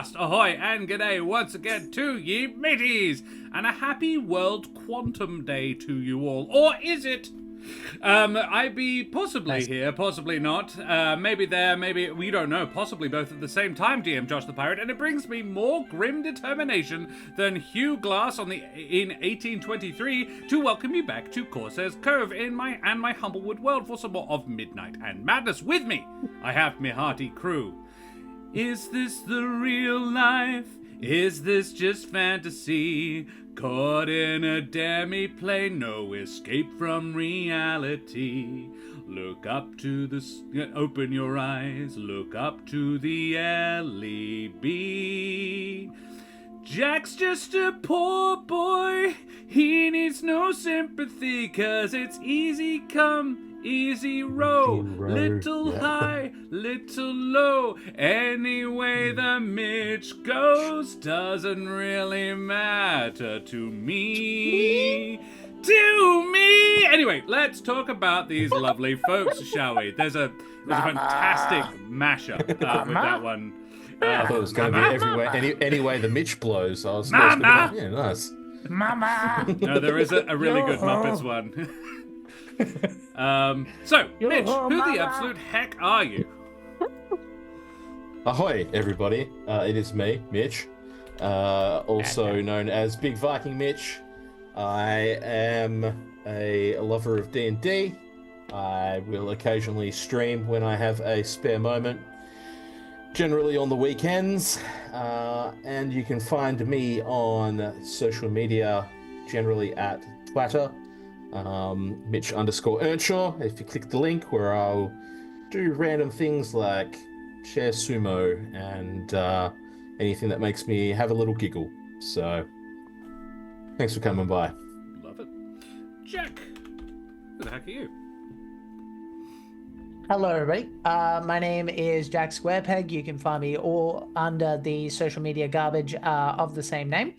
blast, ahoy, and g'day once again to ye mateys, and a happy World Quantum Day to you all. Or is it? I be possibly here, possibly not. Maybe there, maybe we don't know. Possibly both at the same time, DM Josh the Pirate, and it brings me more grim determination than Hugh Glass in 1823 to welcome you back to Corsair's Cove in my Humblewood world for some more of Midnight and Madness. With me, I have me hearty crew. Is this the real life? Is this just fantasy? Caught in a demi-play, no escape from reality. Look up to the... open your eyes, look up to the LEB. Jack's just a poor boy, he needs no sympathy, 'cause it's easy come, easy row, little high, little low. Anyway the Mitch goes doesn't really matter to me. Anyway, let's talk about these lovely folks, shall we? There's a fantastic mashup with that one. I thought it was going to be everywhere. Anyway, the Mitch blows. I was Mama! Yeah, nice. Mama! No, there is a really good Muppets one. So, Mitch, who the absolute heck are you? Ahoy, everybody. It is me, Mitch. Also known as Big Viking Mitch. I am a lover of D&D. I will occasionally stream when I have a spare moment. Generally on the weekends, and you can find me on social media, generally at Twitter, Mitch_Earnshaw. If you click the link, where I'll do random things like share sumo and anything that makes me have a little giggle. So, thanks for coming by. Love it. Jack, who the heck are you? Hello, everybody. My name is Jack Squarepeg. You can find me all under the social media garbage of the same name.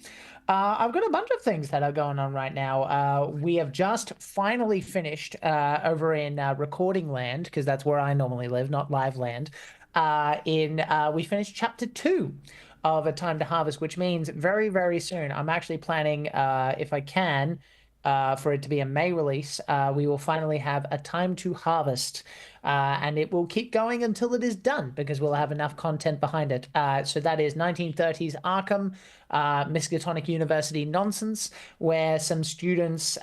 I've got a bunch of things that are going on right now. We have just finally finished over in recording land, because that's where I normally live, not live land. We finished chapter 2 of A Time to Harvest, which means very, very soon. I'm actually planning, if I can, for it to be a May release, we will finally have A Time to Harvest, and it will keep going until it is done, because we'll have enough content behind it. So that is 1930s Arkham, Miskatonic University nonsense, where some students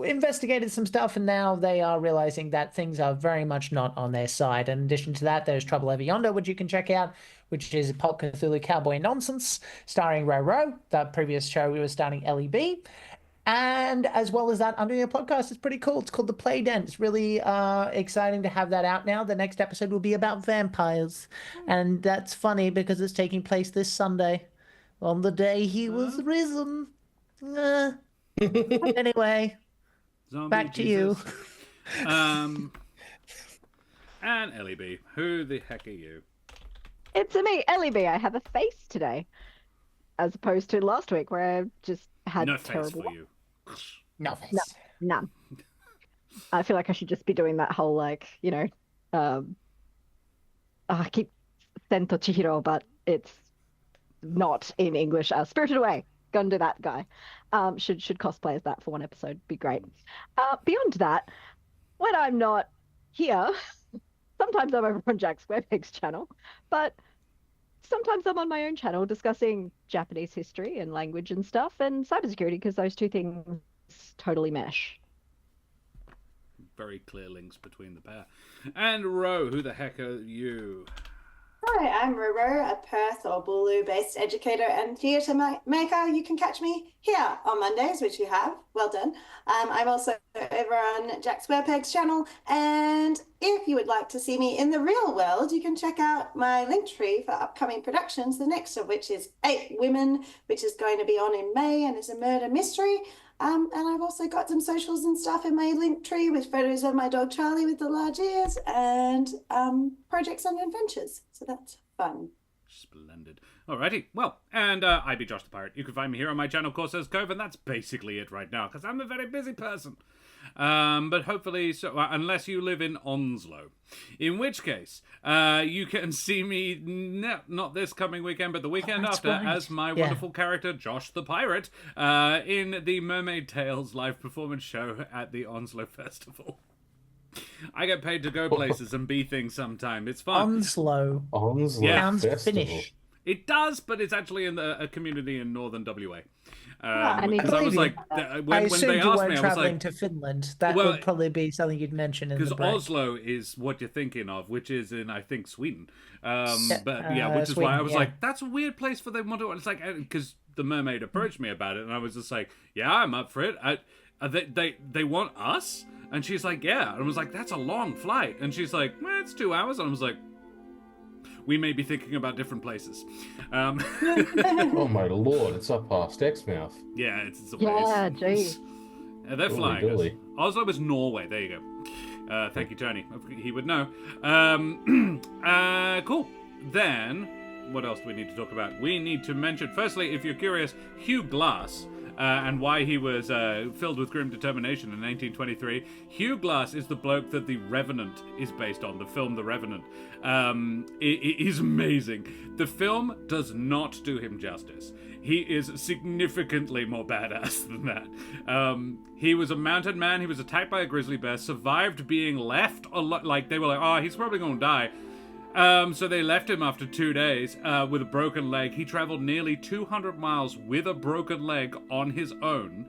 investigated some stuff, and now they are realizing that things are very much not on their side. In addition to that, there's Trouble Over Yonder, which you can check out, which is Pulp Cthulhu Cowboy nonsense, starring Ro. The previous show we were starring LEB. And as well as that, I'm doing a podcast. It's pretty cool. It's called The Play Den. It's really exciting to have that out now. The next episode will be about vampires. And that's funny because it's taking place this Sunday, on the day he was risen. Anyway, Zombie back to Jesus. you. And Ellie B, who the heck are you? It's me, Ellie B. I have a face today, as opposed to last week where I just had No face terrible. for you. No face. None. I feel like I should just be doing that whole, like, I keep Sento Chihiro, but it's not in English. Spirited Away. Go and do that, guy. Should cosplay as that for one episode. Be great. Beyond that, when I'm not here, sometimes I'm over on Jack Squarepeg's channel, but sometimes I'm on my own channel discussing Japanese history and language and stuff, and cybersecurity, because those two things totally mesh. Very clear links between the pair. And Ro, who the heck are you? Hi, I'm Roro, a Perth or Bulu-based educator and theatre maker. You can catch me here on Mondays, which you have. Well done. I'm also over on Jack Squarepeg's channel, and if you would like to see me in the real world, you can check out my Linktree for upcoming productions, the next of which is 8 Women, which is going to be on in May and is a murder mystery. And I've also got some socials and stuff in my Linktree with photos of my dog Charlie with the large ears and projects and adventures. So that's fun. Splendid. Alrighty, well, and I be Josh the Pirate. You can find me here on my channel, Corsair's Cove, and that's basically it right now, because I'm a very busy person. But hopefully, unless you live in Onslow, in which case, you can see me not this coming weekend, but the weekend after, as my wonderful character Josh the Pirate, in the Mermaid Tales live performance show at the Onslow Festival. I get paid to go places and be things sometime. It's fun. Onslow. Sounds Finnish. It does, but it's actually in a community in northern WA. I mean, Because I was like, I when assumed they you asked weren't me, I was traveling like, to Finland. That Well, would probably be something you'd mention in the because break. Oslo is what you're thinking of, which is in, I think, Sweden. But yeah, which is Sweden, why I was yeah. like, that's a weird place for them to. It's like, because the mermaid approached me about it, and I was just like, yeah, I'm up for it. They want us? And she's like, yeah. And I was like, that's a long flight. And she's like, well, it's 2 hours. And I was like, we may be thinking about different places. Oh my lord, it's up past Exmouth. Yeah, it's a yeah, ways. gee. They're Holy flying us. dooly. Oslo is Norway. There you go. Thank you, Tony. He would know. Cool. Then, what else do we need to talk about? We need to mention, firstly, if you're curious, Hugh Glass. And why he was filled with grim determination in 1923. Hugh Glass is the bloke that The Revenant is based on, the film The Revenant. It is amazing. The film does not do him justice. He is significantly more badass than that. He was a mounted man, he was attacked by a grizzly bear, survived being left, like they were like, oh, he's probably gonna die. So they left him after 2 days with a broken leg. He traveled nearly 200 miles with a broken leg on his own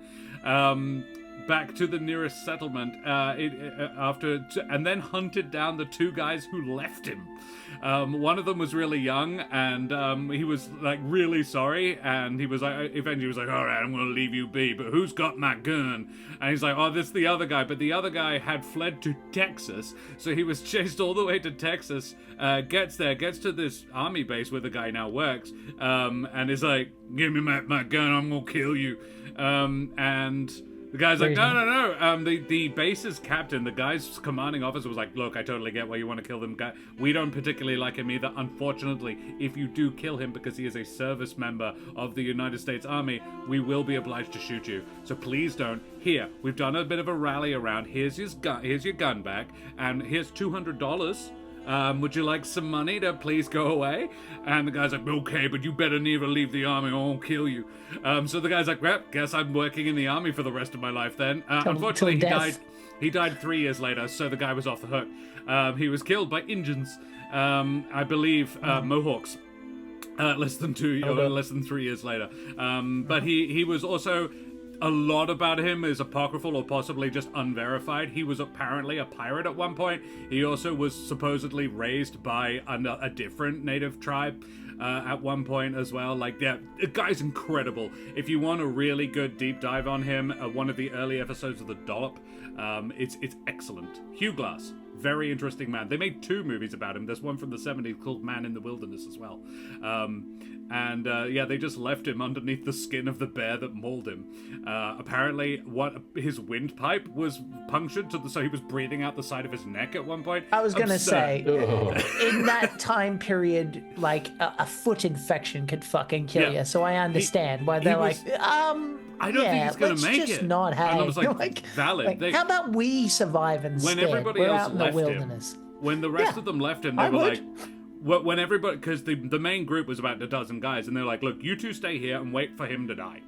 back to the nearest settlement and then hunted down the 2 guys who left him. One of them was really young, and he was like really sorry, and he was like, eventually he was like, all right, I'm gonna leave you be, but who's got my gun? And he's like, oh, this is the other guy, but the other guy had fled to Texas, so he was chased all the way to Texas, gets to this army base where the guy now works, and is like, give me my gun, I'm gonna kill you. And the guy's like, no. The base's captain, the guy's commanding officer, was like, look, I totally get why you want to kill them. We don't particularly like him either. Unfortunately, if you do kill him because he is a service member of the United States Army, we will be obliged to shoot you. So please don't. Here, we've done a bit of a rally around. Here's your gun back, and here's $200. Would you like some money to please go away? And the guy's like, okay, but you better never leave the army or I'll kill you. So the guy's like, well, guess I'm working in the army for the rest of my life then. Unfortunately, he died 3 years later, so the guy was off the hook. He was killed by Indians, I believe, Mohawks. Less than 3 years later. But he was also... A lot about him is apocryphal or possibly just unverified. He was apparently a pirate at one point. He also was supposedly raised by a different native tribe at one point as well. Like, yeah, the guy's incredible. If you want a really good deep dive on him, one of the early episodes of The Dollop, it's excellent. Hugh Glass. Very interesting man. They made 2 movies about him. There's one from the 70s called Man in the Wilderness as well. They just left him underneath the skin of the bear that mauled him. Apparently, his windpipe was punctured, so he was breathing out the side of his neck at one point. I was going to say, Ugh. in that time period, like, a foot infection could fucking kill you. So I understand why they're like, I don't think he's going to make just it. not have. And I was like, valid. How about we survive instead? When everybody We're else out in the left wilderness. when the rest of them left him, they were like, when everybody, because the main group was about a dozen guys, and they're like, look, you 2 stay here and wait for him to die.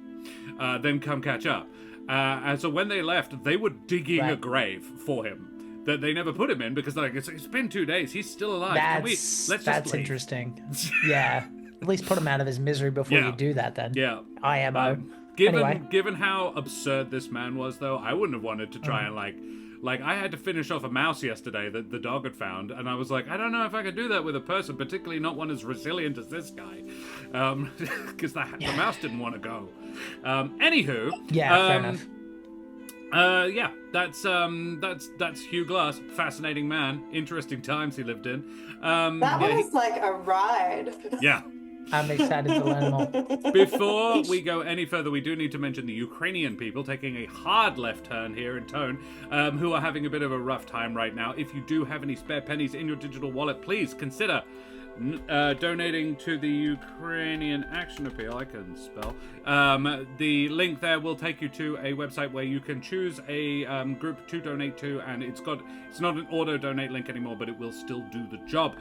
Then come catch up. And so when they left, they were digging a grave for him that they never put him in because they're like, it's been 2 days. He's still alive. That's interesting. Yeah. At least put him out of his misery before you do that then. Yeah. IMO. Given how absurd this man was, though, I wouldn't have wanted to try and like I had to finish off a mouse yesterday that the dog had found, and I was like, I don't know if I could do that with a person, particularly not one as resilient as this guy, because the mouse didn't want to go. Anywho, fair enough. That's Hugh Glass, fascinating man, interesting times he lived in. That was like a ride. Yeah. I'm excited to learn more. Before we go any further, we do need to mention the Ukrainian people taking a hard left turn here in Tone, who are having a bit of a rough time right now. If you do have any spare pennies in your digital wallet, please consider donating to the Ukrainian Action Appeal. I can spell. The link there will take you to a website where you can choose a group to donate to, and it's not an auto donate link anymore, but it will still do the job.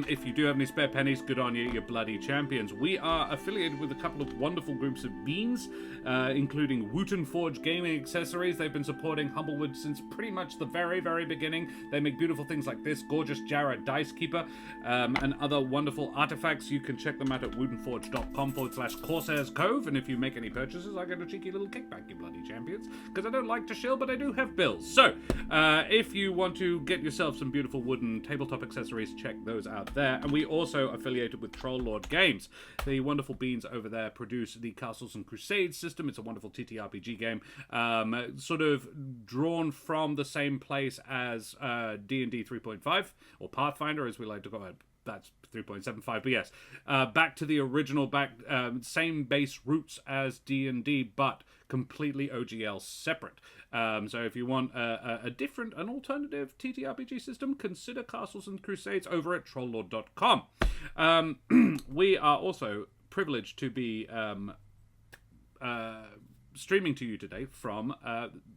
If you do have any spare pennies, good on you, you bloody champions. We are affiliated with a couple of wonderful groups of beans, including Wooten Forge Gaming Accessories. They've been supporting Humblewood since pretty much the very, very beginning. They make beautiful things like this gorgeous Jarrah Dice Keeper and other wonderful artifacts. You can check them out at woodenforge.com/Corsairs Cove, and if you make any purchases, I get a cheeky little kickback, you bloody champions, because I don't like to shill, but I do have bills. So, if you want to get yourself some beautiful wooden tabletop accessories, check those out there. And we also affiliated with Troll Lord Games. The wonderful beans over there produce the Castles and Crusades system. It's a wonderful TTRPG game, sort of drawn from the same place as D&D 3.5, or Pathfinder, as we like to call it. That's 3.75, but yes, back to the original, same base roots as D&D, but completely OGL separate. So if you want an alternative TTRPG system, consider Castles and Crusades over at trolllord.com. We are also privileged to be streaming to you today from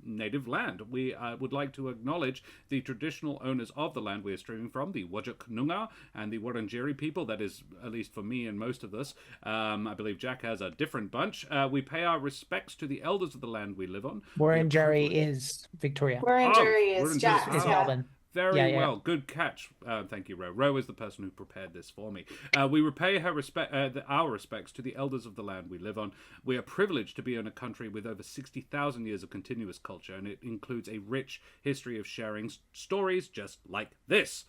native land. We would like to acknowledge the traditional owners of the land we are streaming from, the Whadjuk Noongar and the Wurundjeri people. That is, at least for me and most of us. I believe Jack has a different bunch. We pay our respects to the elders of the land we live on. Wurundjeri is Victoria. Wurundjeri is Jack. Is Melbourne. Very well. Good catch. Thank you, Ro. Ro is the person who prepared this for me. We repay our respects to the elders of the land we live on. We are privileged to be in a country with over 60,000 years of continuous culture, and it includes a rich history of sharing stories just like this.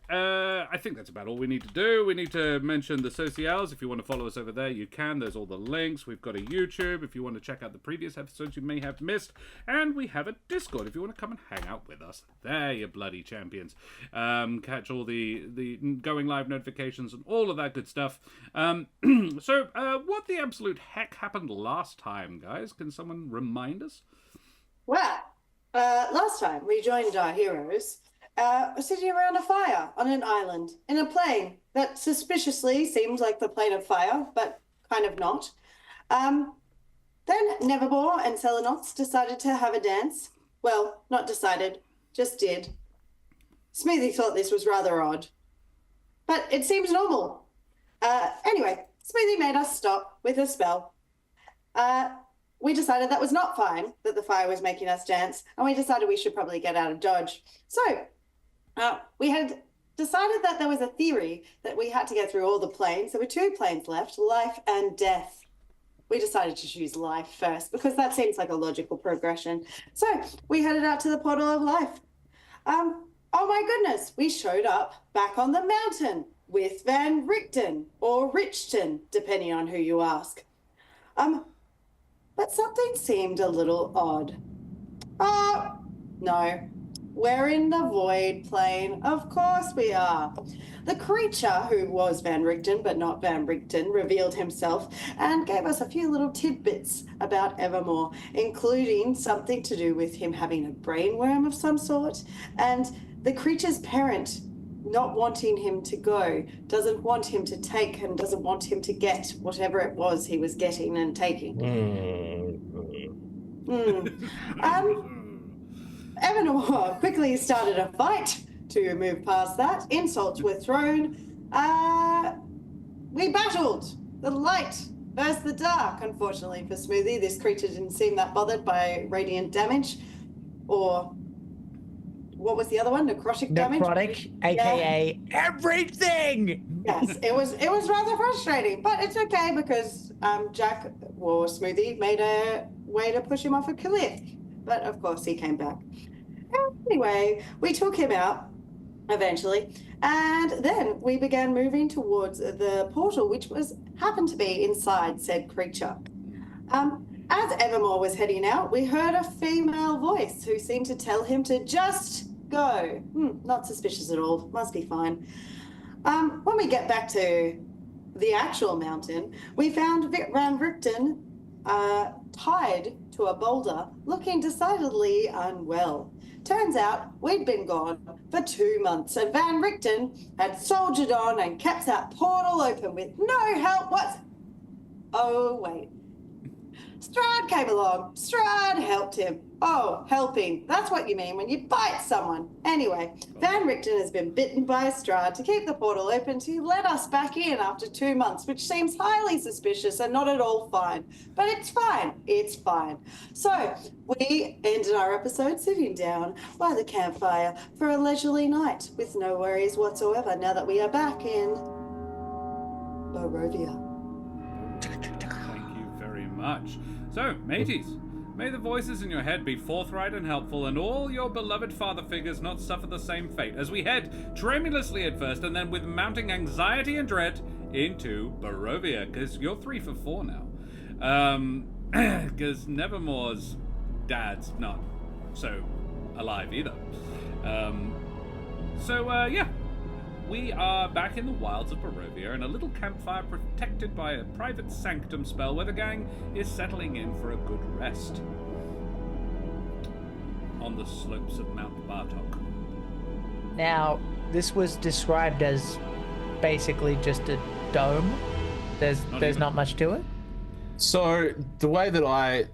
I think that's about all we need to do. We need to mention the socials. If you want to follow us over there, you can. There's all the links. We've got a YouTube if you want to check out the previous episodes you may have missed. And we have a Discord if you want to come and hang out with us. There, you bloody champions. Catch all the going live notifications and all of that good stuff. So, what the absolute heck happened last time, guys? Can someone remind us? Well, last time we joined our heroes sitting around a fire on an island in a plane that suspiciously seemed like the plane of fire, but kind of not. Then Nevermore and Selenots decided to have a dance. Well, not decided, just did. Smoothie thought this was rather odd, but it seems normal. Anyway, Smoothie made us stop with a spell. We decided that was not fine, that the fire was making us dance, and we decided we should probably get out of Dodge. So, we had decided that there was a theory that we had to get through all the planes. There were 2 planes left, life and death. We decided to choose life first because that seems like a logical progression. So we headed out to the portal of life. Oh my goodness, we showed up back on the mountain with Van Richten or Richton, depending on who you ask. But something seemed a little odd. No. We're in the void plane. Of course we are. The creature, who was Van Richten but not Van Richten, revealed himself and gave us a few little tidbits about Evermore, including something to do with him having a brainworm of some sort, and the creature's parent not wanting him to go, doesn't want him to take and doesn't want him to get whatever it was he was getting and taking. Evermore quickly started a fight to move past that. Insults were thrown. We battled. The light versus the dark. Unfortunately for Smoothie, this creature didn't seem that bothered by radiant damage. Or what was the other one? Necrotic damage? Necrotic, aka everything! Yes, it was rather frustrating, but it's okay because Jack or Smoothie made a way to push him off a cliff. But of course he came back. Anyway, we took him out eventually, and then we began moving towards the portal, which happened to be inside said creature. As Evermore was heading out, we heard a female voice who seemed to tell him to just go. Not suspicious at all. Must be fine. When we get back to the actual mountain, we found Van Richten tied to a boulder, looking decidedly unwell. Turns out we'd been gone for 2 months, and Van Richten had soldiered on and kept that portal open with no help whatsoever. Oh, wait. Strahd came along. Strahd helped him. Oh, helping. That's what you mean when you bite someone. Anyway, Van Richten has been bitten by Strahd to keep the portal open to let us back in after 2 months, which seems highly suspicious and not at all fine. But it's fine. It's fine. So, we ended our episode sitting down by the campfire for a leisurely night with no worries whatsoever now that we are back in Barovia. Thank you very much. So, mateys, may the voices in your head be forthright and helpful, and all your beloved father figures not suffer the same fate as we head tremulously at first and then with mounting anxiety and dread into Barovia, because you're 3 for 4 now. Because Nevermore's dad's not so alive either. Yeah. We are back in the wilds of Barovia in a little campfire protected by a private sanctum spell where the gang is settling in for a good rest on the slopes of Mount Bartoc. Now, this was described as basically just a dome. There's not much to it. So the way that I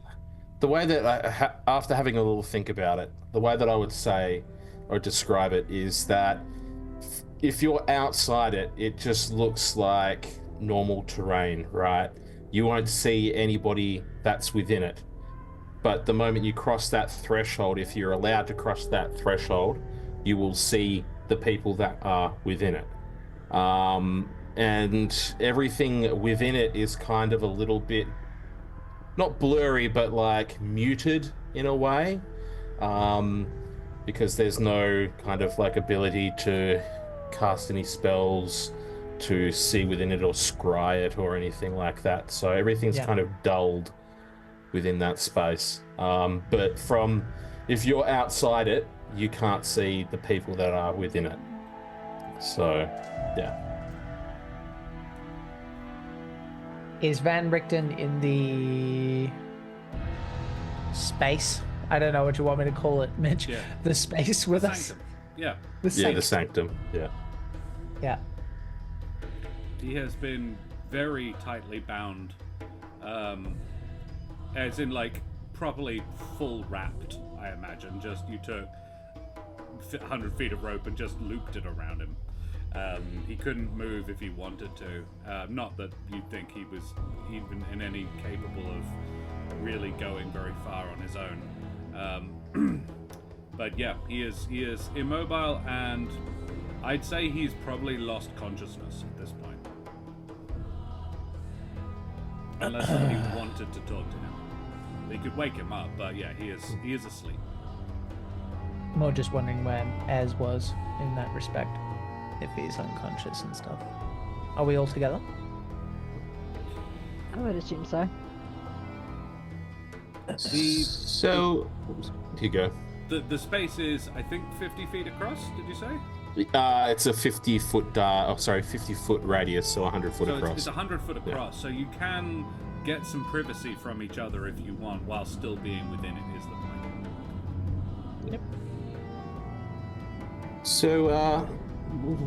after having a little think about it, the way that I would say or describe it is that if you're outside it, it just looks like normal terrain, right? You won't see anybody that's within it. But the moment you cross that threshold, if you're allowed to cross that threshold, you will see the people that are within it. And everything within it is kind of a little bit, not blurry, but like muted in a way. Because there's no kind of like ability to cast any spells, to see within it or scry it or anything like that. So everything's kind of dulled within that space. But if you're outside it, you can't see the people that are within it. So, yeah. Is Van Richten in the space? I don't know what you want me to call it, Mitch. Yeah. The space with us? Sanctum. Yeah. The sanctum. The sanctum, yeah. Yeah. He has been very tightly bound, as in like properly full wrapped, I imagine. Just you took 100 feet of rope and just looped it around him. He couldn't move if he wanted to. Not that you'd think he was even in any capable of really going very far on his own. But yeah, he is immobile, and I'd say he's probably lost consciousness at this point. Unless somebody wanted to talk to him. They could wake him up, but yeah, he is asleep. More just wondering where Az was in that respect, if he's unconscious and stuff. Are we all together? I would assume so. So, here you go. The space is, I think, 50 feet across, did you say? It's a 50 foot radius, so 100 foot across. It's 100 foot across, so you can get some privacy from each other if you want, while still being within it, is the point. Yep. So,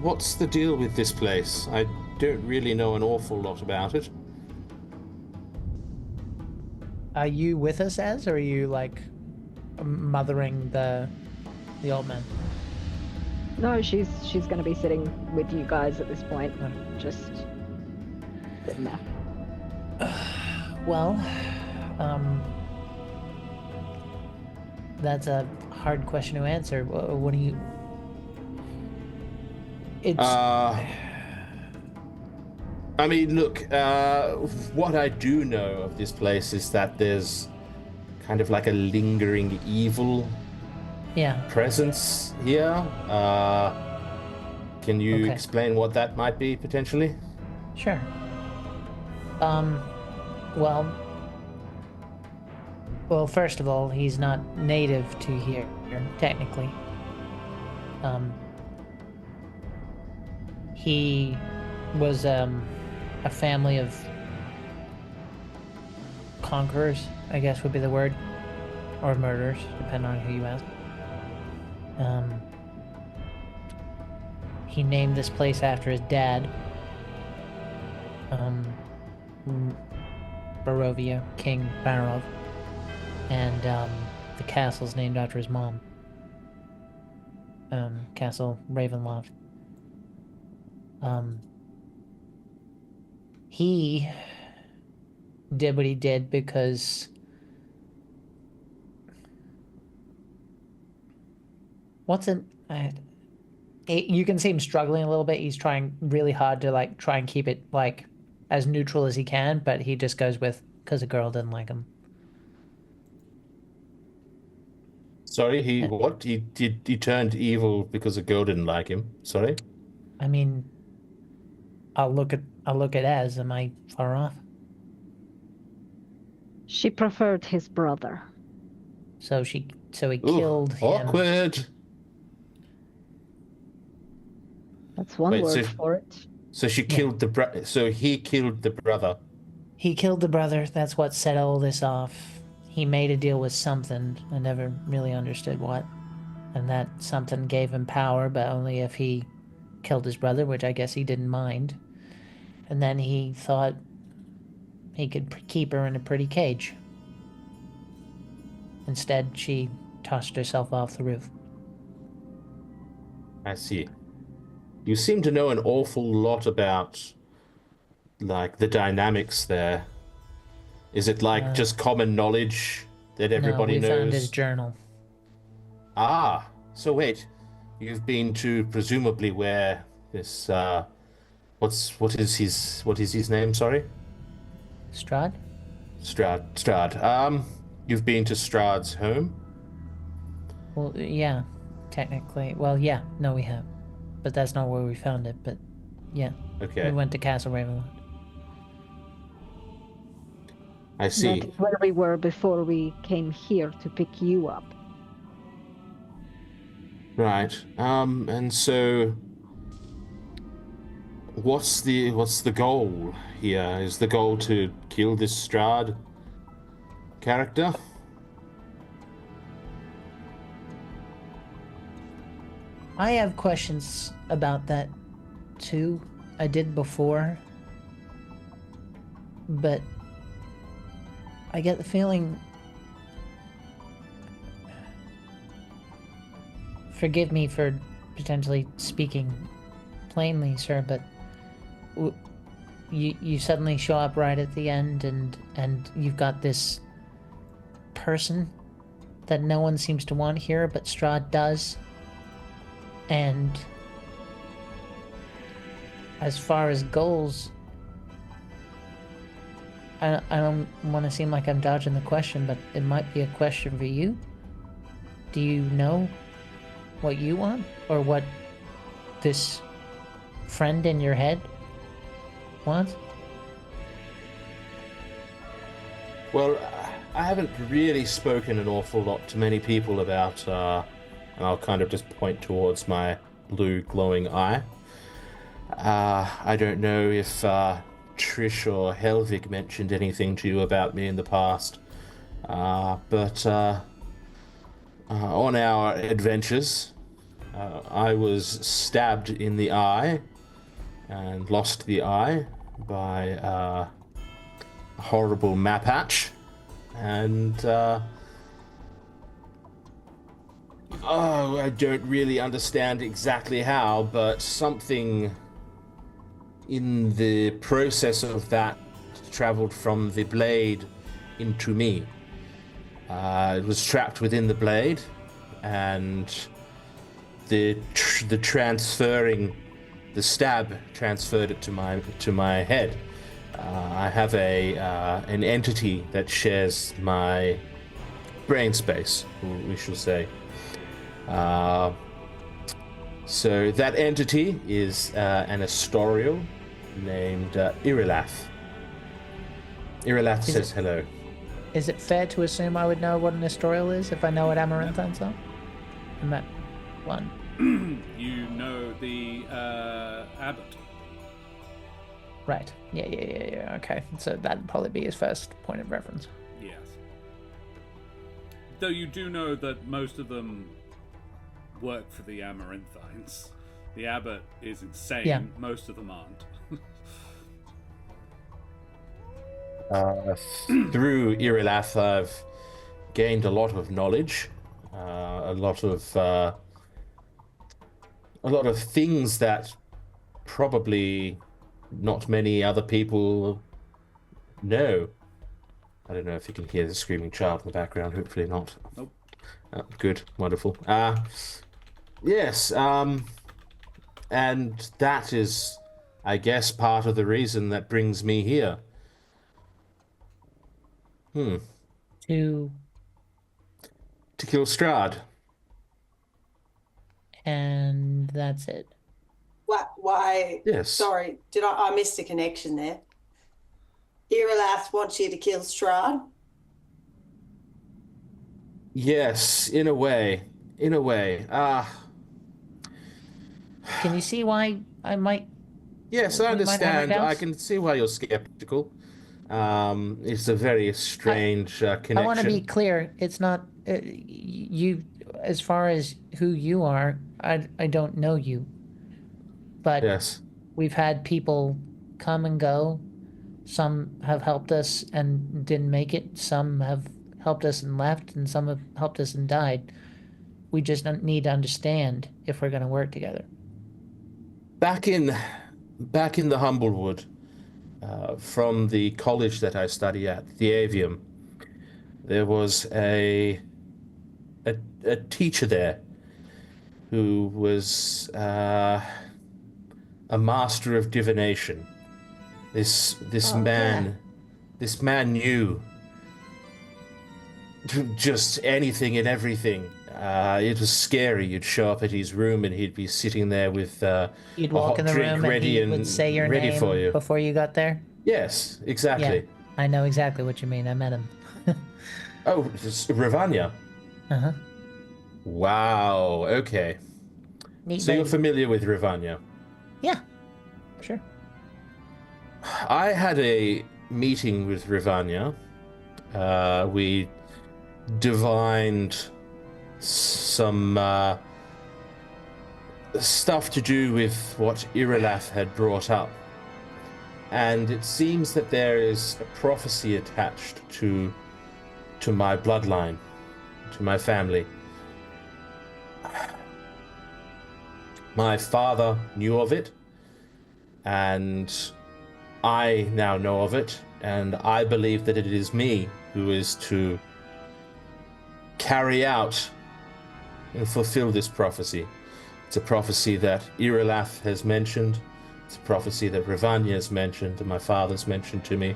what's the deal with this place? I don't really know an awful lot about it. Are you with us, Az, or are you like mothering the old man? No, she's going to be sitting with you guys at this point. Oh. Just sitting there. Well, that's a hard question to answer. What do you? It's. I mean, look, what I do know of this place is that there's kind of like a lingering evil presence here. Can you explain what that might be, potentially? Sure. Well, first of all, he's not native to here, technically. He was a family of conquerors I guess would be the word. Or murders, depending on who you ask. He named this place after his dad. Barovia, King Barov. And the castle's named after his mom. Castle Ravenloft. He did what he did because you can see him struggling a little bit. He's trying really hard to like try and keep it like as neutral as he can, but he just goes with because a girl didn't like him. Sorry, what? He turned evil because a girl didn't like him. Sorry? I mean, I'll look at as. Am I far off? She preferred his brother. So he Ooh, killed him. awkward. That's one word for it. So she killed so he killed the brother. He killed the brother. That's what set all this off. He made a deal with something. I never really understood what. And that something gave him power, but only if he killed his brother, which I guess he didn't mind. And then he thought he could keep her in a pretty cage. Instead, she tossed herself off the roof. I see. You seem to know an awful lot about, like, the dynamics there. Is it like just common knowledge that everybody knows? No, we found his journal. Ah, so wait, you've been to presumably where this what is his name? Sorry, Strahd. Strahd. You've been to Strahd's home? Well, yeah, technically. Well, yeah, no, we have, but that's not where we found it. But yeah, okay, we went to Castle Ravenloft. I see. That's where we were before we came here to pick you up. Right. And so what's the goal here? Is the goal to kill this Strahd character? I have questions about that too. I did before, but I get the feeling, forgive me for potentially speaking plainly, sir, but you suddenly show up right at the end and you've got this person that no one seems to want here, but Strahd does. And as far as goals, I don't want to seem like I'm dodging the question, but it might be a question for you. Do you know what you want, or what this friend in your head wants? Well, I haven't really spoken an awful lot to many people about, and I'll kind of just point towards my blue glowing eye. I don't know if Trish or Helvig mentioned anything to you about me in the past, but on our adventures, I was stabbed in the eye and lost the eye by a horrible mapatch, and I don't really understand exactly how, but something in the process of that traveled from the blade into me. It was trapped within the blade, and the stab transferred it to my head. I have an entity that shares my brain space, we shall say. So that entity is an Astorial named Irilath. Irilath says hello. Is it fair to assume I would know what an Astorial is if I know what Amaranthines are? I met one. You know the abbot. Right. Yeah. Okay. So that'd probably be his first point of reference. Yes. Though you do know that most of them work for the Amaranthines. The abbot is insane. Yeah. Most of them aren't. Through Irilath, I've gained a lot of knowledge, a lot of things that probably not many other people know. I don't know if you can hear the screaming child in the background. Hopefully not. Nope. Good, wonderful. Yes. And that is, I guess, part of the reason that brings me here. To kill Strahd. and that's it. What? Why? Yes. Sorry, I missed a connection there. Irilath wants you to kill Strahd. Yes, in a way. In a way. Can you see why I might? Yes, I We might have our understand. I doubts. can see why you're skeptical. It's a very strange connection. I want to be clear. It's not you. As far as who you are, I don't know you. But Yes. we've had people come and go. Some have helped us and didn't make it. Some have helped us and left, and some have helped us and died. We just don't need to understand if we're going to work together. Back in the Humblewood, from the college that I study at, the Avium, there was a teacher there who was a master of divination. This man knew just anything and everything. It was scary. You'd show up at his room and he'd be sitting there with You'd a walk hot in the drink room and ready he and would say your ready name for you. before you got there. Yes, exactly. Yeah, I know exactly what you mean. I met him. Oh, it's Ravanya. Uh-huh. Wow. Okay. Neat So you're baby. familiar with Ravanya. Yeah, sure. I had a meeting with Ravanya. We divined some stuff to do with what Irilath had brought up. And it seems that there is a prophecy attached to my bloodline, to my family. My father knew of it, and I now know of it, and I believe that it is me who is to carry out and fulfill this prophecy. It's a prophecy that Irilath has mentioned. It's a prophecy that Ravanya has mentioned, and my father's mentioned to me.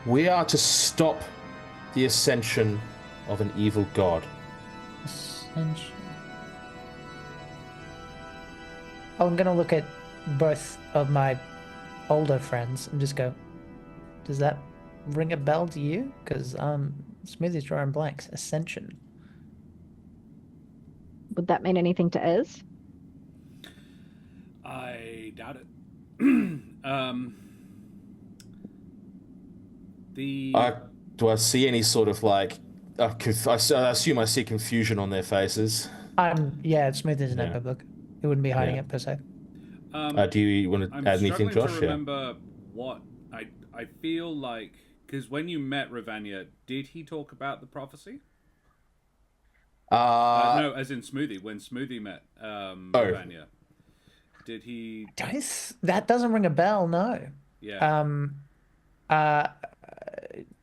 We are to stop the ascension of an evil god. Ascension. I'm gonna look at both of my older friends and just go, does that ring a bell to you? Because Smoothie's drawing blanks. Ascension. Would that mean anything to Ez? I doubt it. Do I see any sort of like? I assume I see confusion on their faces. Yeah, Smooth is an Yeah. epic book. He wouldn't be hiding Yeah. it per se. Do you want to I'm add anything, struggling Josh? to remember what I feel like, because when you met Ravanya, did he talk about the prophecy? No, as in Smoothie. When Smoothie met Ravanya, did he? That doesn't ring a bell, no. Yeah.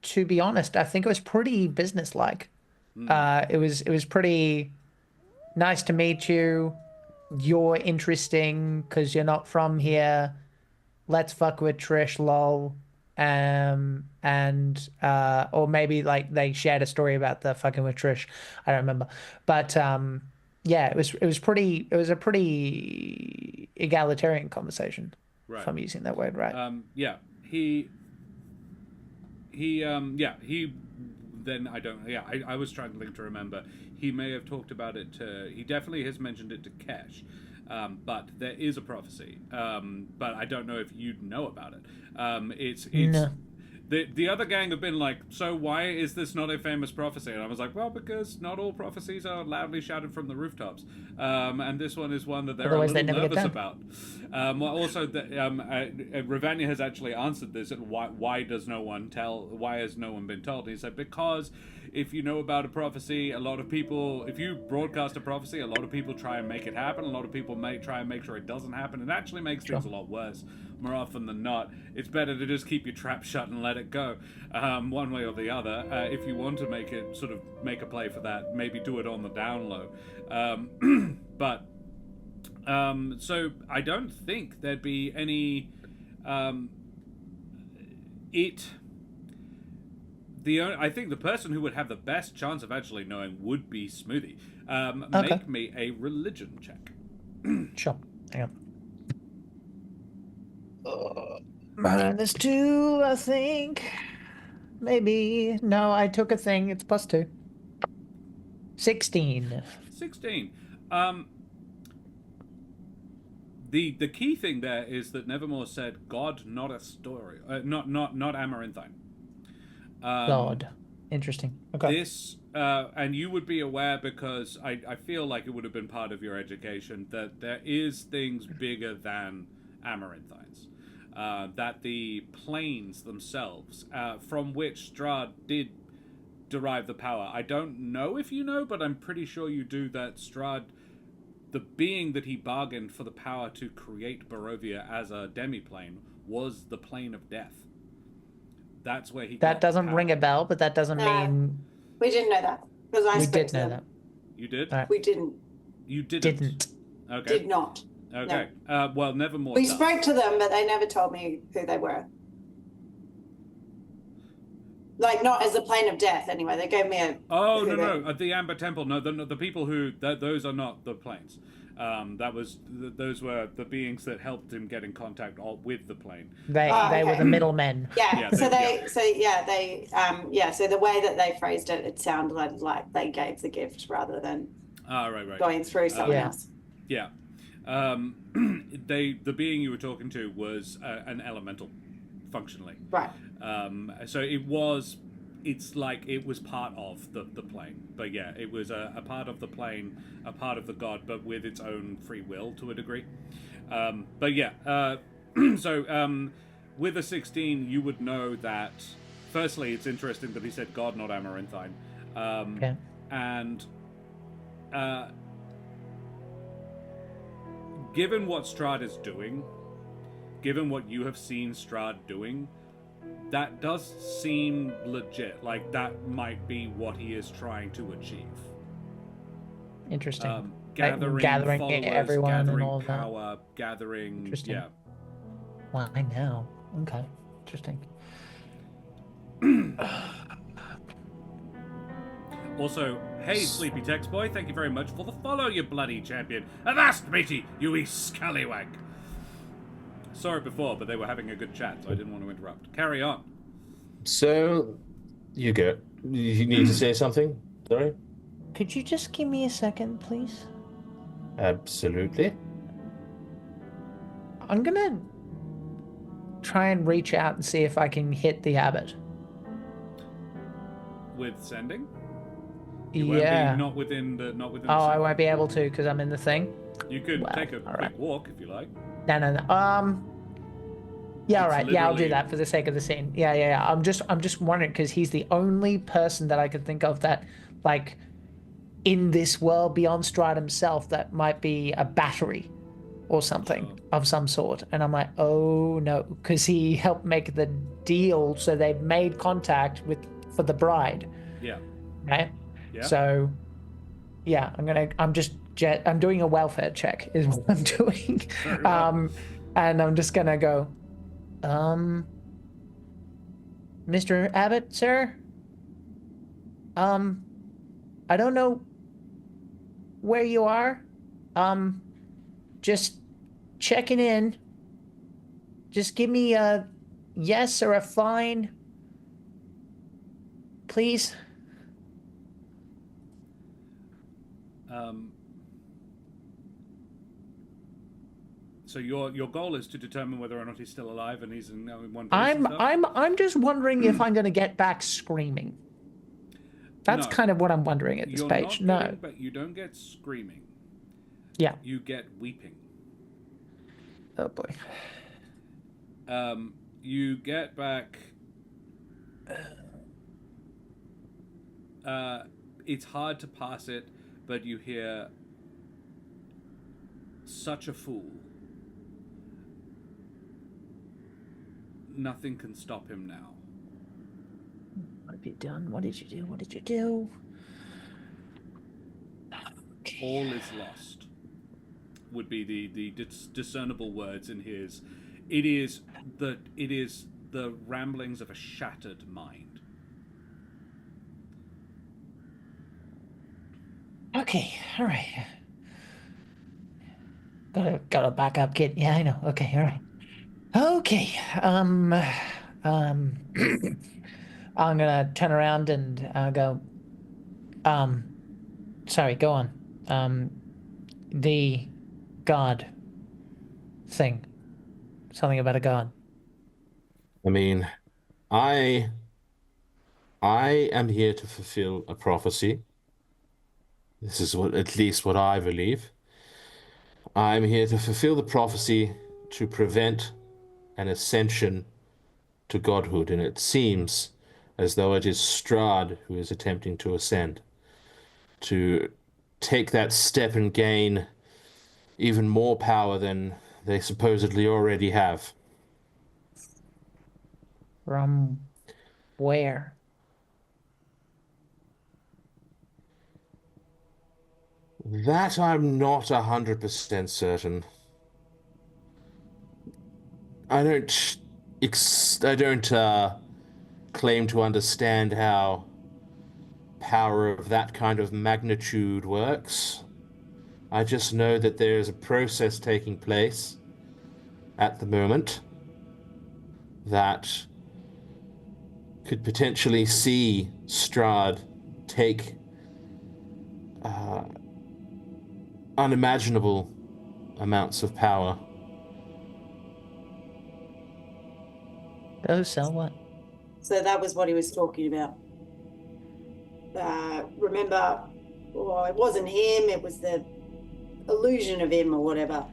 To be honest, I think it was pretty businesslike. It was pretty nice to meet you. You're interesting because you're not from here. Let's fuck with Trish, lol. Or maybe like they shared a story about the fucking with Trish. I don't remember, but yeah, it was a pretty egalitarian conversation. Right. If I'm using that word right. Yeah. Then I don't. Yeah, I was struggling to remember. He may have talked about it to. He definitely has mentioned it to Kesh, but there is a prophecy. But I don't know if you'd know about it. It's No. the other gang have been like, so why is this not a famous prophecy? And I was like, well, because not all prophecies are loudly shouted from the rooftops, and this one is one that they're Otherwise a they little never get nervous done. about. Well, also, Ravania has actually answered this. And why does no one tell? Why has no one been told? And he said, because if you know about a prophecy, a lot of people, if you broadcast a prophecy, a lot of people try and make it happen. A lot of people may try and make sure it doesn't happen. It actually makes things a lot worse. More often than not, it's better to just keep your trap shut and let it go, one way or the other. If you want to make it, sort of make a play for that, maybe do it on the down low. But so I don't think there'd be any. I think the person who would have the best chance of actually knowing would be Smoothie. Okay. Make me a religion check. Sure. Hang on. -2, I think. Maybe. No, I took a thing. It's +2. 16. 16. The key thing there is that Nevermore said God, not a story, not Amaranthine. God. Interesting. Okay. This, and you would be aware because I feel like it would have been part of your education that there is things bigger than Amaranthines. That the planes themselves, from which Strahd did derive the power. I don't know if you know, but I'm pretty sure you do, that Strahd, the being that he bargained for the power to create Barovia as a demiplane, was the plane of death. That's where he That got doesn't power. ring a bell, but that doesn't mean We didn't know that because I we spoke did to know them. that. You did? All right. We didn't. You didn't. Didn't. Okay. Did not. Okay. Well, Nevermore We does. spoke to them, but they never told me who they were. Like, not as the plane of death, anyway. They gave me a. Oh, who no. they- At the Amber Temple, no, the people who... those are not the planes. Those were the beings that helped him get in contact with the plane. They okay. were the middlemen. Yeah. Yeah, So they- So the way that they phrased it, it sounded like they gave the gift rather than Right. going through someone Yeah. else. Yeah. The being you were talking to was an elemental, functionally. Right. So it's like it was part of the plane. But yeah, it was a part of the plane, a part of the god, but with its own free will to a degree. But yeah, so with a 16, you would know that, firstly, it's interesting that he said god, not Amaranthine. Okay. And given what Strahd is doing, given what you have seen Strahd doing, that does seem legit. Like, that might be what he is trying to achieve. Interesting. Gathering followers, everyone gathering and all of that. power, gathering... Interesting. Yeah. Why now? Okay. Interesting. Also, hey, Sleepy Text Boy, thank you very much for the follow, you bloody champion. Avast, matey, you wee scallywag. Saw it before, but they were having a good chat, so I didn't want to interrupt. Carry on. So, you go. You need to say something? Sorry? Could you just give me a second, please? Absolutely. I'm gonna try and reach out and see if I can hit the abbot. With sending? Yeah. Not within the Oh, I send. won't be able to because I'm in the thing. You could Well, take a all quick right. walk if you like. No. Yeah, all It's right. Yeah, I'll do literally- that for the sake of the scene. Yeah. I'm just wondering because he's the only person that I could think of that, like, in this world beyond Strahd himself, that might be a battery or something Sure. of some sort. And I'm like, oh no, because he helped make the deal, so they've made contact for the bride, Yeah. right? Yeah. So, yeah, I'm doing a welfare check is what I'm doing. Very well. And I'm just gonna go, Mr. Abbott, sir. I don't know where you are. Just checking in. Just give me a yes or a fine, please. So your goal is to determine whether or not he's still alive and he's in one piece and stuff? I'm just wondering if I'm gonna get back screaming. That's No. kind of what I'm wondering at this You're page. not No. getting, but you don't get screaming. Yeah. You get weeping. Oh boy. You get back. It's hard to pass it, but you hear such a fool. Nothing can stop him now. What have you done? What did you do? What did you do? Okay. All is lost. Would be the discernible words in his. It is the ramblings of a shattered mind. Okay, all right. Got a backup kit. Yeah, I know. Okay, all right. Okay. I'm gonna turn around and go. Sorry. Go on. The god thing. Something about a god. I mean, I am here to fulfill a prophecy. This is at least what I believe. I'm here to fulfill the prophecy to prevent an ascension to godhood, and it seems as though it is Strahd who is attempting to ascend, to take that step and gain even more power than they supposedly already have. From where? That I'm not 100% certain. I don't claim to understand how power of that kind of magnitude works. I just know that there's a process taking place at the moment that could potentially see Strahd take unimaginable amounts of power. Oh, so what? So that was what he was talking about. Remember, well, it wasn't him, it was the illusion of him or whatever.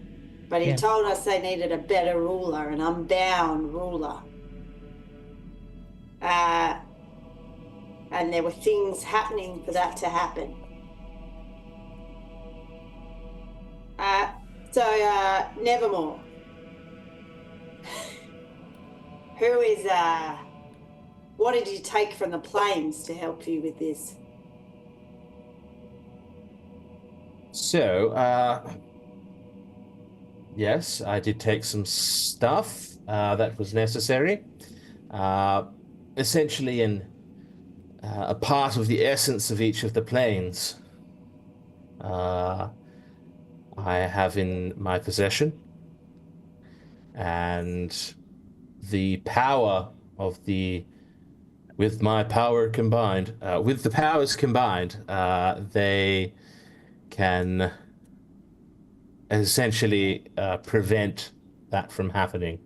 But he told us they needed a better ruler, an unbound ruler. And there were things happening for that to happen. Nevermore. Who is, what did you take from the plains to help you with this? So, yes, I did take some stuff that was necessary. Essentially a part of the essence of each of the planes I have in my possession. And the power of with my power combined, with the powers combined, they can essentially prevent that from happening.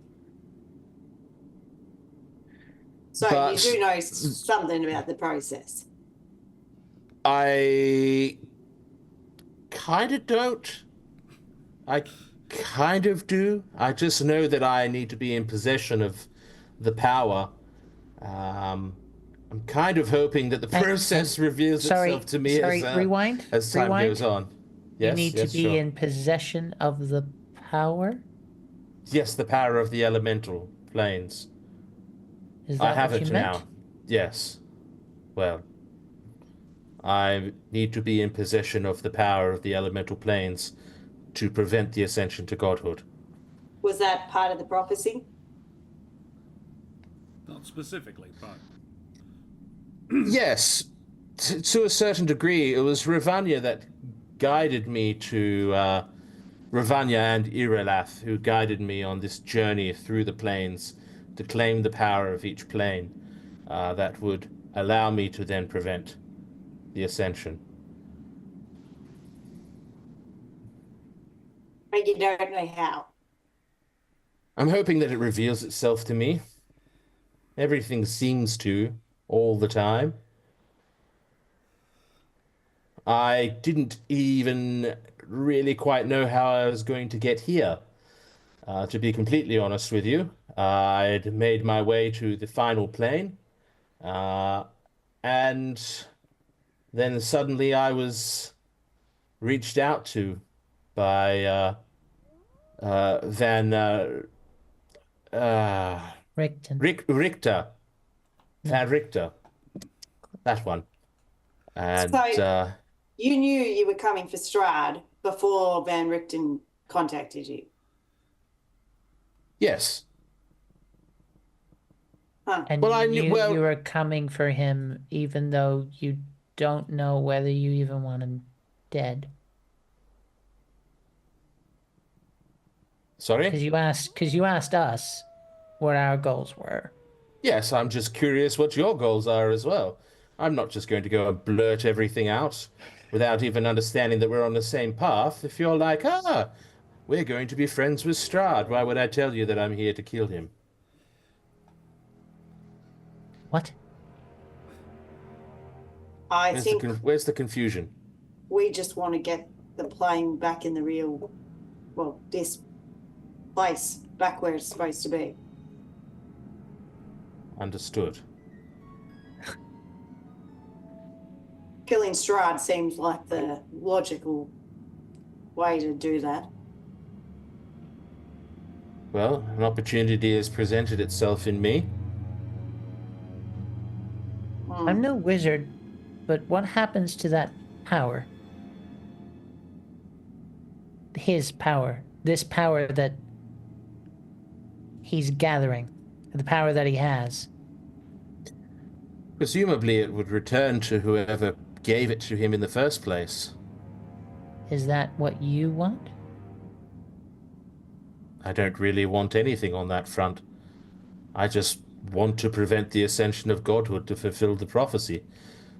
So But you do know something about the process. I kind of don't. I kind of do. I just know that I need to be in possession of the power. I'm kind of hoping that the process reveals itself to me rewind. as time goes on. Yes, you need to be sure. in possession of the power? Yes, the power of the elemental planes. Is that I have what it you now. meant? Yes. Well, I need to be in possession of the power of the elemental planes to prevent the ascension to godhood. Was that part of the prophecy? Not specifically, but... Yes, to a certain degree. It was Ravanya that guided me to... Ravanya and Irelath, who guided me on this journey through the planes to claim the power of each plane that would allow me to then prevent the ascension. But you don't know how. I'm hoping that it reveals itself to me. Everything seems to, all the time. I didn't even really quite know how I was going to get here. To be completely honest with you, I'd made my way to the final plane, uh, and then suddenly I was reached out to by Van uh, Rickton. Richter, Van Richter, that one, and So you knew you were coming for Strad before Van Richten contacted you. yes. Huh. And Well, you I knew. knew Well, you were coming for him, even though you don't know whether you even want him dead. sorry. Because you asked us what our goals were. Yes, I'm just curious what your goals are as well. I'm not just going to go and blurt everything out without even understanding that we're on the same path. If you're like, we're going to be friends with Strahd, why would I tell you that I'm here to kill him? What? I think Where's the confusion? we just want to get the plane back in the real, well, this place back where it's supposed to be. Understood. Killing Strahd seems like the logical way to do that. Well, an opportunity has presented itself in me. I'm no wizard, but what happens to that power? His power. This power that he's gathering. The power that he has. Presumably it would return to whoever gave it to him in the first place. Is that what you want? I don't really want anything on that front. I just want to prevent the ascension of godhood to fulfill the prophecy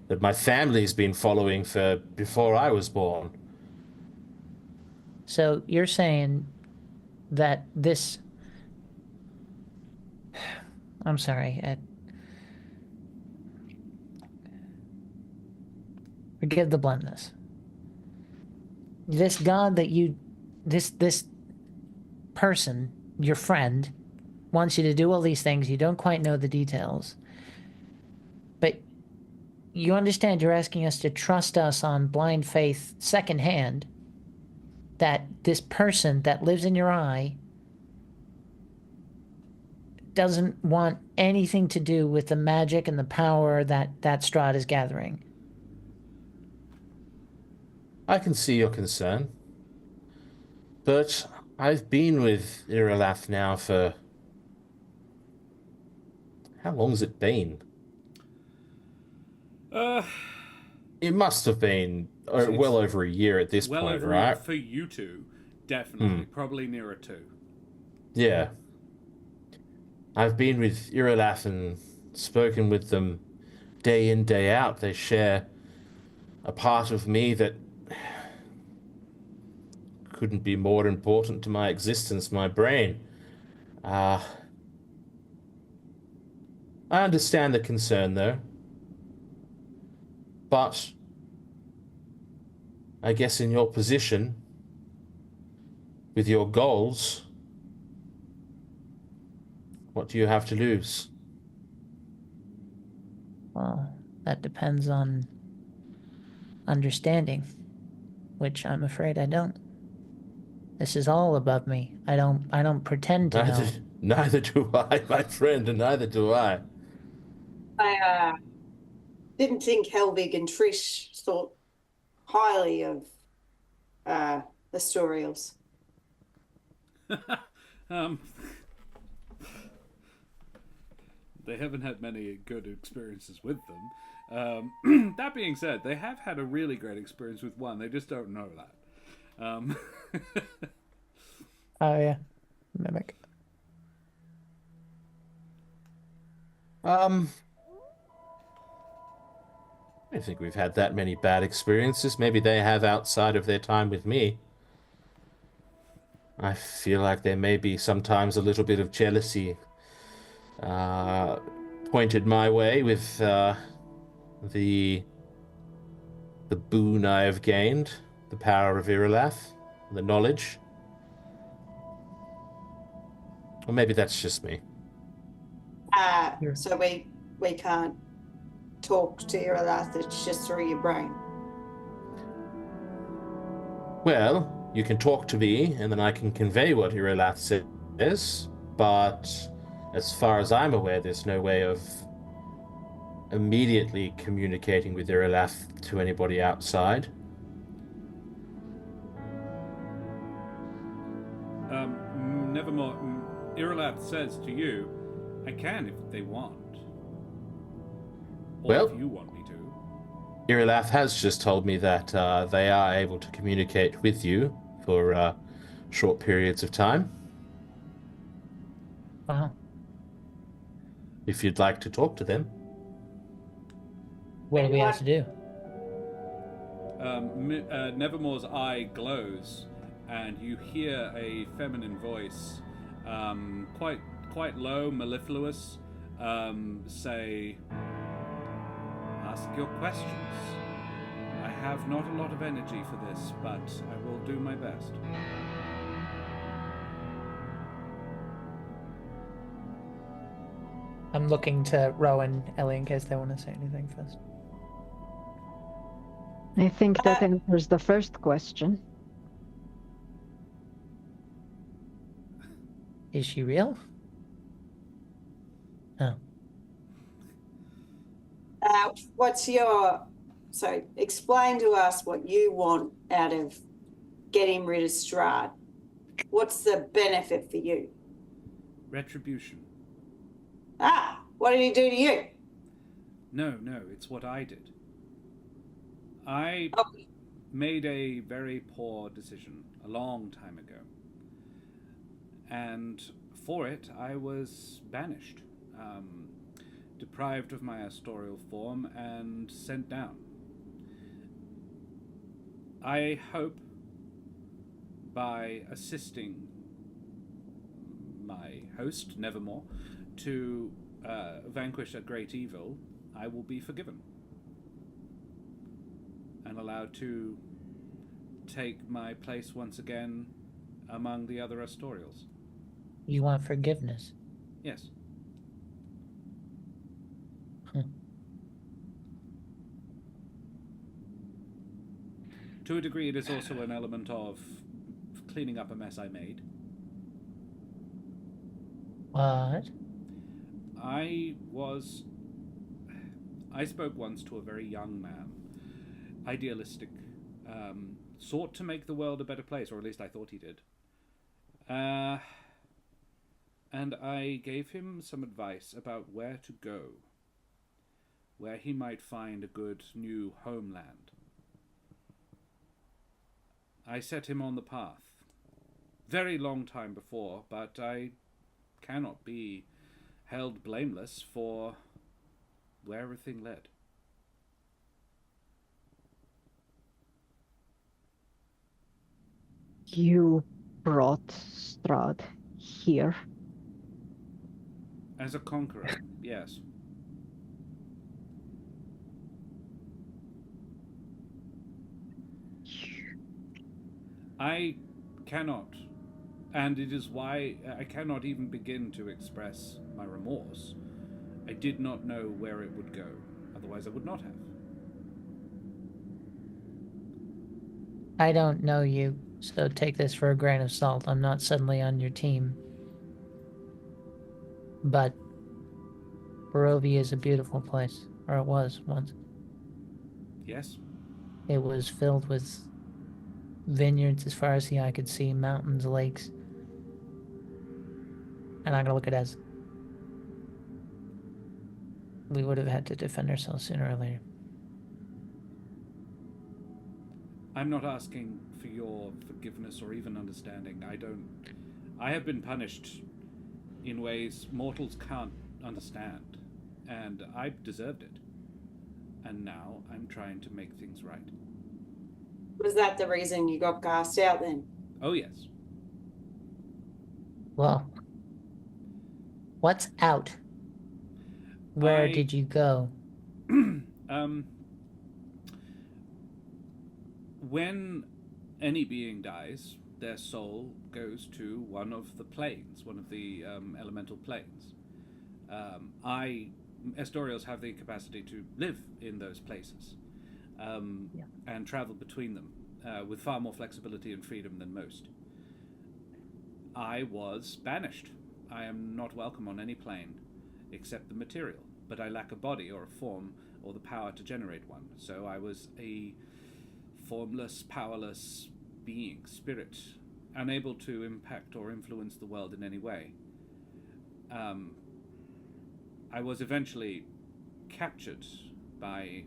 that my family's been following for before I was born. So you're saying that this... I'm sorry. Forgive the bluntness. This god that you... This person, your friend, wants you to do all these things. You don't quite know the details. But you understand you're asking us to trust us on blind faith secondhand that this person that lives in your eye doesn't want anything to do with the magic and the power that Strahd is gathering. I can see your concern. But I've been with Iralath now for... How long's it been? It must have been well over a year at this point, right? For you two, definitely. Probably nearer 2. Yeah. I've been with Iralath and spoken with them day in, day out. They share a part of me that couldn't be more important to my existence, my brain. I understand the concern, though. But I guess in your position, with your goals, what do you have to lose? Well, that depends on understanding, which I'm afraid I don't. This is all above me. I don't pretend to know. Neither do I, my friend, and neither do I. I didn't think Helvig and Trish thought highly of Astorials. They haven't had many good experiences with them. That being said, they have had a really great experience with one. They just don't know that. Oh yeah, mimic. I don't think we've had that many bad experiences. Maybe they have outside of their time with me. I feel like there may be sometimes a little bit of jealousy uh, pointed my way with the the boon I have gained, the power of Irilath, the knowledge. Or maybe that's just me. You're- So we can't talk to your last, it's just through your brain. Well, you can talk to me, and then I can convey what Irilath says, but as far as I'm aware, there's no way of immediately communicating with Irilath to anybody outside. Nevermore, Irilath says to you, I can if they want. Or Well, if you want me to. Irilath has just told me that they are able to communicate with you for short periods of time. Wow. If you'd like to talk to them. What do we have to do? Nevermore's eye glows, and you hear a feminine voice, quite low, mellifluous, say, ask your questions. I have not a lot of energy for this, but I will do my best. I'm looking to Ro and Ellie in case they want to say anything first. I think that answers the first question. Is she real? Oh. So explain to us what you want out of getting rid of Strahd. What's the benefit for you? Retribution. What did he do to you? No, it's what I did. I made a very poor decision a long time ago. And for it, I was banished, deprived of my astorial form, and sent down. I hope by assisting my host, Nevermore, to vanquish a great evil, I will be forgiven and allowed to take my place once again among the other Astorials. You want forgiveness? Yes. To a degree, it is also an element of cleaning up a mess I made. What? I spoke once to a very young man, idealistic, sought to make the world a better place, or at least I thought he did. And I gave him some advice about where to go, where he might find a good new homeland. I set him on the path. Very long time before, but I cannot be held blameless for where everything led. You brought Strahd here. As a conqueror, yes. I cannot, and it is why I cannot even begin to express my remorse. I did not know where it would go, otherwise I would not have. I don't know you, so take this for a grain of salt. I'm not suddenly on your team. But Barovia is a beautiful place, or it was once. Yes? It was filled with vineyards as far as the eye could see, mountains, lakes. And I'm gonna look at it as we would have had to defend ourselves sooner or later. I'm not asking for your forgiveness or even understanding. I have been punished in ways mortals can't understand, and I've deserved it. And now I'm trying to make things right. Was that the reason you got cast out then? Oh, yes. Well, what's out? Where did you go? When any being dies, their soul goes to one of the planes, one of the elemental planes. Estorials have the capacity to live in those places and travel between them with far more flexibility and freedom than most. I was banished. I am not welcome on any plane except the material, but I lack a body or a form or the power to generate one. So I was a formless, powerless being, spirit, unable to impact or influence the world in any way. I was eventually captured by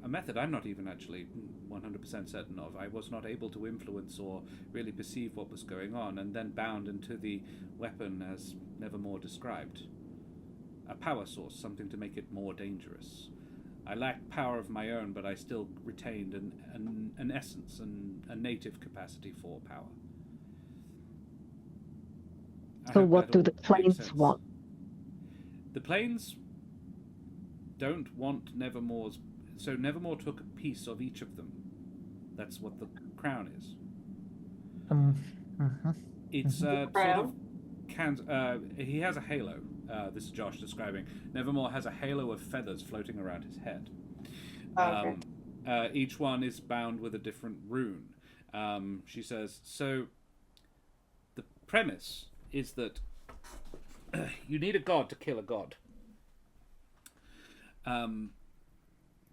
a method I'm not even actually 100% certain of. I was not able to influence or really perceive what was going on, and then bound into the weapon as Nevermore described. A power source, something to make it more dangerous. I lacked power of my own, but I still retained an essence and a native capacity for power. So what do the planes want? The planes don't want Nevermore's... So Nevermore took a piece of each of them. That's what the crown is. It's sort of... he has a halo. This is Josh describing. Nevermore has a halo of feathers floating around his head. Each one is bound with a different rune. She says, so the premise is that you need a god to kill a god.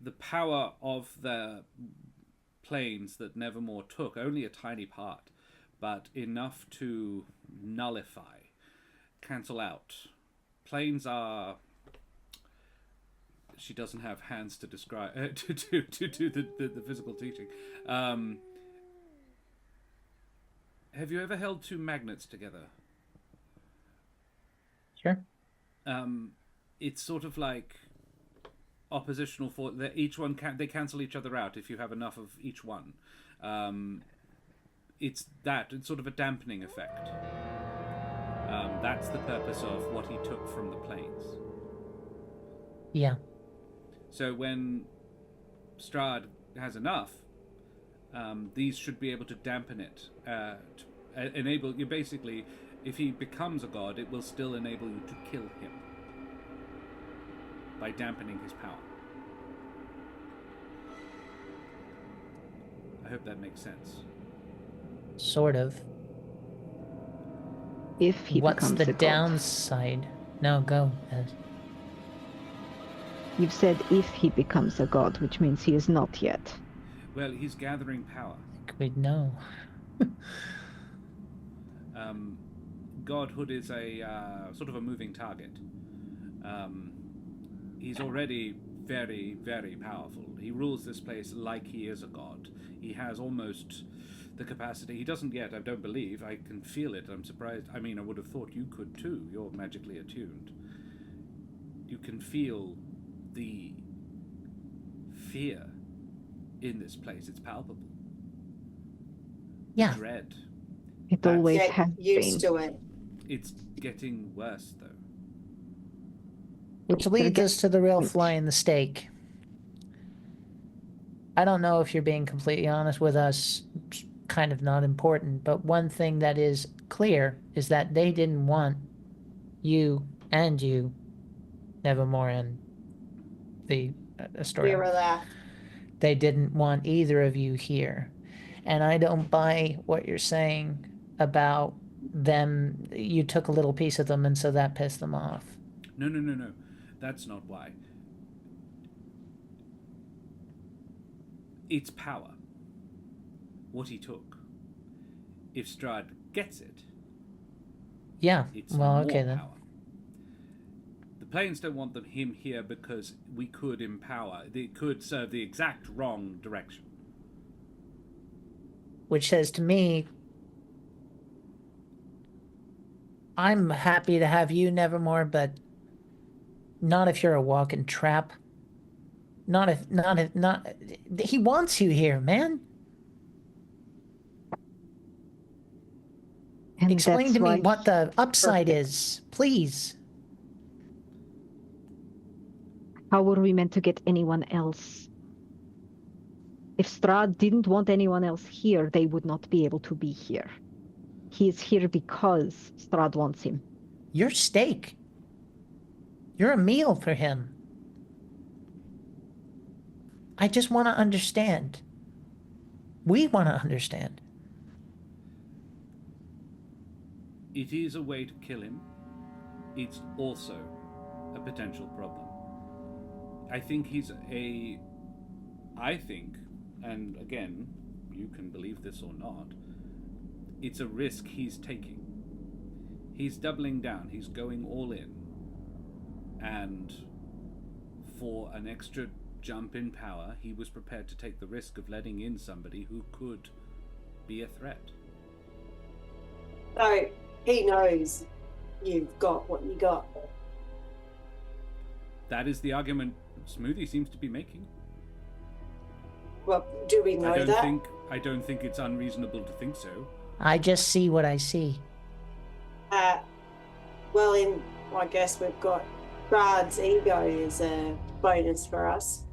The power of the planes that Nevermore took, only a tiny part, but enough to nullify, cancel out. Planes are... She doesn't have hands to describe to do the physical teaching. Have you ever held two magnets together? Sure. It's sort of like oppositional force. Each one they cancel each other out if you have enough of each one. It's sort of a dampening effect. That's the purpose of what he took from the planes. Yeah. So when Strahd has enough, these should be able to dampen it, to enable you. Basically, if he becomes a god, it will still enable you to kill him by dampening his power. I hope that makes sense. Sort of. If he What's becomes the a god. downside? No, go. Ez. You've said if he becomes a god, which means he is not yet. Well, he's gathering power. We'd know. Godhood is a sort of a moving target. He's already very, very powerful. He rules this place like he is a god. He has almost the capacity. He doesn't yet, I don't believe. I can feel it. I'm surprised. I mean, I would have thought you could too. You're magically attuned. You can feel the fear in this place. It's palpable. Yeah. Dread. It always Get has used been. to it. It's getting worse, though. Which leads us to the real fly in the steak. I don't know if you're being completely honest with us. It's kind of not important. But one thing that is clear is that they didn't want you, Nevermore, and the Astoria. We were there. They didn't want either of you here. And I don't buy what you're saying about them. You took a little piece of them, and so that pissed them off. No. That's not why. It's power. What he took. If Strahd gets it, Yeah. it's Well, more okay then. power. The planes don't want him here because we could empower. They could serve the exact wrong direction. Which says to me, I'm happy to have you, Nevermore, but not if you're a walking trap. Not. He wants you here, man. And Explain that's to me why what the upside Perfect. is, please. How were we meant to get anyone else? If Strahd didn't want anyone else here, they would not be able to be here. He is here because Strahd wants him. You're steak. You're a meal for him. I just want to understand. We want to understand. It is a way to kill him. It's also a potential problem. I think, and again, you can believe this or not, it's a risk he's taking. He's doubling down. He's going all in. And for an extra jump in power, he was prepared to take the risk of letting in somebody who could be a threat. So he knows you've got what you got. That is the argument Smoothie seems to be making. Well, do we know that? I don't think it's unreasonable to think so. I just see what I see. Well, I guess we've got Brad's ego is a bonus for us.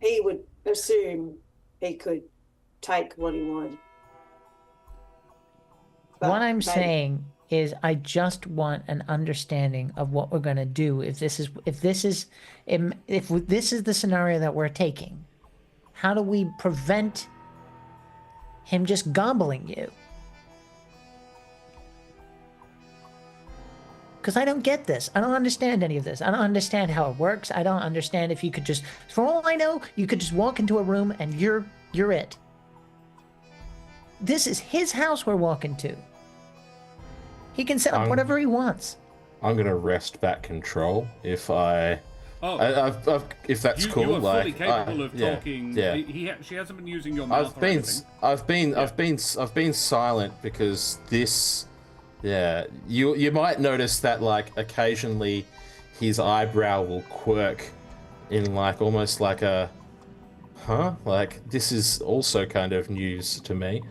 He would assume he could take what he wanted. But What I'm maybe- saying is I just want an understanding of what we're going to do if this is the scenario that we're taking. How do we prevent him just gobbling you? Because I don't get this. I don't understand any of this. I don't understand how it works. I don't understand if you could just, for all I know, you could just walk into a room and you're it. This is his house we're walking to. He can set up whatever he wants. I'm gonna wrest back control if if that's cool. You are fully like, capable of talking. Yeah. She hasn't been using your mouth. I've been silent because this. Yeah, you might notice that like occasionally his eyebrow will quirk in like almost like a like this is also kind of news to me.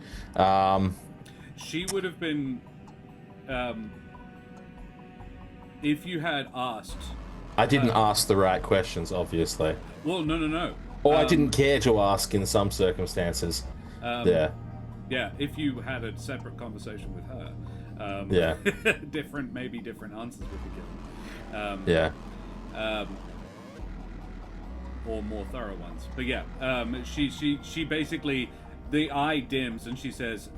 She would have been if you had asked. I didn't ask the right questions, obviously. Well, no. Or I didn't care to ask in some circumstances. Yeah, if you had a separate conversation with her. different answers would be given. Or more thorough ones. But she basically, the eye dims and she says,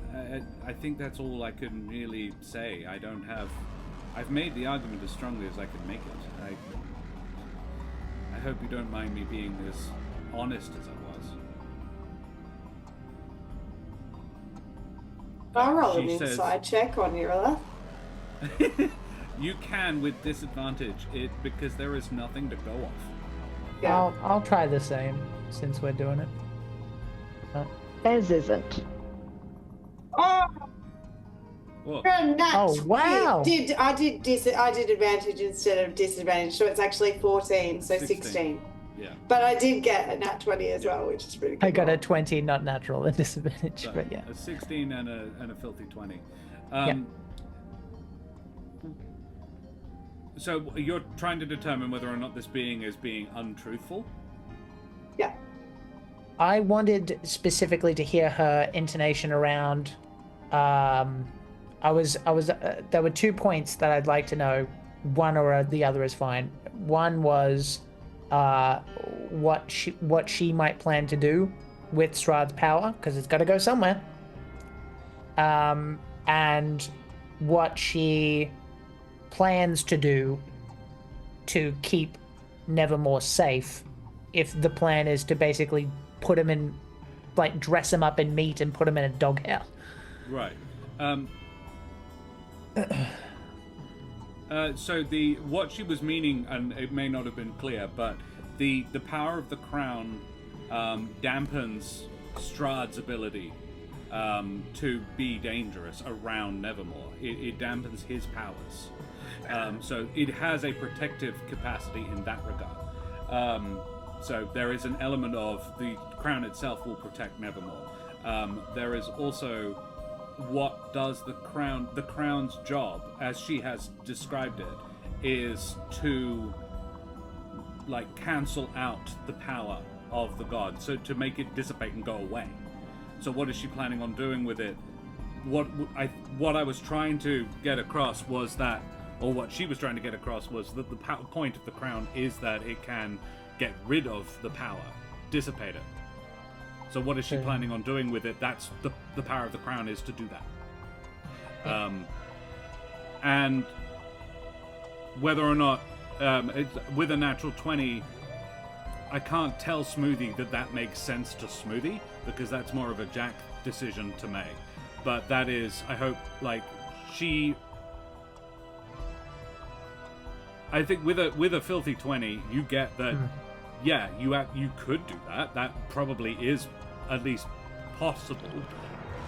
I think that's all I can really say. I've made the argument as strongly as I can make it. I hope you don't mind me being as honest as I was. I'll roll an She says- inside check on you, Rilla. You can with disadvantage because there is nothing to go off. Yeah. I'll try the same since we're doing it. Ez isn't. Oh, Whoa. you're a nut. Oh, wow. I did advantage instead of disadvantage, so it's actually 14, so 16. Yeah. But I did get a nat 20 as well, which is pretty good. I got a 20, not natural, a disadvantage, So, but yeah. a 16 and a filthy 20. So you're trying to determine whether or not this being is being untruthful? Yeah. I wanted specifically to hear her intonation around. There were 2 points that I'd like to know. One or the other is fine. One was what she might plan to do with Strahd's power, because it's got to go somewhere. And what she plans to do to keep Nevermore safe, if the plan is to basically put him in, like, dress him up in meat and put him in a doghouse. Right. So what she was meaning, and it may not have been clear, but the power of the crown dampens Strahd's ability to be dangerous around Nevermore. It dampens his powers. So it has a protective capacity in that regard. So there is an element of the crown itself will protect Nevermore. There is also what does the crown's job, as she has described it, is to like cancel out the power of the god, so to make it dissipate and go away. So what is she planning on doing with it? What I was trying to get across was that, or what she was trying to get across was that the point of the crown is that it can get rid of the power, dissipate it. So what is she planning on doing with it? That's the power of the crown, is to do that. And whether or not with a natural 20, I can't tell Smoothie that makes sense to Smoothie, because that's more of a Jack decision to make. But that is, I hope, like, I think with a filthy 20, you get that. Yeah, you could do that. That probably is at least possible.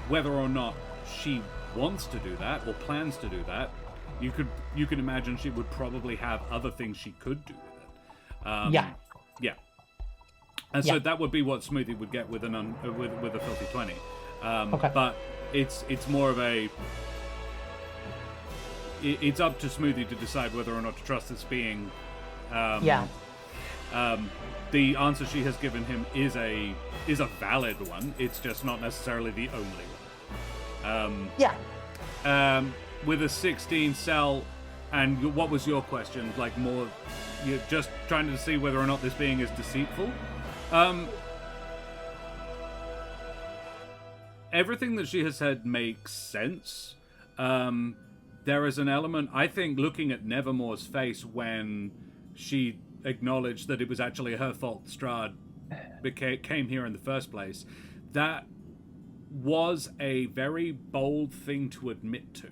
Whether or not she wants to do that or plans to do that, you can imagine she would probably have other things she could do with it. Yeah. And so that would be what Smoothie would get with with a filthy 20. But it's more of a. It's up to Smoothie to decide whether or not to trust this being. The answer she has given him is a valid one. It's just not necessarily the only one. With a 16 cell, and what was your question? Like, more, you're just trying to see whether or not this being is deceitful. Everything that she has said makes sense. There is an element, I think, looking at Nevermore's face when she acknowledged that it was actually her fault Strahd came here in the first place. That was a very bold thing to admit to.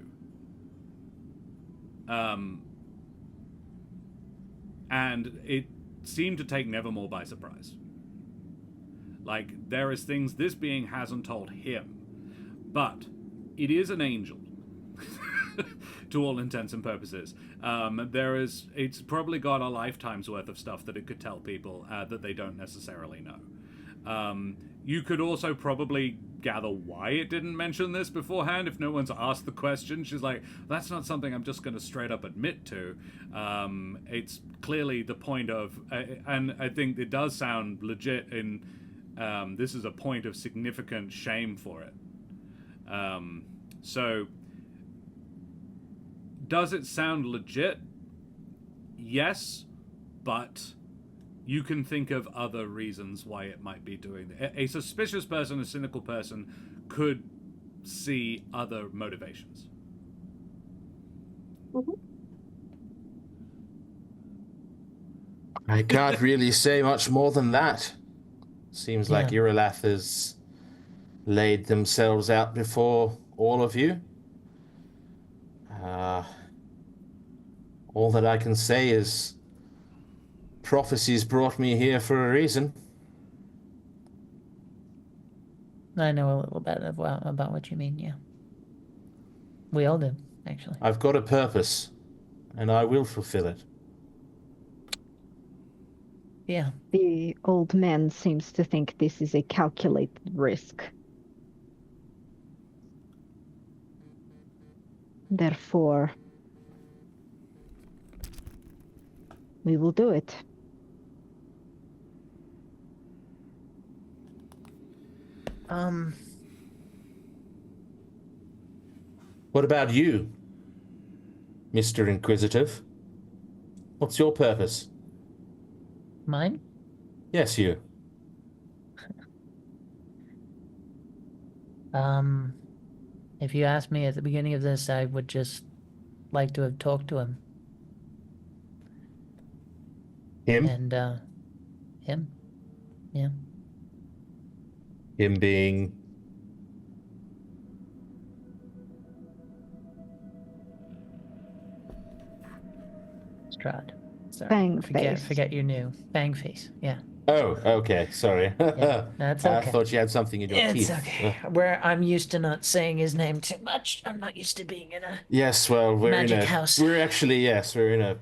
And it seemed to take Nevermore by surprise. Like, there is things this being hasn't told him. But it is an angel. To all intents and purposes. It's probably got a lifetime's worth of stuff that it could tell people that they don't necessarily know. You could also probably gather why it didn't mention this beforehand if no one's asked the question. She's like, that's not something I'm just going to straight up admit to. It's clearly the point of, and I think it does sound legit in, this is a point of significant shame for it. So, does it sound legit? Yes, but you can think of other reasons why it might be doing it. A suspicious person, a cynical person, could see other motivations. I can't really say much more than that. Seems like Iralath has laid themselves out before all of you. All that I can say is prophecies brought me here for a reason. I know a little bit about what you mean, yeah. We all do, actually. I've got a purpose, and I will fulfill it. Yeah. The old man seems to think this is a calculated risk. Therefore, we will do it. What about you, Mr. Inquisitive? What's your purpose? Mine? Yes, you. If you asked me at the beginning of this, I would just like to have talked to him. Him? And, him. Yeah. Him being... Strahd. Sorry. Fang face. Forget you knew. Fang face, yeah. Oh, okay, sorry. Yeah, that's okay. I thought you had something in your teeth. It's okay. I'm used to not saying his name too much. I'm not used to being in a Yes, well, we're magic in a house. We're actually we're in a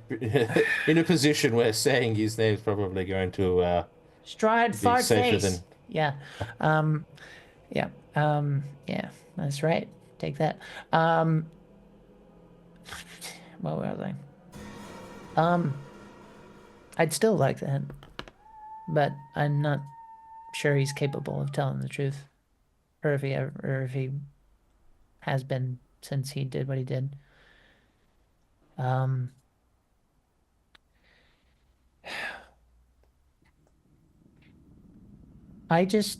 in a position where saying his name is probably going to Strahd be fart safer face. than... Yeah. Yeah, that's right. Take that. What was I? I'd still like that, but I'm not sure he's capable of telling the truth, or if he has been since he did what he did. I just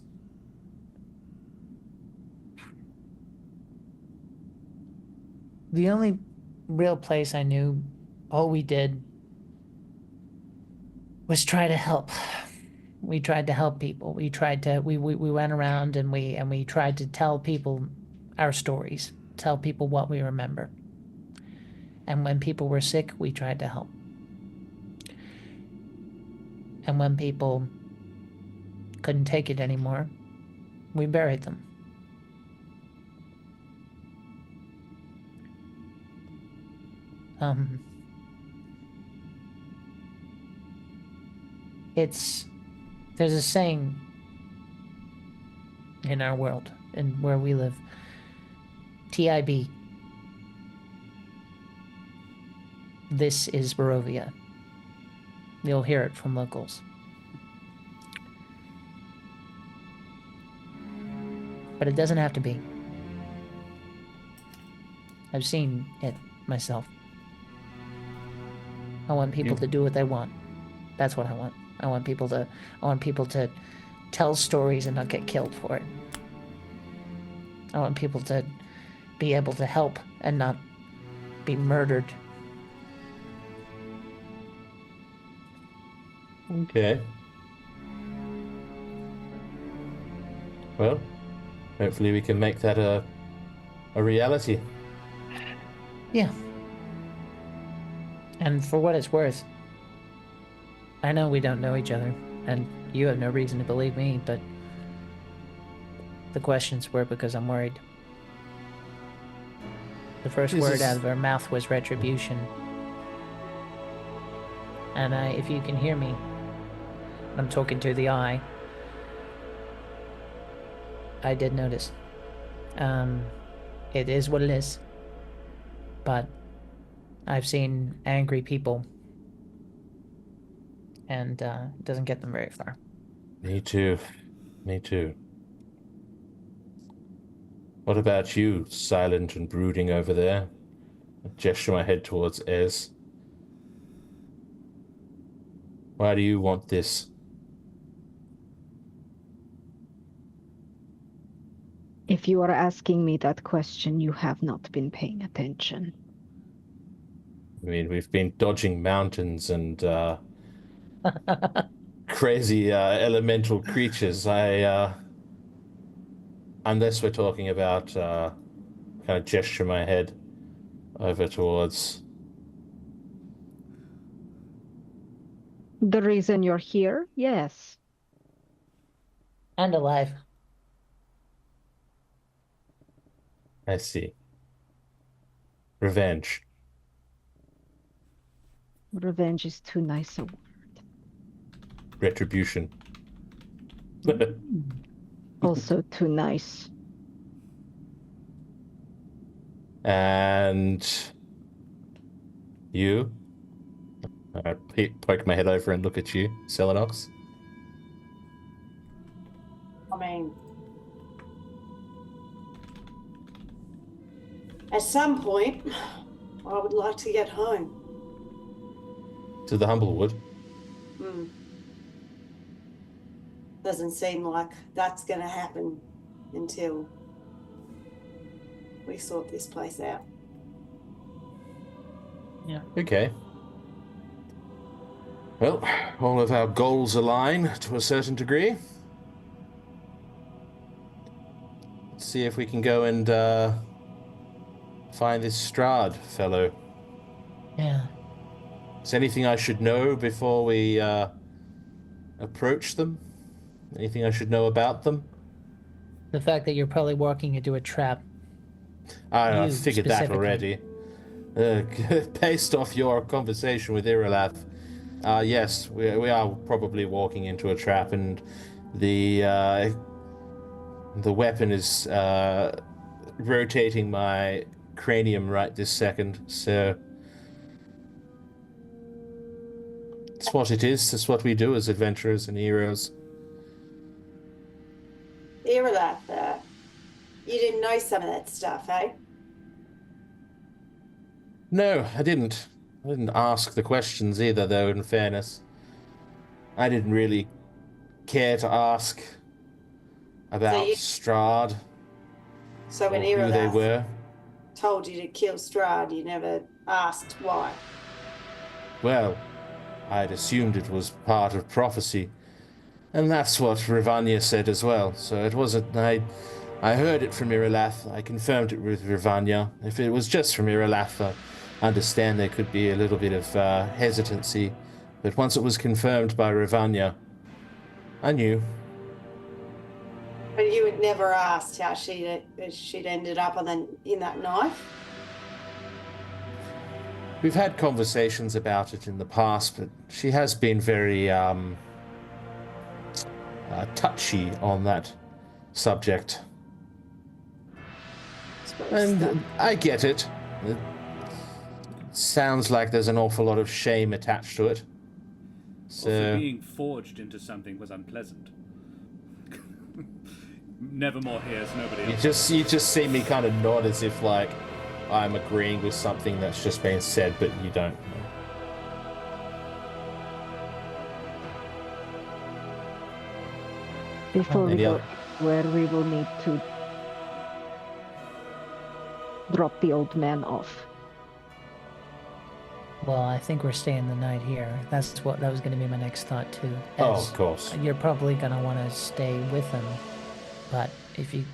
the only real place I knew all we did was try to help. We tried to help people. We went around and we tried to tell people our stories, tell people what we remember. And when people were sick, we tried to help. And when people couldn't take it anymore, we buried them. There's a saying in our world and where we live, TIB. This is Barovia. You'll hear it from locals. But it doesn't have to be. I've seen it myself. I want people to do what they want. That's what I want. I want people to tell stories and not get killed for it. I want people to be able to help and not be murdered. Okay. Well, hopefully we can make that a reality. Yeah. And for what it's worth, I know we don't know each other, and you have no reason to believe me, but the questions were because I'm worried. The first word out of her mouth was retribution. And if you can hear me, I'm talking to the eye. I did notice. It is what it is. But I've seen angry people, and it doesn't get them very far. Me too. Me too. What about you, silent and brooding over there? I gesture my head towards Ez. Why do you want this? If you are asking me that question, you have not been paying attention. I mean, we've been dodging mountains and crazy elemental creatures. Unless we're talking about, kind of gesture my head over towards. The reason you're here? Yes. And alive. I see. Revenge. Revenge is too nice a word. Retribution. Also too nice. And you? I poke my head over and look at you, Selenox. I mean, at some point, I would like to get home. To the Humblewood. Doesn't seem like that's going to happen until we sort this place out. Yeah. Okay. Well, all of our goals align to a certain degree. Let's see if we can go and find this Strahd fellow. Yeah. Is there anything I should know before we approach them? Anything I should know about them? The fact that you're probably walking into a trap. I You figured that already. Based off your conversation with Irilaf, yes, we are probably walking into a trap, and the weapon is rotating my cranium right this second, so it's what it is. It's what we do as adventurers and heroes. Iralath, you didn't know some of that stuff, eh? No, I didn't. I didn't ask the questions either, though, in fairness. I didn't really care to ask about Strahd So or when who they Iralath were. told you to kill Strahd, you never asked why. Well, I'd assumed it was part of prophecy, and that's what Ravanya said as well. So it wasn't. I heard it from Iralath. I confirmed it with Ravanya. If it was just from Iralath, I understand there could be a little bit of hesitancy, but once it was confirmed by Ravanya, I knew. But you had never asked how she'd ended up in that knife? We've had conversations about it in the past, but she has been very touchy on that subject. And I get it. It sounds like there's an awful lot of shame attached to it. So Also, being forged into something was unpleasant. Nevermore hears nobody else. you just see me kind of nod as if like I'm agreeing with something that's just been said, but you don't. Before we go where we will need to drop the old man off. Well, I think we're staying the night here. That was going to be my next thought too. Oh, of course. You're probably going to want to stay with him, but if you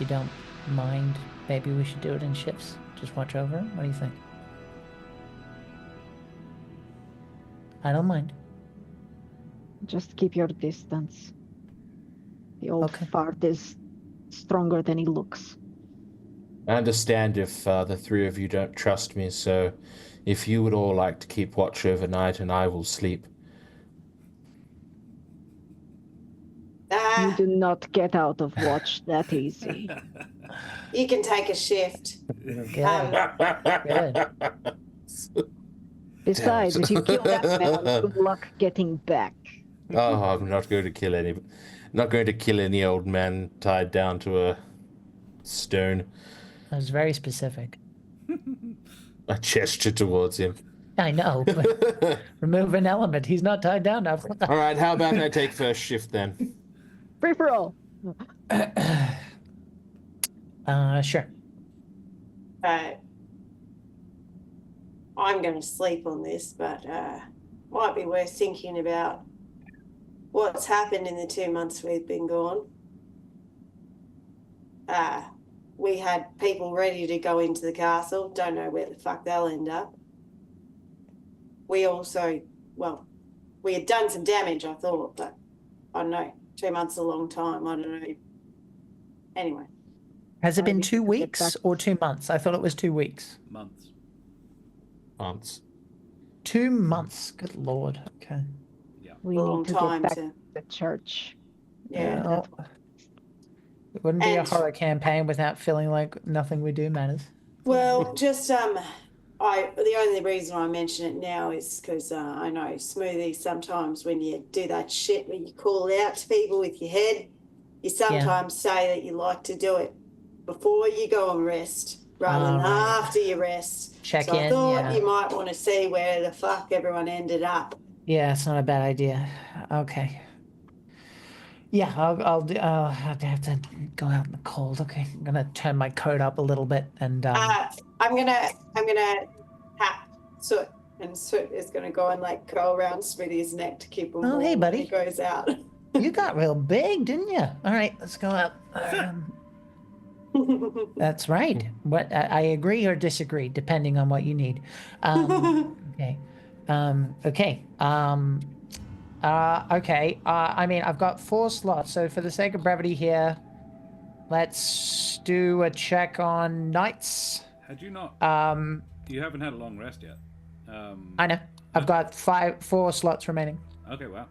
don't mind, maybe we should do it in shifts. Just watch over him. What do you think? I don't mind. Just keep your distance. The old Okay. fart is stronger than he looks. I understand if the three of you don't trust me, so if you would all like to keep watch overnight, and I will sleep. You do not get out of watch that easy. You can take a shift. Good. Good. Besides, if you kill that man, good luck getting back. Oh, I'm not going to kill any old man tied down to a stone. That was very specific. I gesture towards him. I know, but remove an element. He's not tied down now. All right, how about I take first shift then? Free for all. Sure. I'm going to sleep on this, but might be worth thinking about what's happened in the 2 months we've been gone. We had people ready to go into the castle. Don't know where the fuck they'll end up. We also, we had done some damage, I thought, but I don't know. 2 months is a long time. I don't know. Anyway. Has it been Maybe 2 we should get weeks back- or 2 months? I thought it was 2 weeks. Months. 2 months. Good lord. Okay. We Long need to time get back to- to the church. Yeah. Well, it wouldn't be a And- horror campaign without feeling like nothing we do matters. Well, just the only reason I mention it now is because I know Smoothie, sometimes when you do that shit where you call out to people with your head, you sometimes say that you like to do it before you go and rest rather than right. after you rest. Check so I in, thought yeah. you might want to see where the fuck everyone ended up. Yeah, it's not a bad idea. Okay. Yeah, I'll have to go out in the cold. Okay, I'm gonna turn my coat up a little bit and I'm gonna tap Soot, and Soot is gonna go and like go around Smithy's neck to keep him warm hey, when buddy. he goes out. you got real big, didn't you? All right, let's go out. That's right. What I agree or disagree, depending on what you need. Okay. Okay. Okay. I mean, I've got 4 slots, so for the sake of brevity here, let's do a check on knights. Had you not? You haven't had a long rest yet. I know. I've got 4 slots remaining. Okay, wow.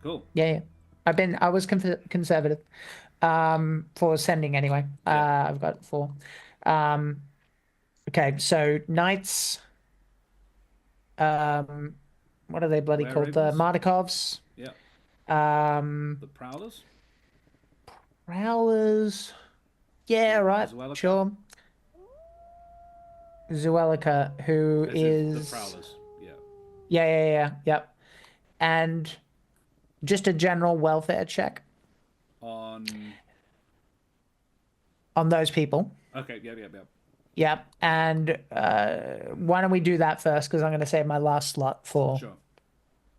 Cool. Yeah. I was conservative, for sending anyway. Yeah. I've got 4. Okay, so knights. What are they bloody Were called? The ravens? Mardikovs. Yeah. Um, The Prowlers? Prowlers. Yeah, right. Zuelica? Sure. Zuelica, who As if the is Prowlers. Yeah. yeah, yep. And just a general welfare check On. on those people. Okay, yeah. Yep. And why don't we do that first? Because I'm going to save my last slot for. Sure.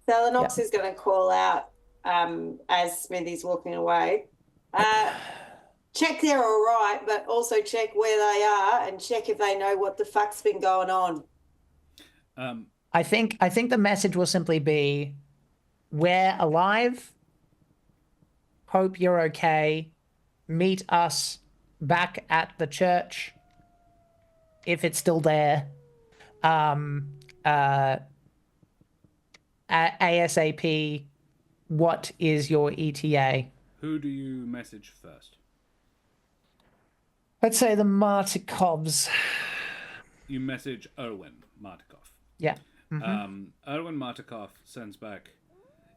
Selenox Yeah. is going to call out as Smithy's walking away. Check they're all right, but also check where they are and check if they know what the fuck's been going on. I think the message will simply be, we're alive. Hope you're okay. Meet us back at the church if it's still there. ASAP. What is your ETA? Who do you message first? Let's say the Martikovs. You message Erwin Martikov. Yeah. Erwin Martikov sends back,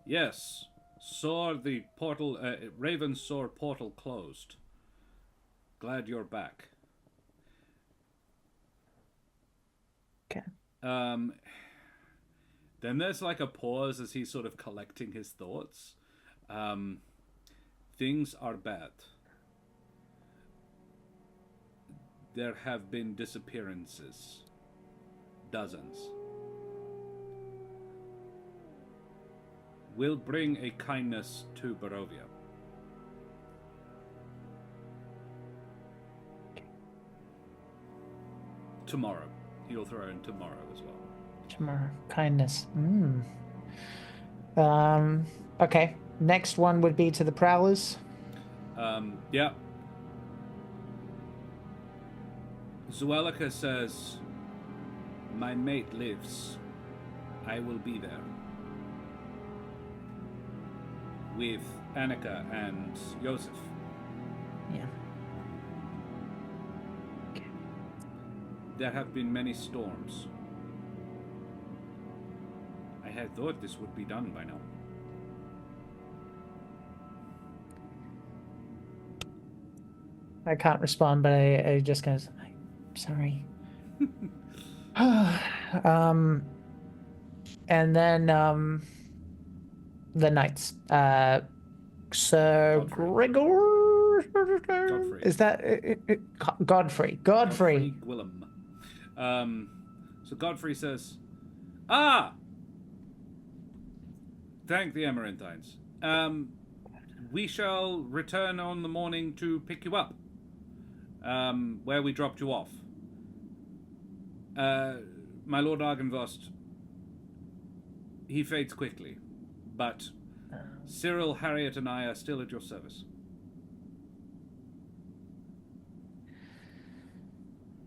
yes, saw the portal, Raven saw portal closed. Glad you're back. Okay. Then there's like a pause as he's sort of collecting his thoughts. Things are bad. There have been disappearances. Dozens. We'll bring a kindness to Barovia. Tomorrow. He'll throw in tomorrow as well. Tomorrow. Kindness. Okay. Next one would be to the Prowlers. Yeah. Zuelica says, my mate lives. I will be there. With Annika and Joseph. Yeah. There have been many storms. I had thought this would be done by now. I can't respond, but I just goes, I'm sorry. And then the knights. Sir Godfrey. Gregor. Is that Godfrey? Godfrey. Gwillem. So Godfrey says, thank the Amaranthines. We shall return on the morning to pick you up. Where we dropped you off. My Lord Argenvost, he fades quickly, but Cyril, Harriet, and I are still at your service.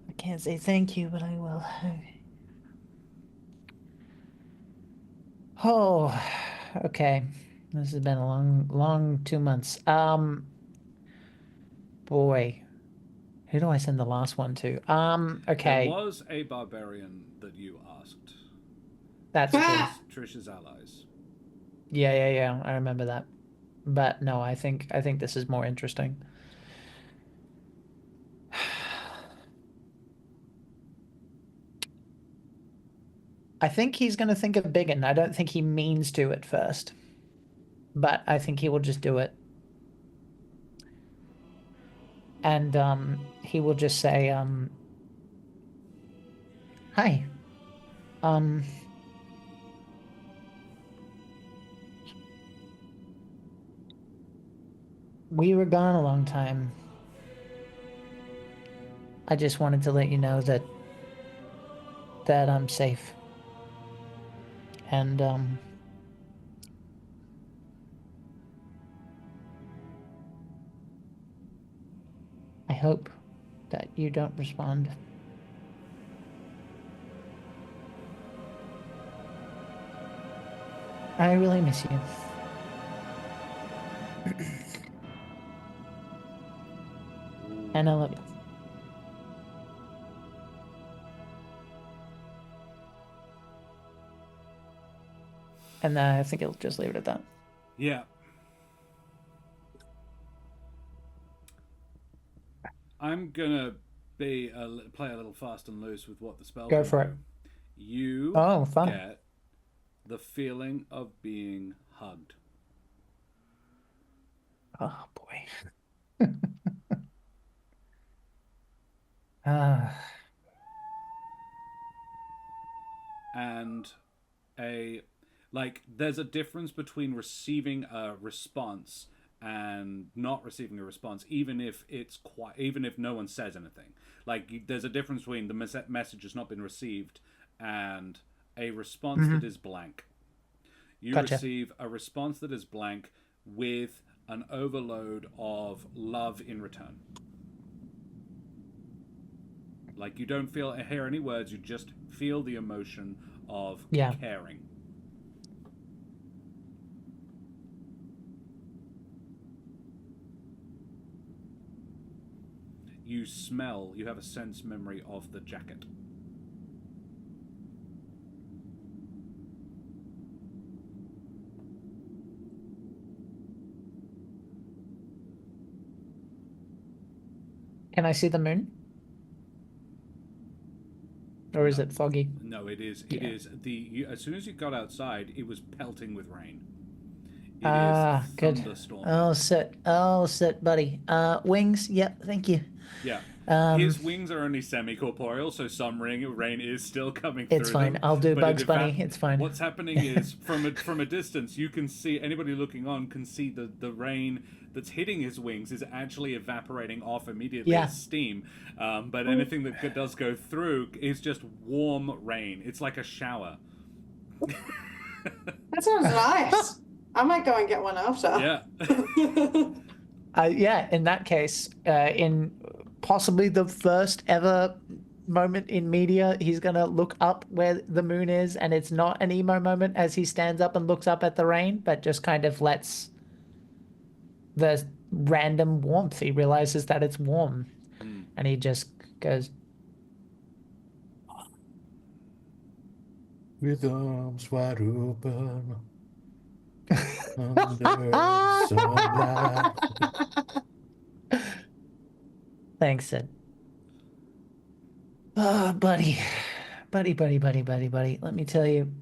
I can't say thank you, but I will. Oh, okay. This has been a long 2 months. Boy, who do I send the last one to? Okay. There was a barbarian that you asked. That's true. Trish's allies. Yeah. I remember that. But no, I think this is more interesting. I think he's going to think of Biggin. I don't think he means to at first. But I think he will just do it. And he will just say, hi. We were gone a long time. I just wanted to let you know that I'm safe. And I hope that you don't respond. I really miss you. And I love you. And I think it'll just leave it at that. Yeah. I'm gonna play a little fast and loose with what the spell Go can for do. it. You Oh, fun. get the feeling of being hugged. Oh boy. Ah. And there's a difference between receiving a response and not receiving a response, even if no one says anything. There's a difference between the message has not been received and a response that is blank. You Gotcha. receive a response that is blank with an overload of love in return. Like, you don't hear any words, you just feel the emotion of caring. You have a sense memory of the jacket. Can I see the moon? Or is it foggy? No, it is. Yeah. It is. As soon as you got outside, it was pelting with rain. It is Good. thunderstorm. Oh, sit, buddy. Wings. Yep, thank you. Yeah. His wings are only semi-corporeal, so some rain is still coming through. It's fine. them, I'll do but Bugs Bunny. It's fine. What's happening is from a distance, you can see, anybody looking on can see the rain that's hitting his wings is actually evaporating off immediately as steam. But anything that does go through is just warm rain. It's like a shower. That sounds nice. I might go and get one after. Yeah. Yeah, in that case, in possibly the first ever moment in media, he's going to look up where the moon is, and it's not an emo moment as he stands up and looks up at the rain, but just kind of lets the random warmth. He realizes that it's warm, and he just goes, with arms wide open. Under sunlight. Thanks, Sid. Oh, buddy. Buddy. Let me tell you,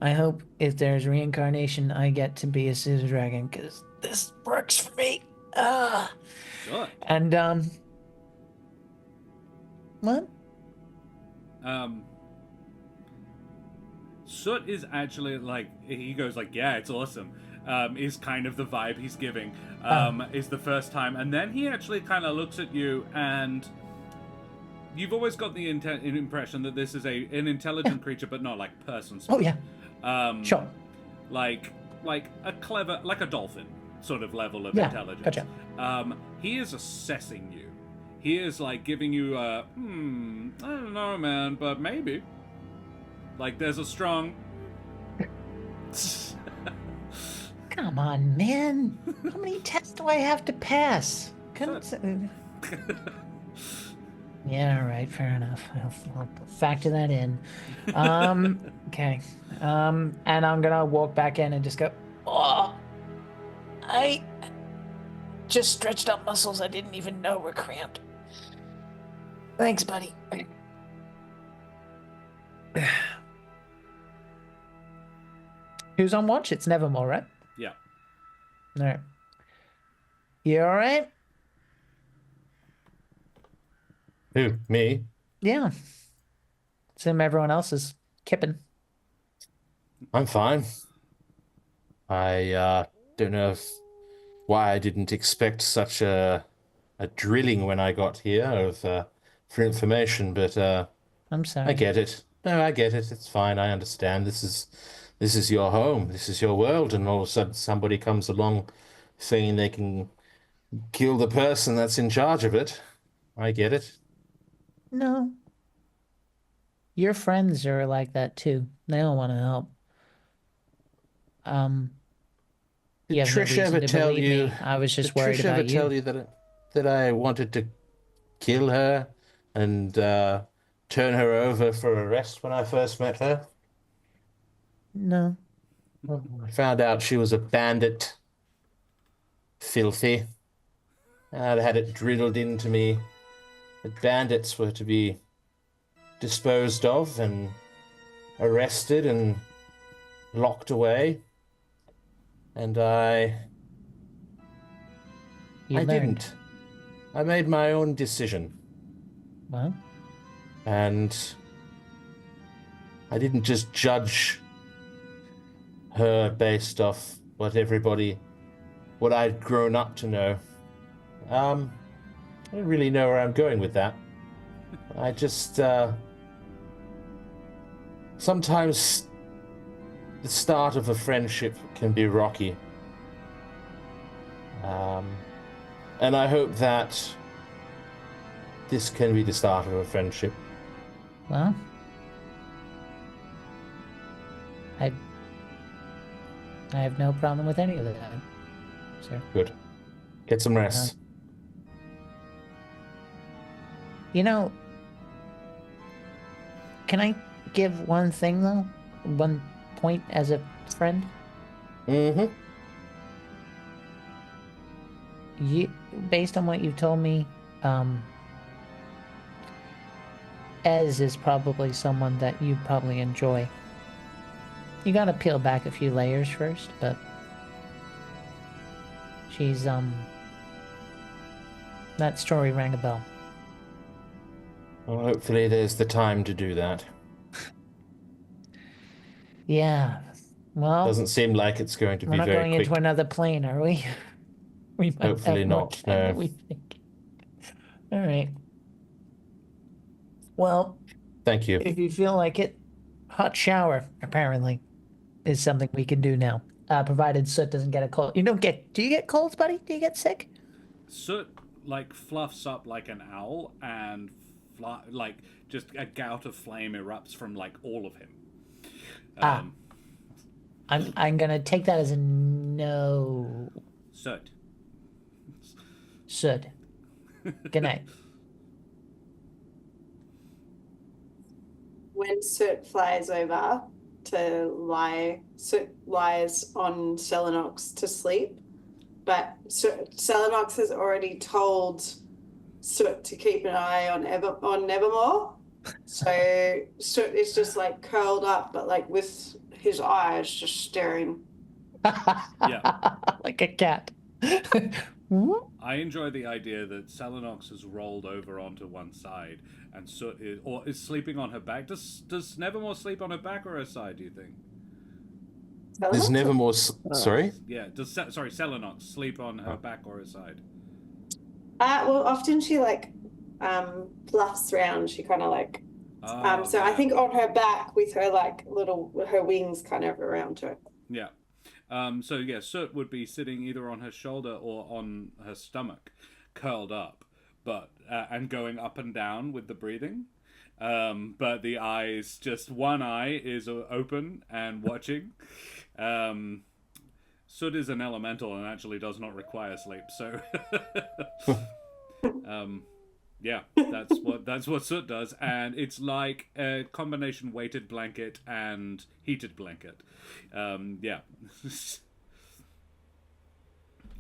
I hope if there's reincarnation, I get to be a scissor dragon, because this works for me. Sure. And, what? Soot is actually he goes yeah, it's awesome. Is kind of the vibe he's giving. Is the first time, and then he actually kind of looks at you, and you've always got the impression that this is an intelligent creature, but not like person. Oh yeah. Sure. Like a clever, like a dolphin sort of level of intelligence. Gotcha. He is assessing you. He is giving you a I don't know, man, but maybe. There's a strong. Come on, man. How many tests do I have to pass? Yeah, all right, fair enough. I'll factor that in. Okay. And I'm gonna walk back in and just go, oh, I just stretched out muscles I didn't even know were cramped. Thanks, buddy. Who's on watch? It's Nevermore, right? Yeah. All right. You all right? Who? Me? Yeah. Assume everyone else is kipping. I'm fine. I don't know why I didn't expect such a drilling when I got here for information, but I'm sorry. I get it. No, I get it. It's fine. I understand. This is your home. This is your world, and all of a sudden somebody comes along saying they can kill the person that's in charge of it. I get it. No. Your friends are like that too. They don't want to help. You have no Trish reason ever to tell believe you? me. I was just Did worried Trish about ever you. tell you that I wanted to kill her and turn her over for arrest when I first met her? No. I found out she was a bandit. Filthy. I'd had it drilled into me that bandits were to be disposed of and arrested and locked away. And You I learned. didn't. I made my own decision. Well, And I didn't just judge her based off what I'd grown up to know. I don't really know where I'm going with that. I just, sometimes the start of a friendship can be rocky. And I hope that this can be the start of a friendship. well. I have no problem with any of that, sir. Good. Get some rest. You know, can I give one thing though? One point as a friend? Mm-hmm. Based on what you've told me, Ez is probably someone that you probably enjoy. You gotta peel back a few layers first, but she's that story rang a bell. Well, hopefully there's the time to do that. Yeah. Well, Doesn't seem like it's going to we're be not very going quick. into another plane, are we? We might Hopefully have more not, time than no. we think. All right. Well, Thank you. if you feel like it, hot shower apparently is something we can do now. Provided Soot doesn't get a cold. Do you get colds, buddy? Do you get sick? Soot like fluffs up like an owl, and like just a gout of flame erupts from like all of him. I'm gonna take that as a no. Soot. Soot. Good night. When Soot flies over to lie, Soot lies on Selenox to sleep, but Selenox has already told Soot to keep an eye on Nevermore. So Soot is just like curled up, but like with his eyes just staring. Yeah. Like a cat. I enjoy the idea that Selenox has rolled over onto one side and Soot is sleeping on her back. Does Nevermore sleep on her back or her side, do you think? There's Nevermore. Sorry? Yeah, Selenox sleep on her back or her side? Well, often she like fluffs around. She kind of like so I think on her back with her like her wings kind of around her. Yeah. So yeah, Soot would be sitting either on her shoulder or on her stomach, curled up, but and going up and down with the breathing. But the eyes, just one eye is open and watching. Soot is an elemental and actually does not require sleep, so yeah, that's what Soot does, and it's like a combination weighted blanket and heated blanket. Yeah.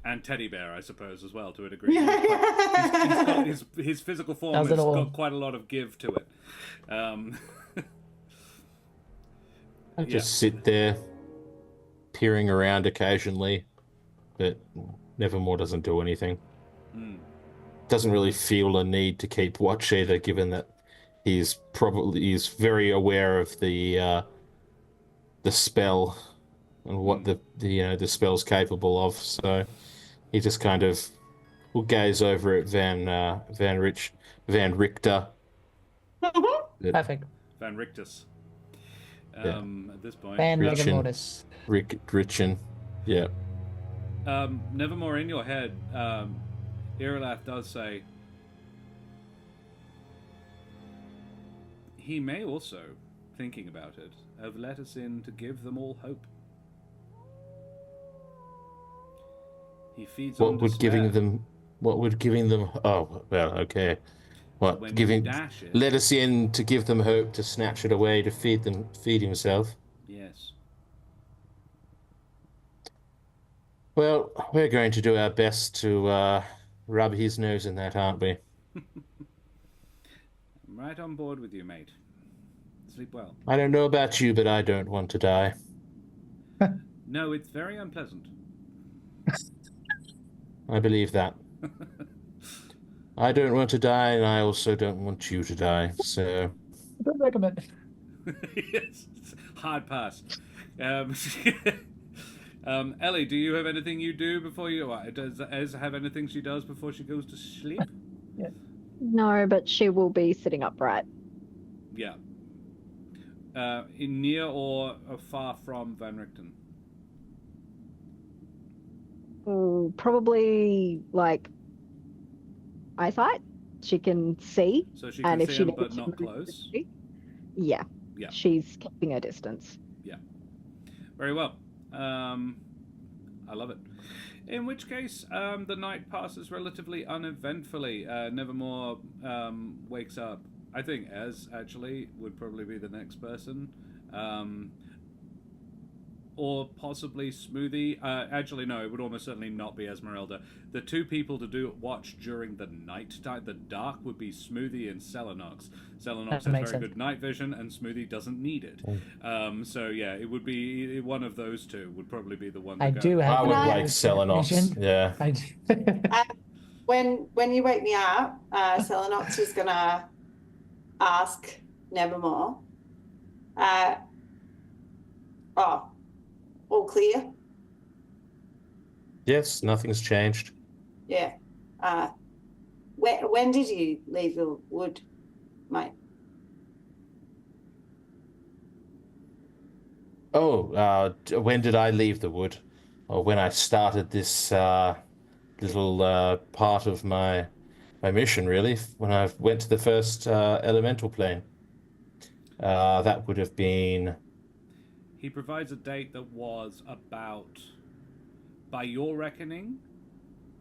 And teddy bear, I suppose, as well, to a degree. He's got his physical form has got quite a lot of give to it. I just sit there, peering around occasionally, but Nevermore doesn't do anything. Doesn't really feel a need to keep watch either, given that he's very aware of the spell and what the spell's capable of. So he just kind of will gaze over at Van Richter. Perfect. Van Richtus. At this point. Van Richin. Rigamortis. Richin. Yeah. Nevermore, in your head, Irilaf does say he may also, thinking about it, have let us in to give them all hope. He feeds on despair. What would giving them? Oh, well, okay. What When giving? you dash it. Let us in to give them hope to snatch it away to feed himself. Yes. Well, we're going to do our best to rub his nose in that, aren't we? I'm right on board with you, mate. Sleep well. I don't know about you, but I don't want to die. No, it's very unpleasant. I believe that. I don't want to die, and I also don't want you to die, so... I don't recommend it. Yes. Hard pass. Ellie, do you have anything you do before you... Does Ez have anything she does before she goes to sleep? Yeah. No, but she will be sitting upright. Yeah. In near or far from Van Richten? Probably like eyesight. She can see. So she can and if see she him, but needs to not move close? quickly, yeah. Yeah. She's keeping her distance. Yeah. Very well. I love it. In which case, the night passes relatively uneventfully. Nevermore wakes up. I think Ez, actually, would probably be the next person. Or possibly Smoothie. Actually, no, it would almost certainly not be Esmeralda. The two people to watch during the night time, the dark, would be Smoothie and Selenox. Selenox has very good night vision, and Smoothie doesn't need it. So yeah, it would be one of those two. Would probably be the one. I do have. I would like Selenox. Yeah. I do. When you wake me up, Selenox is gonna ask Nevermore. All clear? Yes, nothing's changed. Yeah. When did you leave the wood, mate? Oh, when did I leave the wood? Or when I started this little part of my mission, really, when I went to the first elemental plane. That would have been... He provides a date that was about, by your reckoning,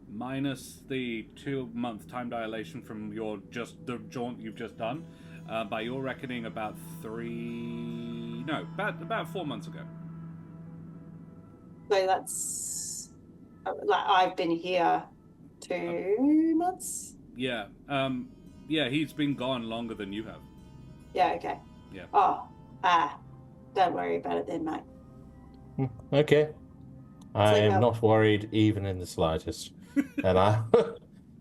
minus the 2-month time dilation from the jaunt you've just done. By your reckoning, about 4 months ago. So that's like I've been here 2 months. Yeah. Yeah. He's been gone longer than you have. Yeah. Okay. Yeah. Oh. Don't worry about it then, mate. Okay. I am not worried even in the slightest. And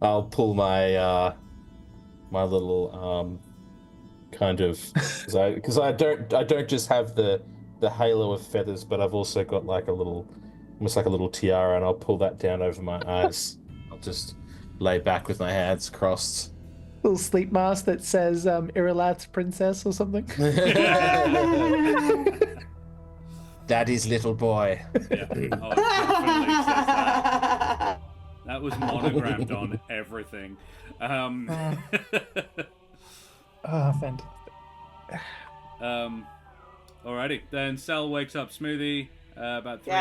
I'll pull my my little kind of because I don't just have the halo of feathers, but I've also got like almost like a little tiara, and I'll pull that down over my eyes. I'll just lay back with my hands crossed. Little sleep mask that says Irilat's princess or something. Daddy's little boy. Yeah. Oh, it definitely says that. That was monogrammed on everything. Fantastic. Alrighty. Then Cell wakes up Smoothie about 3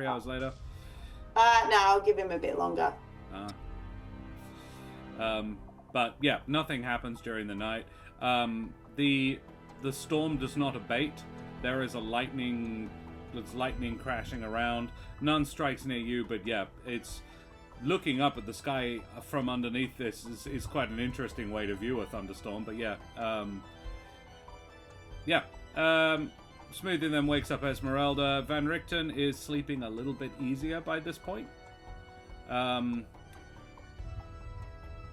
hours later. No, I'll give him a bit longer. But yeah, nothing happens during the night. The storm does not abate. There is lightning crashing around. None strikes near you, but yeah, it's looking up at the sky from underneath this is quite an interesting way to view a thunderstorm. But yeah, Smoothie then wakes up Esmeralda. Van Richten is sleeping a little bit easier by this point.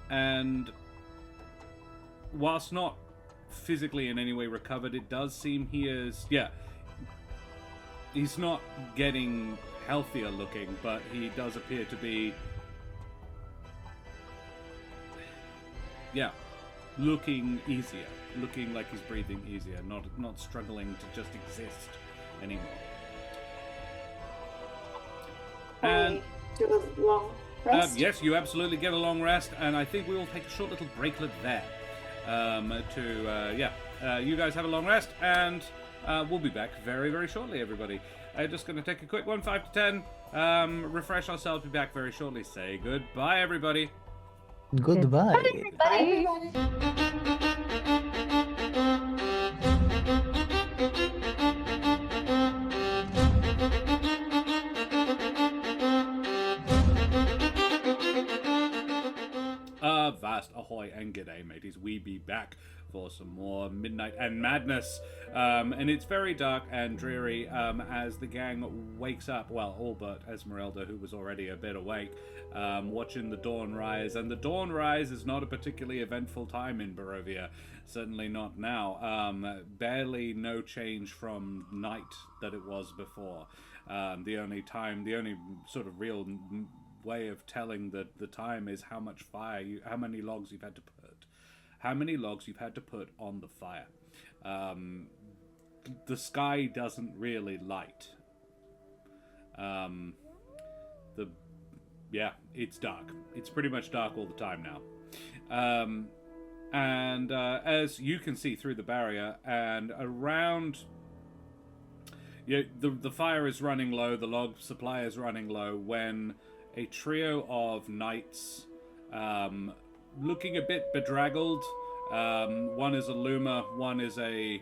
And whilst not physically in any way recovered, it does seem he's not getting healthier looking, but he does appear to be looking easier, looking like he's breathing easier, not struggling to just exist anymore. And do a long rest? yes, you absolutely get a long rest, and I think we will take a short little breaklet there. You guys have a long rest, and we'll be back very, very shortly, everybody. I'm just going to take a quick one, 5 to 10. refresh ourselves. Be back very shortly. Say goodbye, everybody. Goodbye. Bye, everybody. Vast ahoy and g'day, mateys. We be back for some more Midnight and Madness. And it's very dark and dreary as the gang wakes up. Well, all but Esmeralda, who was already a bit awake, watching the dawn rise. And the dawn rise is not a particularly eventful time in Barovia. Certainly not now. Barely no change from night that it was before. The only sort of real way of telling the time is how much how many logs you've had to put on the fire. The sky doesn't really light. It's dark. It's pretty much dark all the time now. And as you can see through the barrier and around, the fire is running low, the log supply is running low when a trio of knights, looking a bit bedraggled. One is a Luma, one is a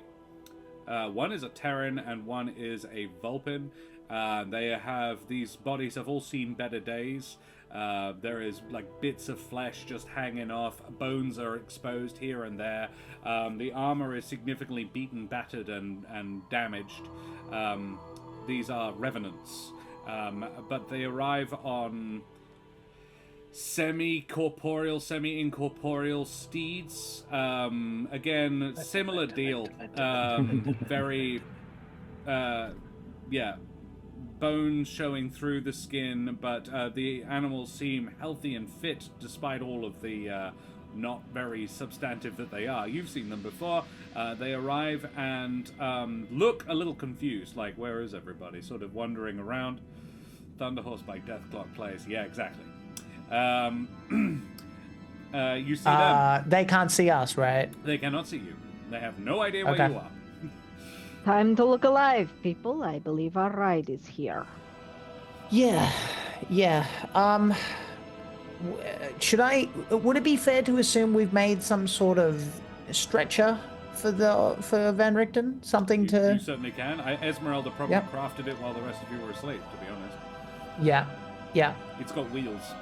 Terran, and one is a Vulpin. These bodies have all seen better days. There is like bits of flesh just hanging off. Bones are exposed here and there. The armor is significantly beaten, battered, and damaged. These are revenants. But they arrive on semi-corporeal, semi-incorporeal steeds. Again, similar deal. Very, bones showing through the skin, but the animals seem healthy and fit despite all of the not very substantive that they are. You've seen them before. They arrive and look a little confused, like, where is everybody? Sort of wandering around. Thunderhorse by Deathclock Place. Yeah, exactly. You see them. They can't see us, right? They cannot see you. They have no idea where you are. Time to look alive, people. I believe our ride is here. Yeah. Would it be fair to assume we've made some sort of stretcher for Van Richten? Something You certainly can. Esmeralda probably Yep. crafted it while the rest of you were asleep, to be honest. Yeah. It's got wheels.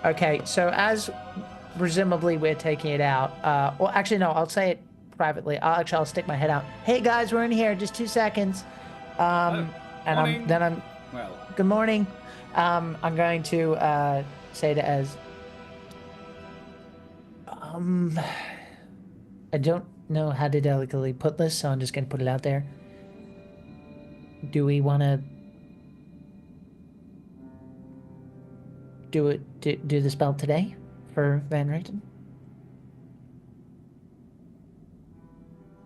Okay, so as presumably we're taking it out, well, actually, no, I'll say it privately. I'll stick my head out. Hey, guys, we're in here. Just 2 seconds. Morning. Well, Good morning. I'm going to say to Ez, I don't know how to delicately put this, so I'm just going to put it out there. Do we want to do the spell today for Van Richten?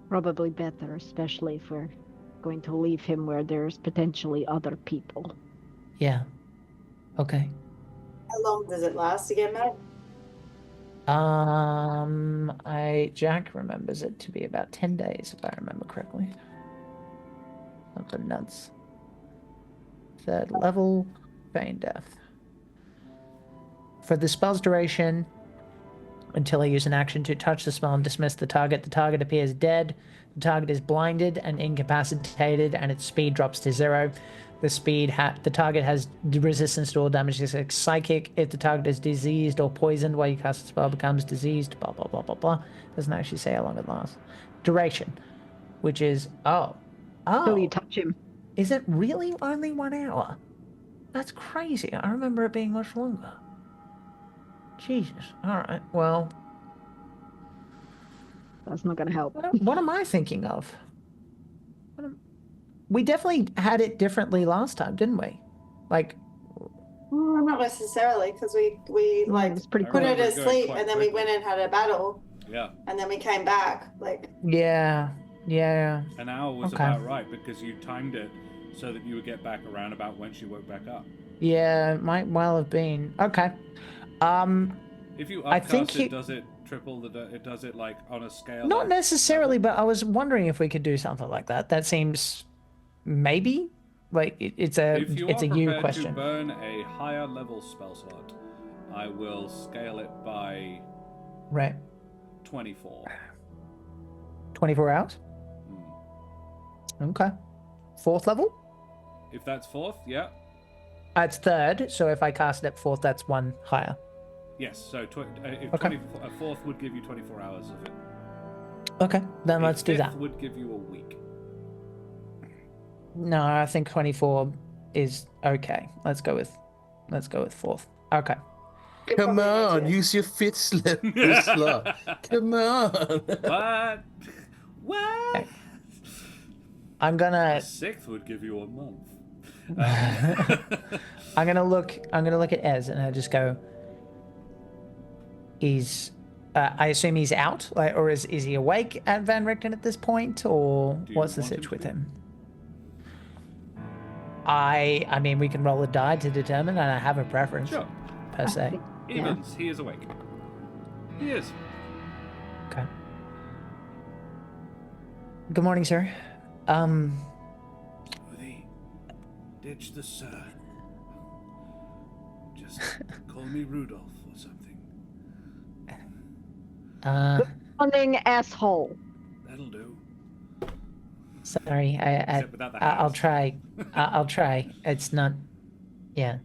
Probably better, especially if we're going to leave him where there's potentially other people. Yeah. Okay. How long does it last again, Matt? Jack remembers it to be about 10 days, if I remember correctly. Something nuts. 3rd level, feign death. For the spell's duration, until I use an action to touch the spell and dismiss the target appears dead. The target is blinded and incapacitated, and its speed drops to 0. The target has resistance to all damage like psychic. If the target is diseased or poisoned while you cast the spell, becomes diseased. Blah blah blah blah blah. Doesn't actually say how long it lasts. Duration, which is Till you touch him. Is it really only 1 hour? That's crazy. I remember it being much longer. Jesus. All right. Well, That's not going to help. what am I thinking of? We definitely had it differently last time, didn't we? Like, Well, not necessarily, because we like it was pretty put quick. her to Going sleep, quite and then we quickly. went and had a battle, yeah. and then we came back. Like, yeah. An hour was Okay. about right because you timed it so that you would get back around about when she woke back up. Yeah, it might well have been. Okay. If you I upcast think it, does it triple it does it like on a scale? Not of- necessarily, but I was wondering if we could do something like that. That seems maybe Like it's If you a are you prepared question. to burn a higher level spell slot, I will scale it by Right. 24. 24 hours. Okay. 4th level. If that's 4th, yeah. It's 3rd. So if I cast it at 4th, that's 1 higher. Yes, so if Okay. a 4th would give you 24 hours of it. Okay, then A let's do 5th that. would give you a week. No, I think 24 is okay. Let's go with 4th. Okay. Come probably need on, to. use your fit slot. Come on. What? What? Okay. I'm gonna 6th would give you a month. I'm gonna look at Ez and I just go, I assume he's out, like, or is he awake at Van Richten at this point, or Do you what's the want him sitch to with be? him? I mean, we can roll a die to determine, and I have a preference Sure. per se. Evens, he is awake. He is. Okay. Good morning, sir. They ditch the sir. Just call me Rudolph or something. Morning, asshole. That'll do. Sorry, Except without the I'll house. try. I'll try. It's not. Yeah.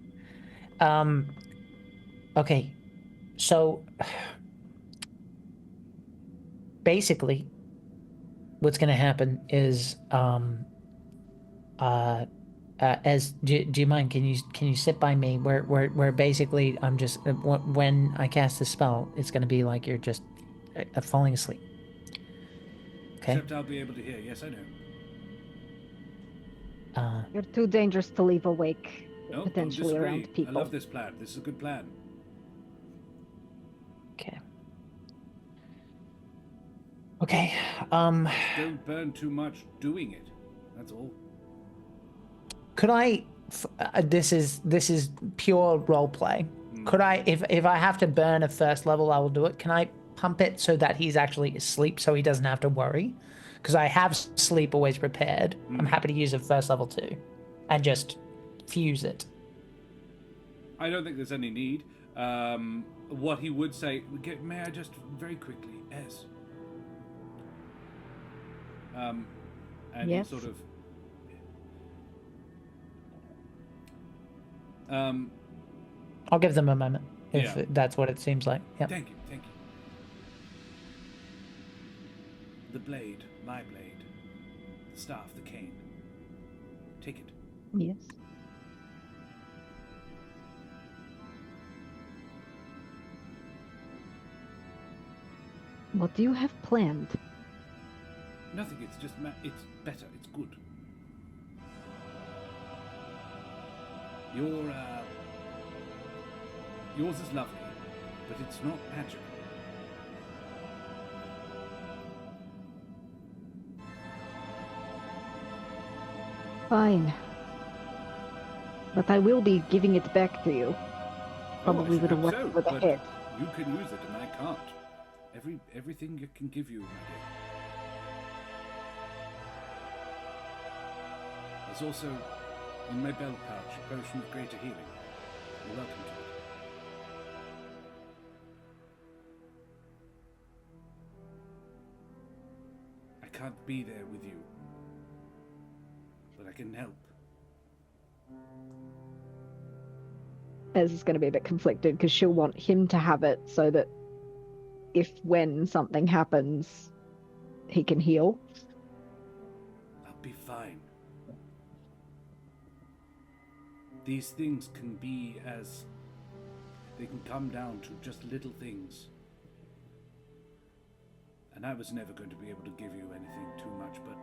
Okay. So basically, what's going to happen is, as do you mind? Can you sit by me? Where basically I'm just when I cast the spell, it's going to be like you're just falling asleep. Okay. Except I'll be able to hear. Yes, I know. You're too dangerous to leave awake, No, potentially don't around disagree. people. I love this plan. This is a good plan. Okay. Okay. Don't burn too much doing it. That's all. Could I? This is pure role play. Could I, if I have to burn a 1st level, I will do it. Can I pump it so that he's actually asleep, so he doesn't have to worry? Because I have sleep always prepared. I'm happy to use a 1st level too, and just fuse it. I don't think there's any need. What he would say, may I just very quickly, Ez? And Yes. he sort of. I'll give them a moment if Yeah. that's what it seems like. Yep. Thank you, thank you. The blade, my blade. The staff, the cane. Take it. Yes. What do you have planned? Nothing, it's just, it's better, it's good. Yours is lovely, but it's not magical. Fine. But I will be giving it back to you. Probably I with a should whack hope with so, a but head. You can use it and I can't. Everything you can give you, my dear. There's also in my belt pouch a potion of greater healing. You're welcome to it. I can't be there with you, but I can help. Ez is going to be a bit conflicted because she'll want him to have it so that when something happens, he can heal. I'll be fine. These things can be they can come down to just little things. And I was never going to be able to give you anything too much, but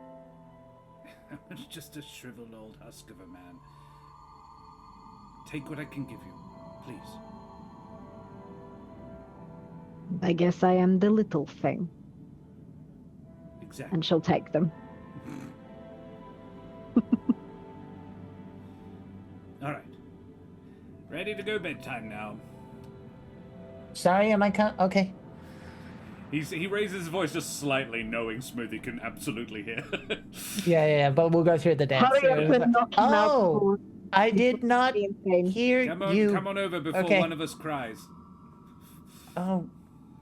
I was just a shriveled old husk of a man. Take what I can give you, please. I guess I am the little thing. Exactly. And she'll take them. All right. Ready to go bedtime now. Sorry, am I okay? He raises his voice just slightly, knowing Smoothie can absolutely hear. Yeah, but we'll go through the dance. Hurry up and knock him out. Oh, I did not hear you. Come on over before one of us cries. Oh,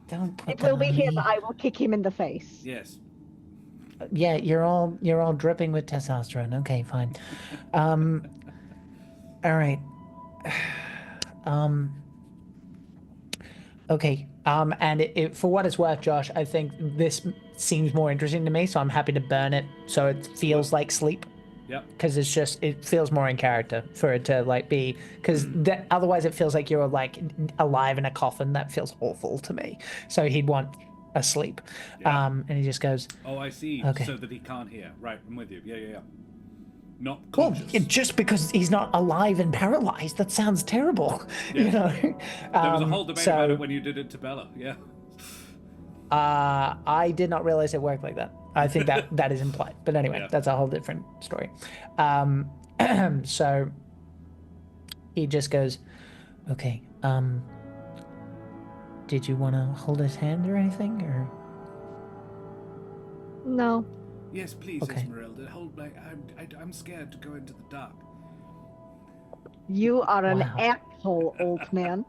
don't put It that will be on him. me. I will kick him in the face. Yes. Yeah, you're all dripping with testosterone. Okay, fine. All right. Okay. And for what it's worth, Josh, I think this seems more interesting to me, so I'm happy to burn it so it feels like sleep. Yep. Because it feels more in character for it to like be, because otherwise it feels like you're like alive in a coffin. That feels awful to me. So he'd want asleep. Yeah. And he just goes, Oh, I see. Okay. So that he can't hear. Right, I'm with you. Yeah. Not well, conscious. just because he's not alive and paralyzed, that sounds terrible. Yeah. You know. There was a whole debate about it when you did it to Bella. Yeah. I did not realize it worked like that. I think that is implied. But anyway, Yeah. that's a whole different story. So he just goes, okay, did you want to hold his hand or anything? Or No. Yes, please, Okay. Esmeralda. Hold my. I'm scared to go into the dark. You are an Wow. asshole, old man.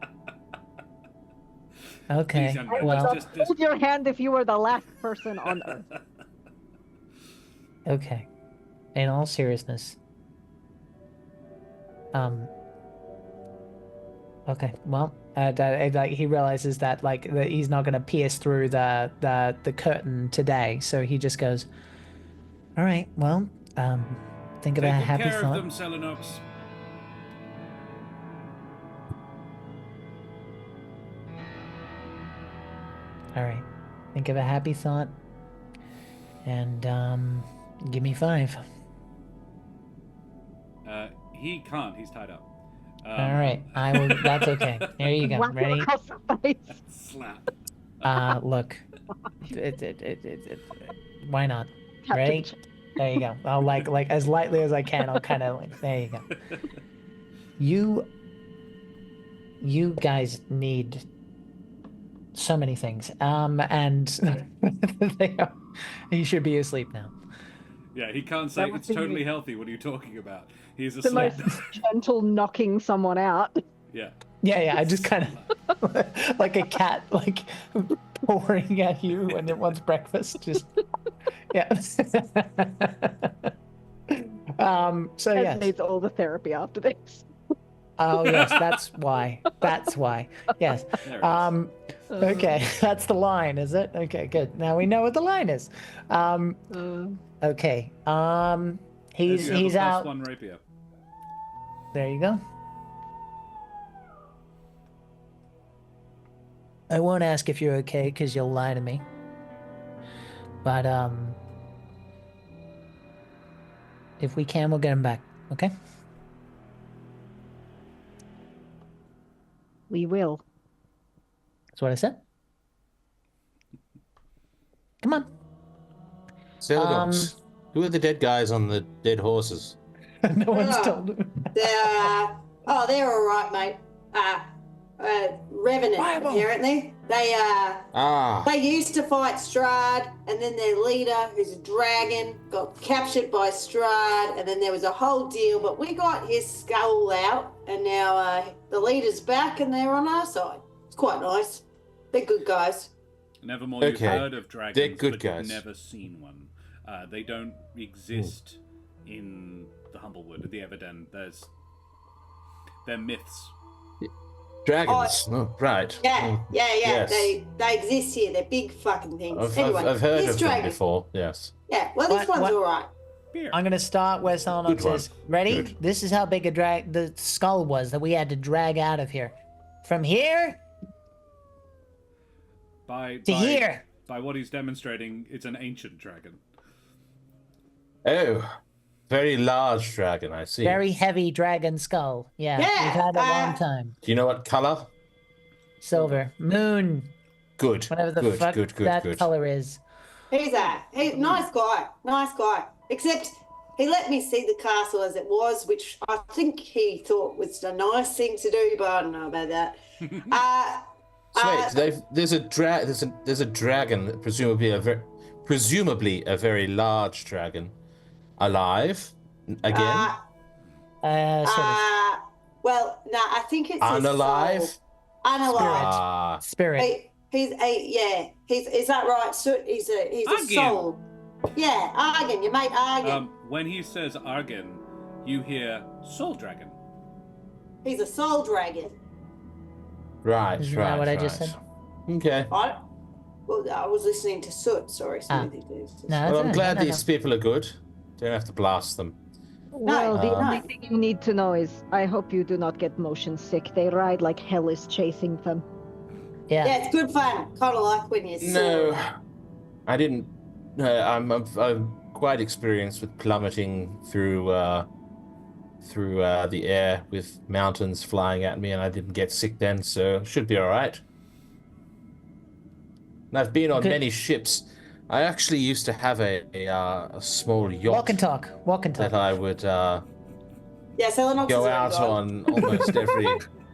okay, Please, young man, well, just- Hold your hand if you were the last person on Earth. okay. In all seriousness, okay. Well, like he realizes that that he's not gonna pierce through the curtain today, so he just goes, all right. Well, think of a Take good happy care thought. of them, Selenox. All right. Think of a happy thought. And give me 5. He can't. He's tied up. All right. I will. That's okay. There you go. Whack him Ready? across the face. Slap. Look. Why not? Tap to Ready? the chin. There you go. I'll like as lightly as I can. I'll kind of like. There you go. You guys need so many things. And you should be asleep now. Yeah, he can't say That would it's be totally me. healthy. What are you talking about? He's The asleep. most gentle knocking someone out. Yeah. Yeah. I just kind of like a cat, like pouring at you when it wants breakfast. Just yeah. So Ed yes. needs all the therapy after this. Oh yes, that's why. That's why. Yes. There it is. Okay, that's the line, is it? Okay, good. Now we know what the line is. Okay. He's You have a he's out. +1 rapier. There you go. I won't ask if you're okay because you'll lie to me. But if we can, we'll get him back. Okay. We will. That's what I said. Come on. Selenox. Who are the dead guys on the dead horses? No one's Oh. told him. They're they're all right, mate. Revenant Bible. apparently. They used to fight Strahd, and then their leader, who's a dragon, got captured by Strahd, and then there was a whole deal. But we got his skull out, and now the leader's back, and they're on our side. It's quite nice. They're good guys. Nevermore, you've Okay. heard of dragons, They're good but guys. you've never seen one. They don't exist in the Humblewood, the Everden. They're myths. Dragons. Oh, right. Yeah. Yes. They exist here. They're big fucking things. I've heard here's of them dragon. before. Yes. Yeah. Well, this one's What? all right. Beer. I'm gonna start where Selenox Good one. is. Ready? Good. This is how big the skull was that we had to drag out of here. From here By here. By what he's demonstrating, it's an ancient dragon. Oh, very large dragon. I see. Very heavy dragon skull. Yeah, Yeah, we've had it a long time. Do you know what color? Silver. Moon. Good. Whatever the good, fuck good, good, that good. color is. He's nice guy. Nice guy. Except he let me see the castle as it was, which I think he thought was a nice thing to do, but I don't know about that. Sweet. there's a dragon, presumably a very large dragon, alive again. Sort of. Well, no, I think it's Unalive? his soul. Unalive. Spirit. He's is that right? So he's a Argan. soul. Yeah, Argan, your mate Argan. When he says Argan, you hear Soul Dragon. He's a soul dragon. Right, Isn't right, that what I right. just said? Okay. Right? Well, I was listening to Soot. Sorry, Ah. Smoothie. No, Well, I'm it's glad no, these people are good. Don't have to blast them. Well, the Um, only thing you need to know is I hope you do not get motion sick. They ride like hell is chasing them. Yeah. Yeah, it's good fun. Kind of like when you No, I didn't. I'm quite experienced with plummeting through the air with mountains flying at me, and I didn't get sick then, so should be all right. And I've been on Good. many ships. I actually used to have a small yacht Walk and talk. Walk and talk. that I would Yeah, Selenox go is out on almost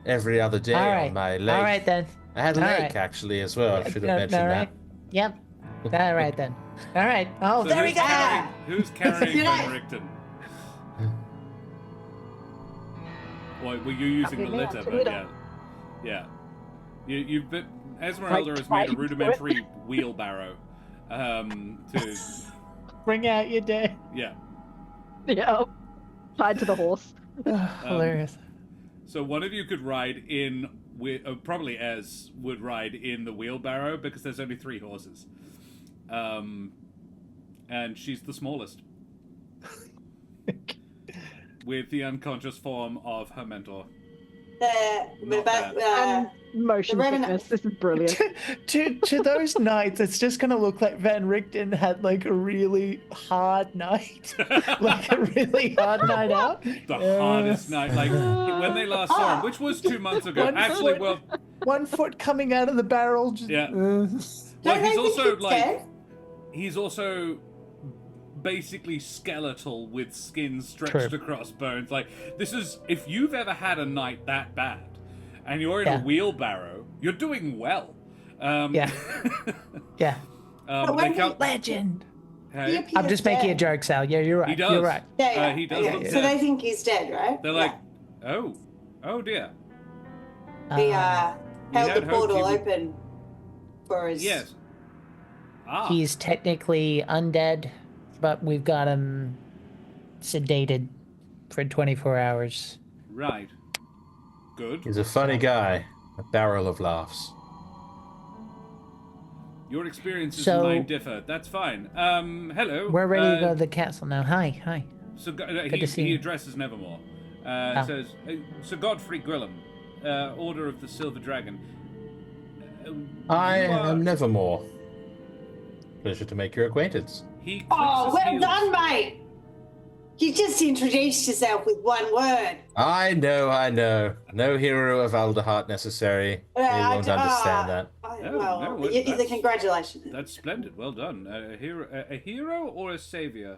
every other day All on right. my lake. All right then. I had a All lake right. actually as well. I should have No, mentioned all that. right. Yep. All right then. All right. Oh, So there we who's go. carrying- Who's carrying You know- Van Richten? Well, you using the Happy litter, man, but Toledo. yeah. You've been, Esmeralda has made a rudimentary wheelbarrow. To Bring out your day. yeah. Yeah. Tied to the horse. Hilarious. So one of you could ride in with probably Ez would ride in the wheelbarrow because there's only 3 horses, and she's the smallest, with the unconscious form of her mentor. Not bad. And motion the Revenant- sickness. This is brilliant. to those nights, it's just gonna look like Van Richten had like a really hard night, like a really hard night out. The hardest night, like when they last saw him, which was 2 months ago. One Actually, foot. well, 1 foot coming out of the barrel. Just, Yeah. Don't well, they he's think also it's like dead? he's also basically skeletal with skin stretched True. across bones. Like, this is, if you've ever had a night that bad and you're in a Yeah. wheelbarrow, you're doing well. Yeah. Yeah. But they when count, Legend. hey, He I'm just appears making a dead. joke, Sal. Yeah, you're right. he does. You're right. Yeah, he does look So dead. they think he's dead, right? They're like, oh dear. He You held had the hoped portal he would- open for his. Yes. Ah, He's technically undead, but we've got him sedated for 24 hours. right. Good. He's a funny guy, a barrel of laughs. Your experiences So- and mine differ. That's fine. Hello. We're ready to go to the castle now. Hi. So Good to see he you. addresses Nevermore. Oh. Says, Sir Godfrey Gwillem, Order of the Silver Dragon. I you are- am Nevermore. Pleasure to make your acquaintance. He clicks Oh, his well heels. done, mate. You just introduced yourself with one word. I know. No hero of Alderheart necessary. They won't understand that. that's- Congratulations. That's splendid. Well done. A hero or a savior?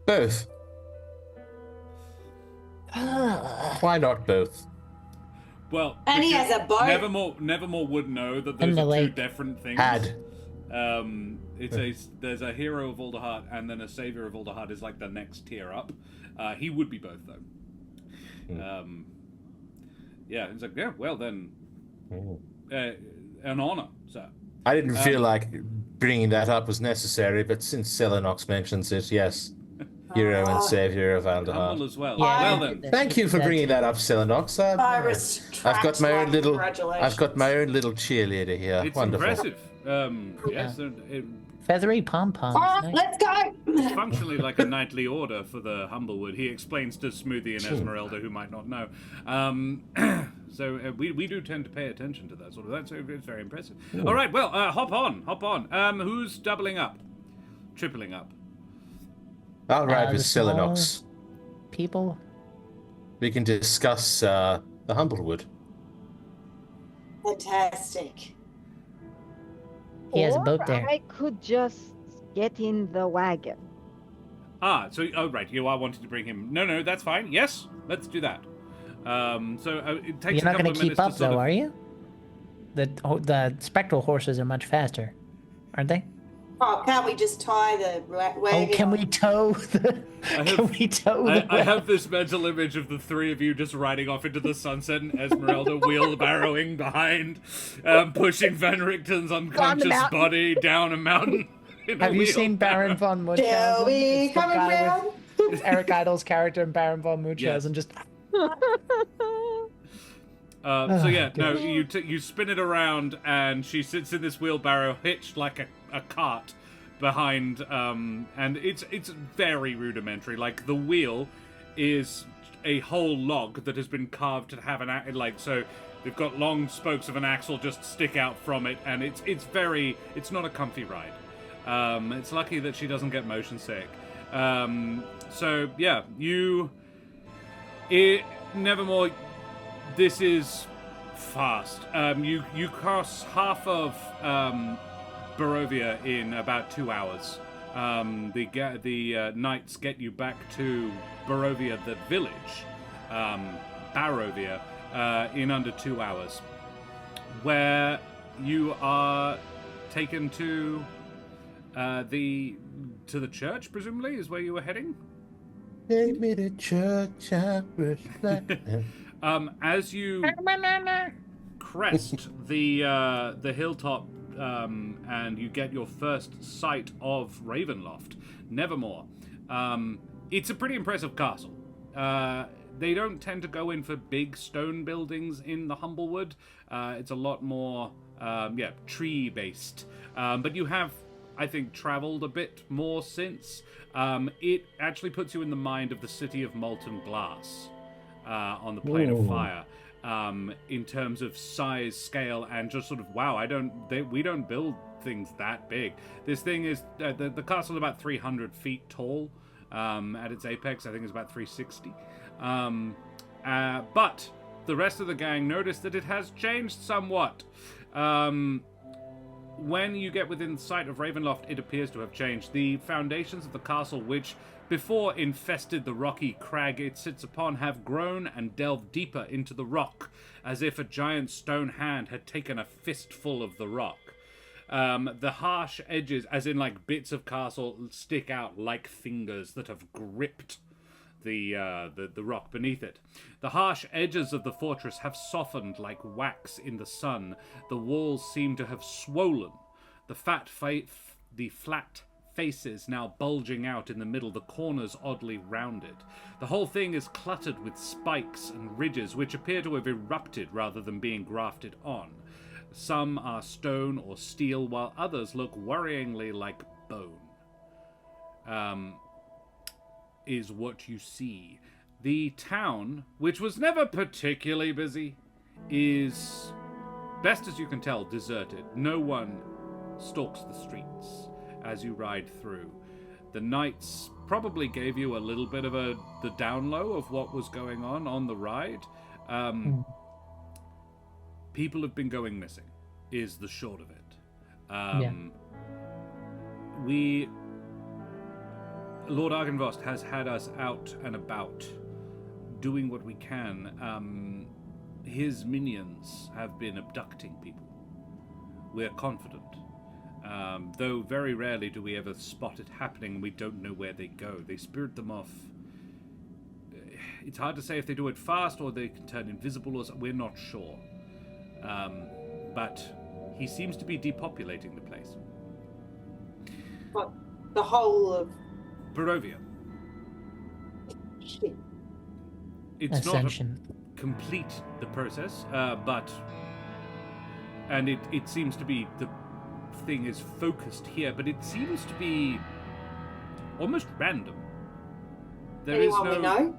Both. Why not both? Well, And he because has a bow. Nevermore would know that And those the are two lake. different things. Had. There's a hero of Alderheart, and then a savior of Alderheart is like the next tier up. He would be both though. Yeah, it's like, yeah, well then, an honor, sir. I didn't feel like bringing that up was necessary, but since Selenox mentions it, yes. Hero and savior of Humble Alderheart. as well. Yeah. Well then, Thank you for bringing that up, Selenox. I've got my own little. I've got my own little cheerleader here. it's Wonderful. impressive. Yes, Feathery pom-poms. Oh, Nice. let's go. it's functionally like a knightly order for the Humblewood. He explains to Smoothie and Esmeralda, who might not know. So we do tend to pay attention to that sort of that. So it's very impressive. All right, well, hop on. Who's doubling up, tripling up? I'll ride the with small- Selenox. People. We can discuss the Humblewood. Fantastic. He has a Or boat there. I could just get in the wagon. So right, you are wanting to bring him. No, that's fine. Yes, let's do that. So it takes You're a not couple going of to minutes keep up, to sort though, of, are you? The spectral horses are much faster, aren't they? Oh, can't we just tie the wagon? Oh, can we tow the? I have this mental image of the three of you just riding off into the sunset and Esmeralda wheelbarrowing behind, pushing Van Richten's unconscious body down a mountain. Have you seen Baron von Munchausen? Shall we It's the coming guy round? with Eric Idle's character in Baron von Munchausen. Yes. Just So yeah, no, you spin it around, and she sits in this wheelbarrow hitched like a cart behind, and it's very rudimentary. Like, the wheel is a whole log that has been carved to have so they've got long spokes of an axle just stick out from it, and it's not a comfy ride. It's lucky that she doesn't get motion sick. So yeah, Nevermore. This is fast. You cross half of Barovia in about 2 hours. The knights get you back to Barovia, the village, Barovia, in under 2 hours, where you are taken to the church. Presumably, is where you were heading. Take me to church. As you crest the hilltop, and you get your first sight of Ravenloft, Nevermore. It's a pretty impressive castle. They don't tend to go in for big stone buildings in the Humblewood. It's a lot more, tree-based. But you have, I think, traveled a bit more since. It actually puts you in the mind of the city of molten glass. On the plane of fire, in terms of size, scale, and just sort of we don't build things that big. This thing is the castle is about 300 feet tall. At its apex, I think it's about 360. But the rest of the gang notice that it has changed somewhat. When you get within sight of Ravenloft, it appears to have changed. The foundations of the castle, which before infested the rocky crag it sits upon, have grown and delved deeper into the rock, as if a giant stone hand had taken a fistful of the rock. The harsh edges, as in like bits of castle, stick out like fingers that have gripped the rock beneath it. The harsh edges of the fortress have softened like wax in the sun. The walls seem to have swollen. The flat faces now bulging out in the middle, the corners oddly rounded. The whole thing is cluttered with spikes and ridges which appear to have erupted rather than being grafted on. Some are stone or steel, while others look worryingly like bone. Is what you see. The town, which was never particularly busy, is, best as you can tell, deserted. No one stalks the streets as you ride through. The knights probably gave you a little bit of the down low of what was going on the ride. People have been going missing, is the short of it. Lord Argynvost has had us out and about, doing what we can. His minions have been abducting people. We're confident. Though very rarely do we ever spot it happening, and we don't know where they go. They spirit them off. It's hard to say if they do it fast or they can turn invisible, or we're not sure. But he seems to be depopulating the place. What, the whole of Barovia. shit? It's Ascension. not complete the process, and it seems to be the thing is focused here, but it seems to be almost random. Anyone we know?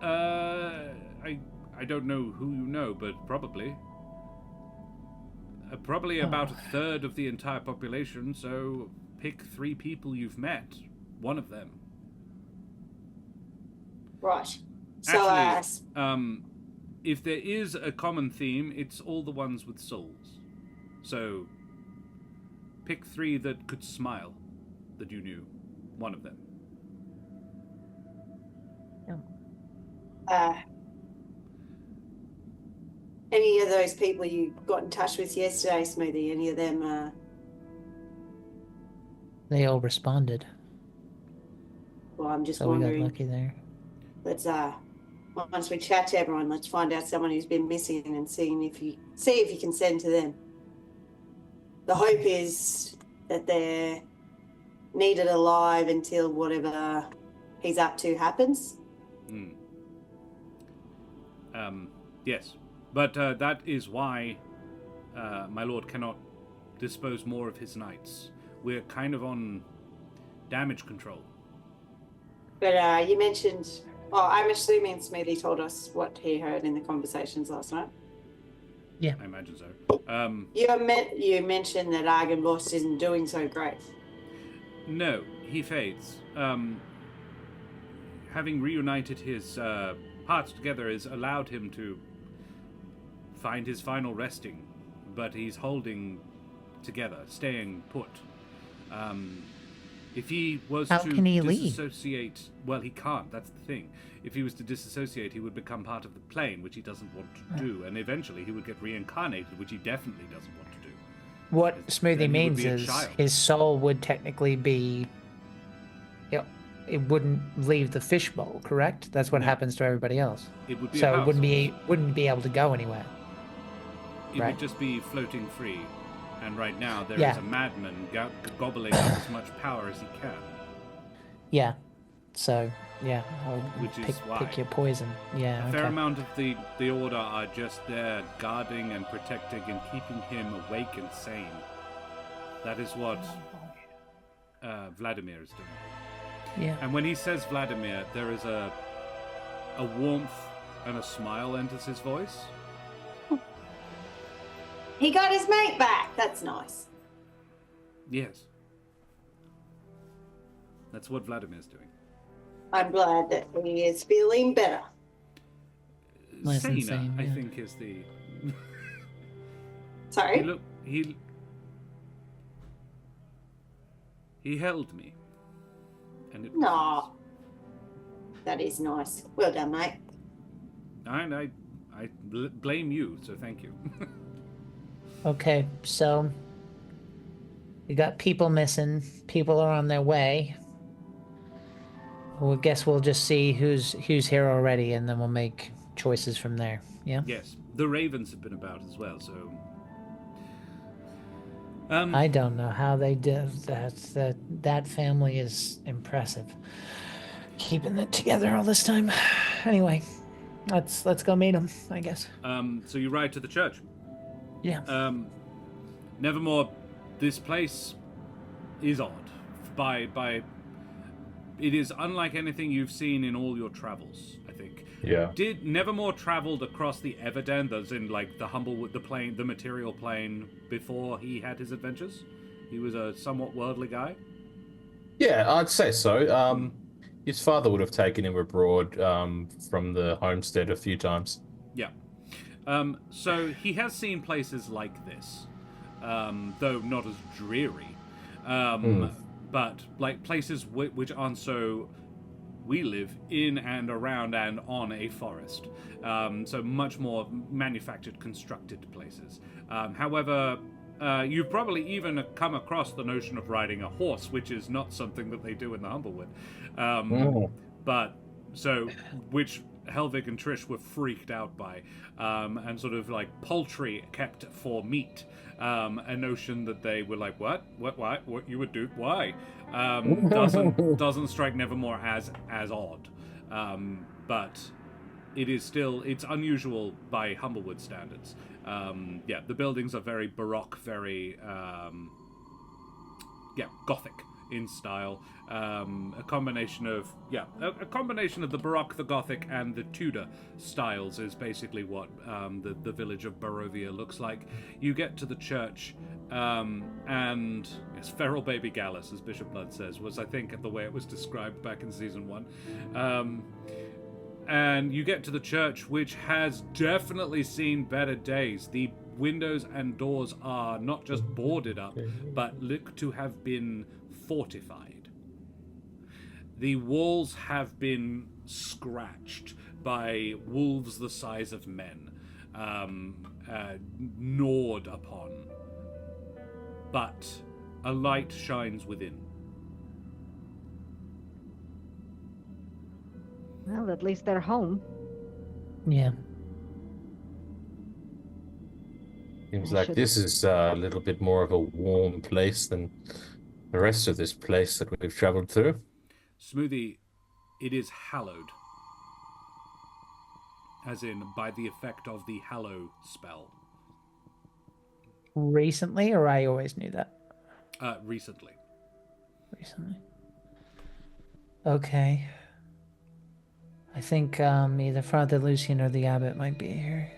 I don't know who you know, but probably about a third of the entire population. So pick 3 people you've met. One of them. Right. So Actually, if there is a common theme, it's all the ones with souls. So pick 3 that could smile, that you knew. One of them. Any of those people you got in touch with yesterday, Smoothie, any of them? They all responded, Well, I'm just so we got wondering. lucky there. Let's once we chat to everyone, let's find out someone who's been missing and see if you can send to them. The hope is that they're needed alive until whatever he's up to happens. Yes, but that is why my lord cannot dispose more of his knights. We're kind of on damage control. But you mentioned, I'm assuming Smoothie told us what he heard in the conversations last night. Yeah, I imagine so. You mentioned that Argenvost isn't doing so great. No, he fades. Having reunited his parts together has allowed him to find his final resting, but he's holding together, staying put. If he was How to can he leave? disassociate, well, he can't. That's the thing. If he was to disassociate, he would become part of the plane, which he doesn't want to do, and eventually he would get reincarnated, which he definitely doesn't want to do. what Then Smoothie he would means be a is child. his soul would technically be, it wouldn't leave the fishbowl, correct? That's what No. happens to everybody else. It would be So a it house. wouldn't be able to go anywhere. It right? would just be floating free. And right now there is Yeah. a madman gobbling up as much power as he can. Yeah. So yeah, I'll Which is why. pick your poison. Yeah. A fair Okay. amount of the Order are just there guarding and protecting and keeping him awake and sane. That is what Vladimir is doing. Yeah. And when he says Vladimir, there is a warmth and a smile enters his voice. He got his mate back. That's nice. Yes. That's what Vladimir's doing. I'm glad that he is feeling better. Nice and Saner, sane, I yeah. think, is the... Sorry? He held me. And it No. That is nice. Well done, mate. And I blame you, so thank you. Okay. So you got people missing. People are on their way. Well, I guess we'll just see who's here already, and then we'll make choices from there. Yeah. Yes, the ravens have been about as well, so... I don't know how they did that. That family is impressive. Keeping it together all this time. Anyway, let's go meet them, I guess. So you ride to the church. Yeah. Nevermore, this place is odd. By it is unlike anything you've seen in all your travels, I think. Yeah. Did Nevermore traveled across the Everden, that's in like the Humblewood, the plane, the material plane, before he had his adventures? He was a somewhat worldly guy. Yeah, I'd say so. His father would have taken him abroad from the homestead a few times. Yeah. So he has seen places like this, though not as dreary. But like places which aren't so... We live in and around and on a forest, so much more manufactured, constructed places. However, you've probably even come across the notion of riding a horse, which is not something that they do in the Humblewood. But so, which Helvig and Trish were freaked out by, and sort of like poultry kept for meat. A notion that they were like, what you would do? Why? Doesn't strike Nevermore as odd, but it is still, it's unusual by Humblewood standards. Yeah, the buildings are very Baroque, very Gothic in style. A combination of the Baroque, the Gothic, and the Tudor styles is basically what the village of Barovia looks like. You get to the church, and yes, feral baby Gallus, as Bishop Blood says, was I think the way it was described back in season 1. And you get to the church, which has definitely seen better days. The windows and doors are not just boarded up, but look to have been fortified. The walls have been scratched by wolves the size of men. gnawed upon, but a light shines within. Well, at least they're home. Yeah. Seems I like should- this is a little bit more of a warm place than the rest of this place that we've traveled through. Smoothie, it is hallowed. As in, by the effect of the hallow spell. Recently, or I always knew that? Recently. Recently. Okay. I think either Father Lucian or the abbot might be here.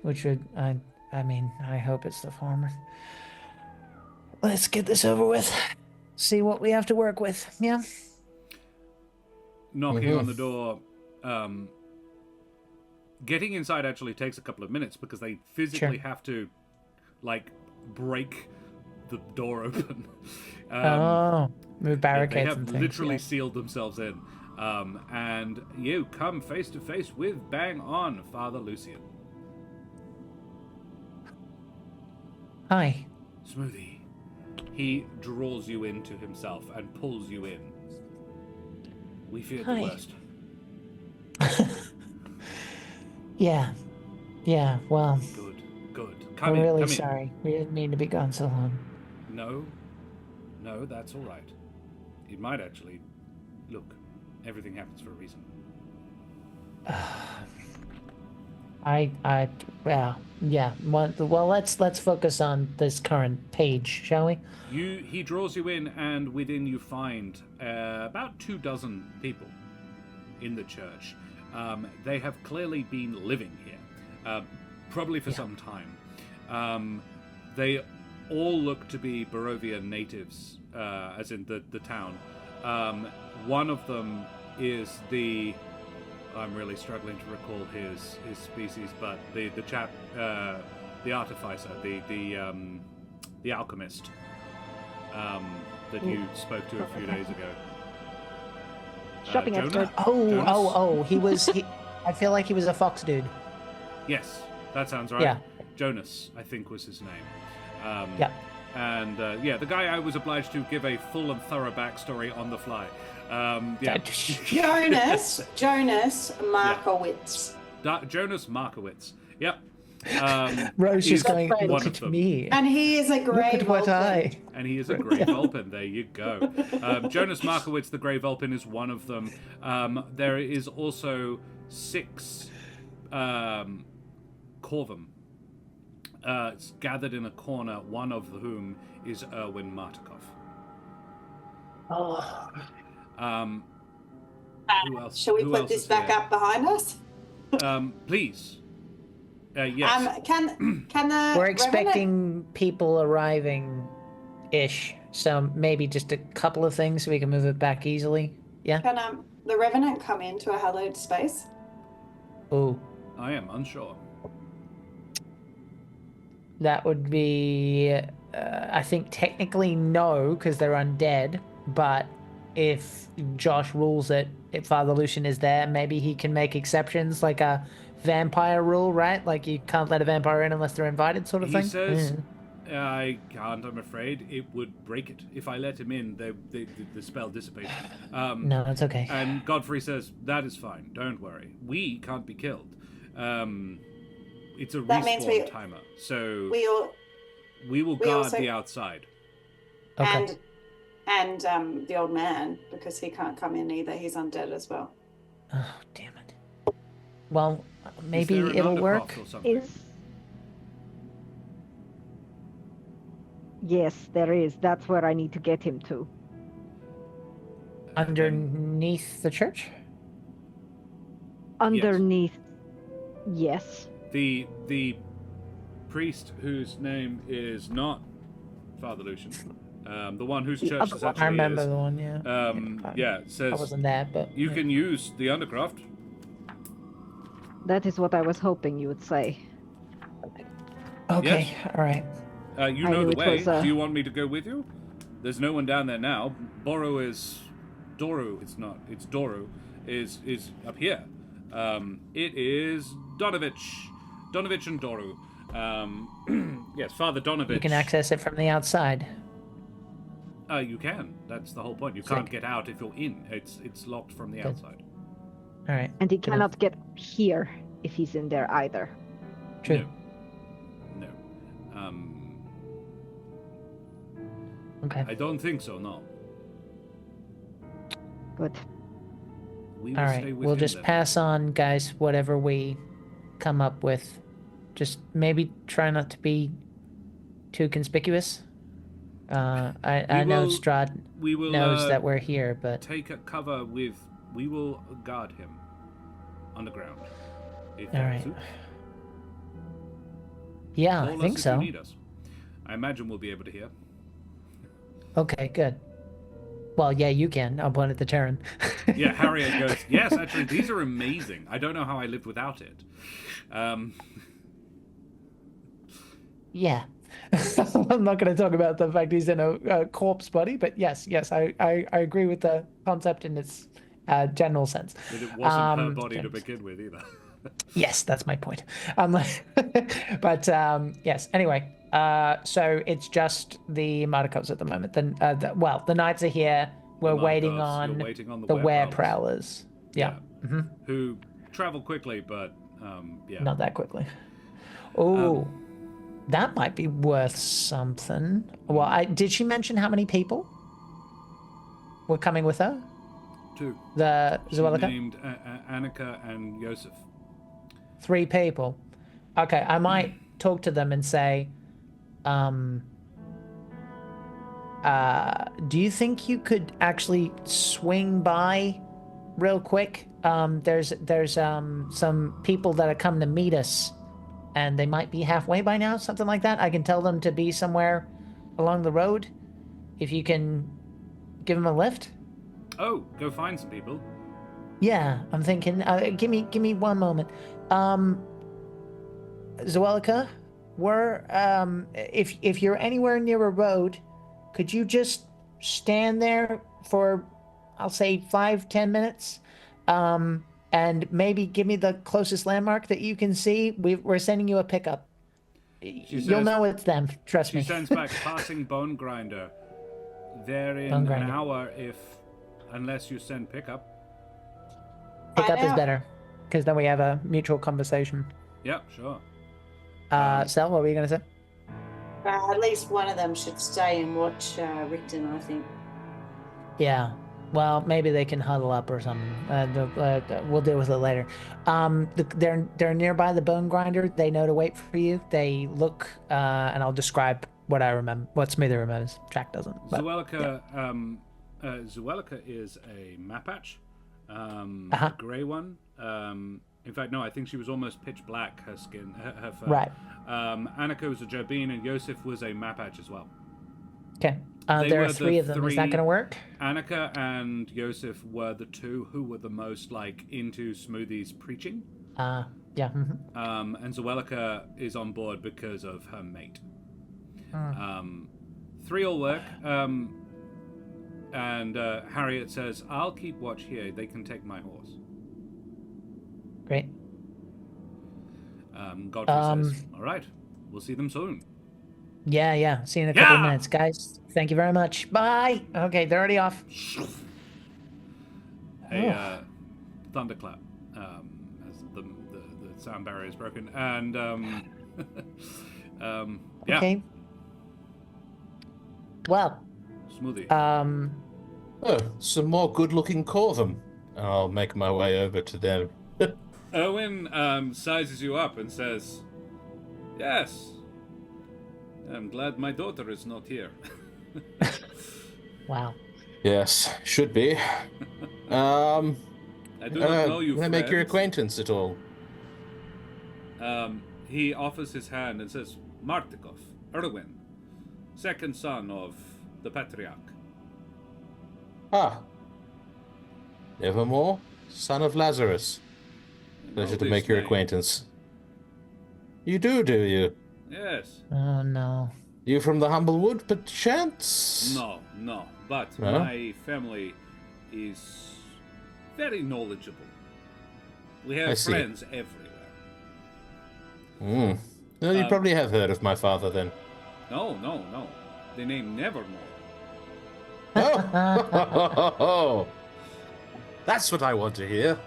Which would, I mean, I hope it's the former. Let's get this over with. See what we have to work with, yeah? Knocking on the door. Getting inside actually takes a couple of minutes because they physically have to, like, break the door open. Move barricades they have and things. literally yeah. sealed themselves in. And you come face to face with Bang On, Father Lucian. Hi. Smoothie. He draws you into himself and pulls you in. We feared the Hi. worst. Yeah. Yeah, well, Good. I'm Come in. really Come in. sorry. We didn't mean to be gone so long. No, that's all right. It might actually. Look, everything happens for a reason. Yeah. Well, let's focus on this current page, shall we? He draws you in, and within you find about 24 people in the church. They have clearly been living here, probably for some time. They all look to be Barovian natives, as in the town. One of them is the... I'm really struggling to recall his species, but the chap, the artificer, the alchemist, that you spoke to a few days ago. Shopping Jonah? expert. Jonas? I feel like he was a fox dude. Yes, that sounds right. Yeah. Jonas, I think, was his name. Yeah. And the guy I was obliged to give a full and thorough backstory on the fly. Jonas Markowitz. Jonas Markowitz. Yep. Rose he's just going, one look of at them. me. And he is a Look grey at what Vulcan. And he is a Grey Vulpin. There you go. Jonas Markowitz, the Grey Vulpin, is one of them. There is also 6 Corvum gathered in a corner, one of whom is Erwin Martikov. Oh. Who else? Shall we who put else this is back here? up behind us? Please. Yes. Can the We're Revenant- expecting people arriving ish. So maybe just a couple of things so we can move it back easily. Yeah? Can the Revenant come into a hallowed space? Ooh. I am unsure. That would be, I think technically no, because they're undead. But if Josh rules it, if Father Lucian is there, maybe he can make exceptions, like a vampire rule, right? Like you can't let a vampire in unless they're invited, sort of He thing. says, I can't, I'm afraid. It would break it. If I let him in, the spell dissipates. No, it's okay. And Godfrey says, that is fine, don't worry. We can't be killed. It's a That means respawn timer, so we will guard also- the outside. Okay. and the old man, because he can't come in either. He's undead as well. Oh, damn it. Well, maybe Is there an it'll undercroft work. or something? Is Yes, there is. That's where I need to get him to. Underneath the church? Underneath. Yes. The priest whose name is not Father Lucian, the one whose church this actually I remember is. the one, yeah. It says I wasn't there, but you yeah. can use the undercroft. That is what I was hoping you would say. Okay, Yes. all right. You I know knew the it way. was, Do you want me to go with you? There's no one down there now. Doru. It's not. It's Doru. Is up here. It is Donovich. Donovich and Doru. Yes, Father Donovich. You can access it from the outside. You can. That's the whole point. You Sick. can't get out if you're in. It's locked from the outside. All right. And he Good cannot get here if he's in there either. True. No. Okay. I don't think so. No. Good. We will All stay right. with We'll him just then. pass on, guys, whatever we come up with. Just maybe try not to be too conspicuous. I know will- Strahd We will knows that we're here, but take a cover with. We will guard him underground. If all that right. suits. Yeah, Call I us think if so. you need us. I imagine we'll be able to hear. Okay, good. Well, yeah, you can. I'll point at the Terran. Yeah, Harriet goes, yes, actually, these are amazing. I don't know how I lived without it. Yeah. I'm not going to talk about the fact he's in a corpse body, but yes, I agree with the concept in its general sense. But it wasn't her body to yes. begin with either. Yes, that's my point. But yes. Anyway, so it's just the Mardikovs at the moment. The knights are here. We're waiting Mardikovs, on you're waiting on the were-prowlers. Yeah. Who travel quickly, but yeah. Not that quickly. Oh, that might be worth something. Well, did she mention how many people were coming with her? Two. The She Zuelika? named Annika and Yosef. 3 people. Okay, I might talk to them and say, do you think you could actually swing by real quick? There's some people that are coming to meet us, and they might be halfway by now, something like that. I can tell them to be somewhere along the road. If you can give them a lift. Oh, go find some people. Yeah, I'm thinking. Give me one moment. Zuelika, if you're anywhere near a road, could you just stand there for, I'll say 5-10 minutes, and maybe give me the closest landmark that you can see? We're sending you a pickup. You'll says- know it's them. Trust She me. sends back passing bone grinder. There in Bone an grinder. hour, unless you send pickup. Pickup is out. better, because then we have a mutual conversation. Yep, sure. Sel, what were you gonna say? At least one of them should stay and watch Rickton, I think. Yeah. Well, maybe they can huddle up or something. We'll deal with it later. They're nearby the bone grinder. They know to wait for you. They look, and I'll describe what I remember. What Smither remembers. Jack doesn't. But, Zuelika, Zuelika is a Mapatch, Uh-huh. a grey one. In fact, no, I think she was almost pitch black. Her skin, her fur. Right. Annika was a Jabin, and Yosef was a Mapatch as well. okay. They There were are the 3 of them. Is that 3 going to work? Annika and Yosef were the 2 who were the most into Smoothie's preaching. Yeah. Mm-hmm. And Zuelika is on board because of her mate. 3 will work. And Harriet says, I'll keep watch here. They can take my horse. Great. Godfrey says, all right, we'll see them soon. Yeah. See you in a couple of Yeah! minutes, guys. Thank you very much. Bye. Okay, they're already off. A thunderclap as the sound barrier is broken. And yeah, Okay. Well, Smoothie. Oh, some more good-looking Corvum. I'll make my way over to them. Owen sizes you up and says, yes, I'm glad my daughter is not here. wow. Yes, should be. I do not know you, Can I make your friends. acquaintance at all? He offers his hand and says, Martikov, Erwin, second son of the Patriarch. Ah. Nevermore, son of Lazarus. Pleasure to Know make this your name. acquaintance. You do you? Yes. Oh no. You from the Humblewood, perchance? No. But No? my family is very knowledgeable. We I have see. friends everywhere. Hmm. Well, you probably have heard of my father then. No. The name Nevermore. Oh, that's what I want to hear.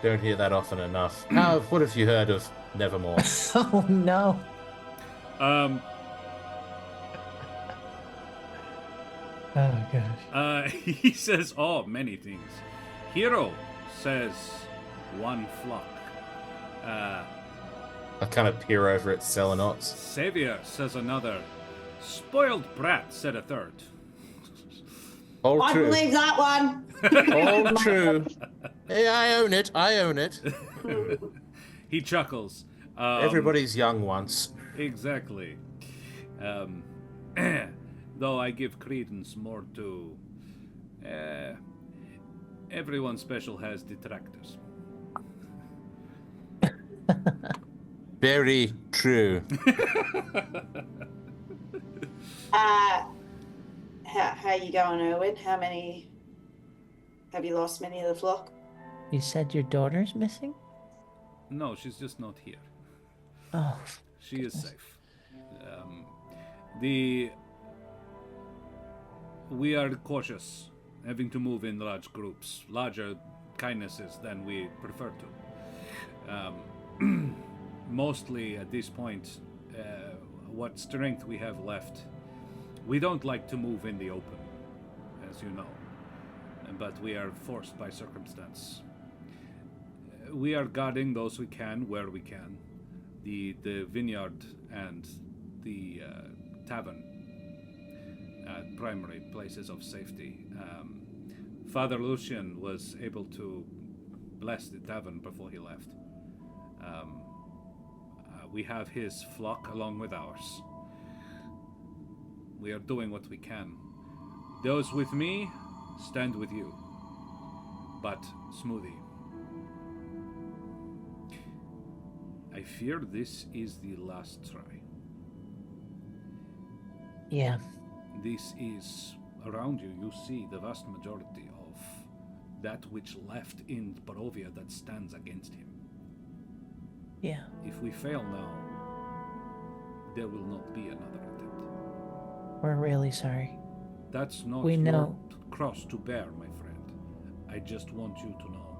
Don't hear that often enough. What have you heard of Nevermore? Oh no. Oh gosh. He says, many things. Hero says one flock. I kind of peer over at Selenox. Savior says another. Spoiled brat said a third. All I true. believe that one. All true. Hey, I own it. He chuckles. Everybody's young once. Exactly. Though I give credence more to... everyone special has detractors. Very true. How you going, Erwin? How many... Have you lost many of the flock? You said your daughter's missing? No, she's just not here. Oh. She is safe. We are cautious, having to move in large groups, larger kindnesses than we prefer to. Mostly at this point, what strength we have left, we don't like to move in the open, as you know, but we are forced by circumstance. We are guarding those we can, where we can. The vineyard and the tavern, primary places of safety. Father Lucian was able to bless the tavern before he left. We have his flock along with ours. We are doing what we can. Those with me stand with you. But, Smoothie, I fear this is the last try. Yeah. This is, around you, you see the vast majority of that which left in Barovia that stands against him. Yeah. If we fail now, there will not be another attempt. We're really sorry. That's not We your know. cross to bear, my friend. I just want you to know.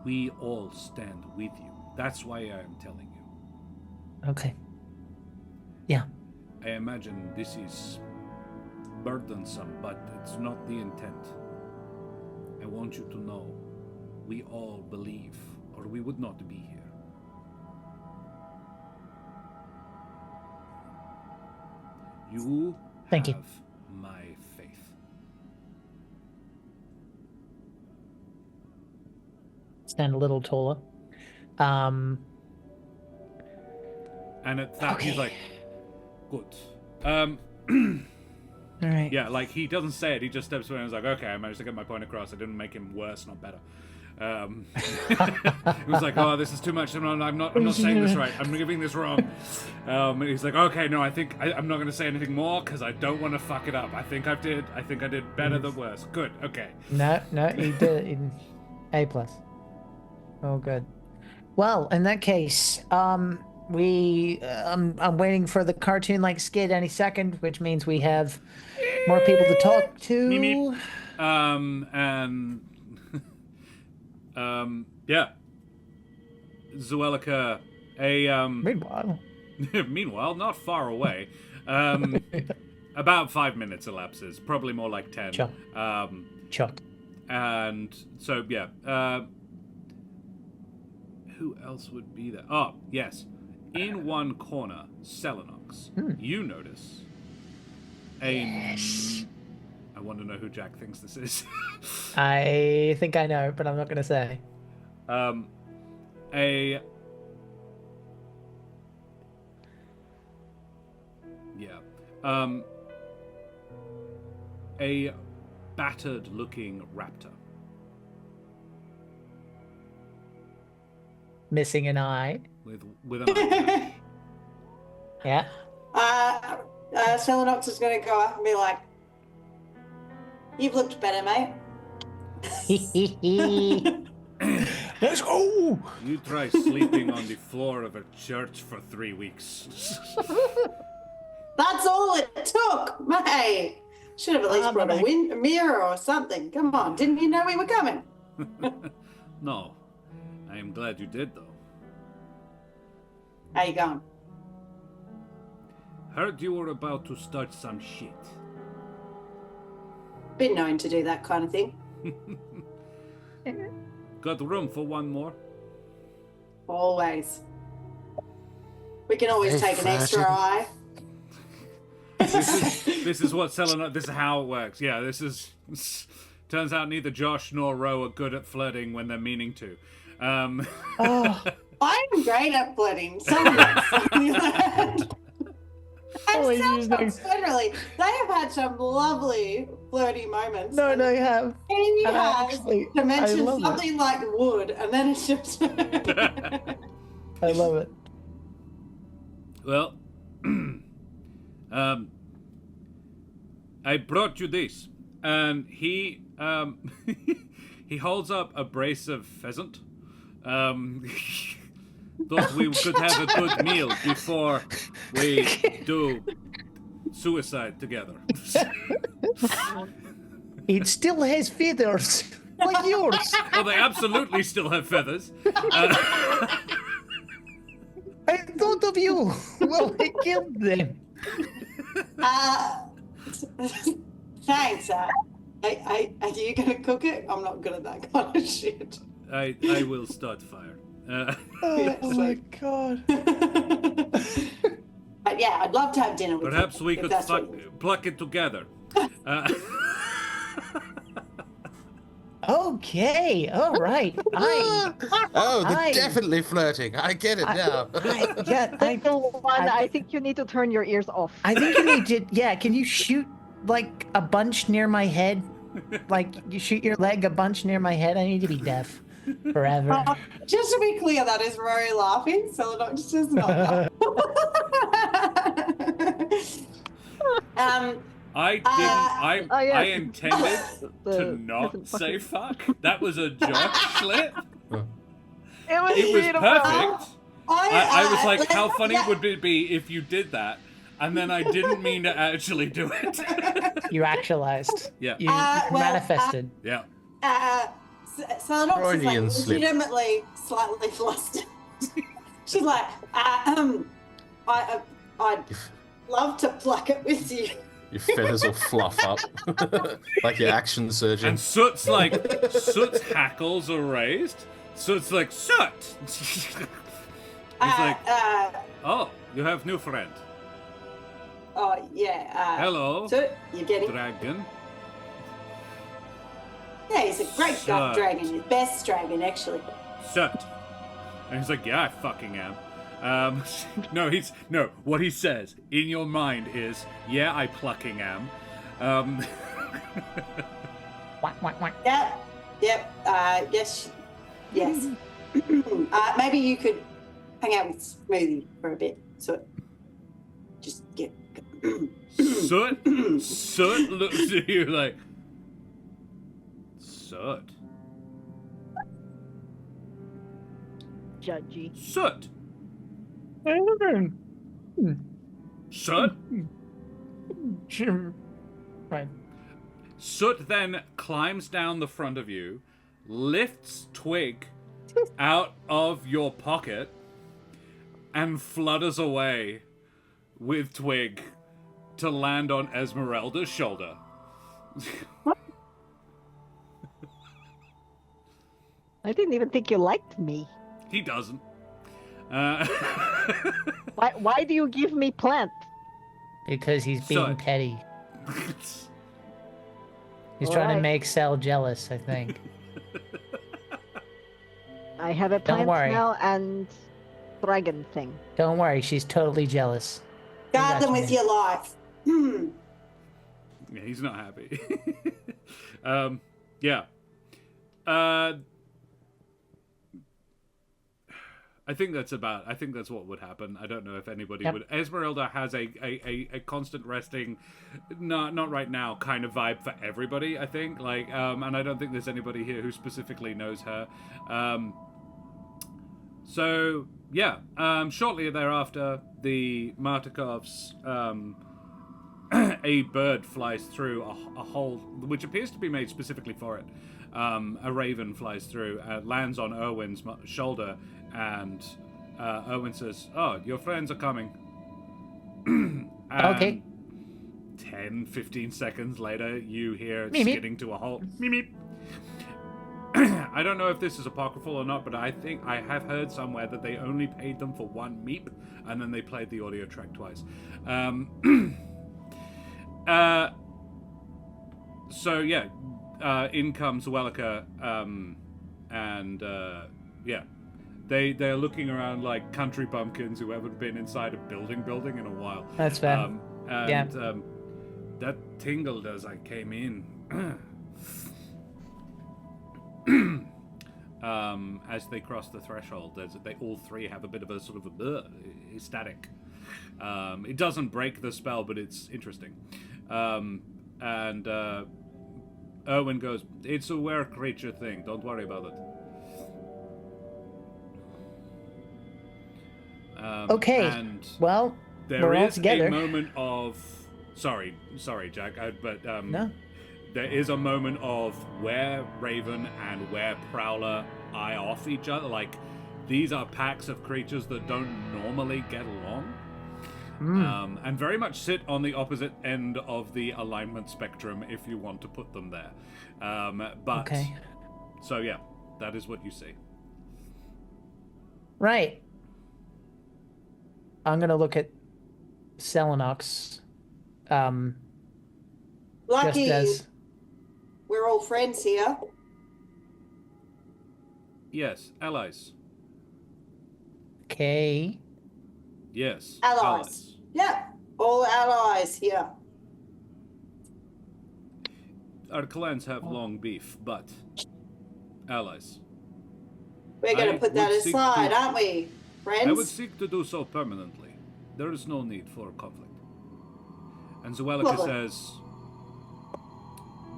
We all stand with you. That's why I am telling you. Okay. Yeah. I imagine this is burdensome, but it's not the intent. I want you to know we all believe, or we would not be here. You Thank you. have my faith. Stand a little taller. And at that, he's Okay. like, good. All right. Yeah, like, he doesn't say it, he just steps away and is like, okay, I managed to get my point across. I didn't make him worse, not better. He was like, oh, this is too much. I'm not saying this right. I'm giving this wrong. And he's like, okay, no, I'm not going to say anything more because I don't want to fuck it up. I think I did better than worse. Good, okay. No, you did A+. Oh, good. Well, in that case, I'm waiting for the cartoon-like skit any second, which means we have more people to talk to. Meep, yeah. Zuelica, Meanwhile. meanwhile, not far away. About 5 minutes elapses, probably more like 10. Sure. Sure. And so, yeah. Who else would be there? Oh, yes. In one corner, Selenox, you notice I want to know who Jack thinks this is. I think I know, but I'm not going to say. A battered-looking raptor. Missing an eye. With an eye. Yeah. Selenox is going to go up and be like, you've looked better, mate. Let's go. You try sleeping on the floor of a church for 3 weeks. That's all it took, mate. Should have at least brought a mirror or something. Come on, didn't you know we were coming? No. I am glad you did, though. How you going? Heard you were about to start some shit. Been known to do that kind of thing. Got room for one more? Always. We can always take an extra eye. This is what selling. This is how it works. Yeah, this is. Turns out neither Josh nor Ro are good at flirting when they're meaning to. I'm great at flirting. Sometimes. Literally, they have had some lovely flirty moments. No, they have. And you And have actually, to mention I love something like wood, and then it's just. I love it. Well, I brought you this, and he he holds up a brace of pheasant. Thought we could have a good meal before we do suicide together. It still has feathers, like yours. Well, they absolutely still have feathers. I thought of you. Well, I killed them. Thanks. Are you gonna cook it? I'm not good at that kind of shit. I will start fire. Oh my god. But yeah, I'd love to have dinner with Perhaps you. we if could that's what you- pluck it together. Okay, all right. They're definitely flirting. I get it now. I think you need to turn your ears off. I think you need to. Yeah, can you shoot like a bunch near my head? Like you shoot your leg a bunch near my head. I need to be deaf forever. Just to be clear, that is Rory laughing. Celadon just not. I didn't. I yes. intended to not say fuck. That was a Josh slip. It was It was beautiful. perfect. I was like, let's how not funny forget- would it be if you did that? And then I didn't mean to actually do it. You actualized. Yeah. You manifested. Yeah. Celadon is like Freudian slip. legitimately slightly flustered. She's like, I'd love to pluck it with you. Your feathers will fluff up like your action surgeon. And Soot's hackles are raised. Soot's like, Soot! He's like, oh, you have new friend. Oh yeah. Hello, So you're getting. dragon. Yeah, he's a great Shut. dragon. His best dragon, actually. Soot. And he's like, yeah, I fucking am. No, what he says in your mind is, yeah, I plucking am. Whack, whack, whack. Yep. Yes. Maybe you could hang out with Smoothie for a bit. So just get. Soot looks at you like, Soot. Judgy. Soot. Soot. Right. Soot then climbs down the front of you, lifts Twig out of your pocket, and flutters away with Twig to land on Esmeralda's shoulder. I didn't even think you liked me. He doesn't. Why do you give me plant? Because he's being Soot. petty. He's trying to Alright. make Cell jealous, I think. I have a Don't plant worry. now and dragon thing. Don't worry, she's totally jealous. Guard them Gotcha. with your life. Yeah, he's not happy. Yeah. I think that's what would happen. I don't know if anybody Yep. would. Esmeralda has a constant resting, not right now kind of vibe for everybody. I think and I don't think there's anybody here who specifically knows her. So, yeah, shortly thereafter, the Martikovs, a bird flies through a hole which appears to be made specifically for it. A raven flies through, lands on Erwin's shoulder, and Erwin says, "Oh, your friends are coming." And Okay. 10, 15 seconds later, you hear it Meep, meep. skidding to a halt. Meep, meep. I don't know if this is apocryphal or not, but I think I have heard somewhere that they only paid them for one meep, and then they played the audio track twice. So yeah, in comes Wellica, and yeah, they're looking around like country bumpkins who haven't been inside a building in a while. That's fair. And that tingled as I came in. As they cross the threshold, they all three have a bit of a sort of a ecstatic. It doesn't break the spell, but it's interesting. And Erwin goes, "It's a rare creature thing. Don't worry about it." Okay. And Well, there we're all is together. a moment of sorry, Jack, but No. there is a moment of where Raven and where Prowler eye off each other. Like, these are packs of creatures that don't normally get along. And very much sit on the opposite end of the alignment spectrum if you want to put them there. But Okay. So yeah, that is what you see. Right. I'm gonna look at Selenox. Lucky Just as we're all friends here. Yes, allies. okay. Yes, Allies. Yeah, all allies here. Our clans have long beef, but allies. We're going I to put that would seek aside, to- aren't we, friends? I would seek to do so permanently. There is no need for conflict. And Zuelika Lovely. says,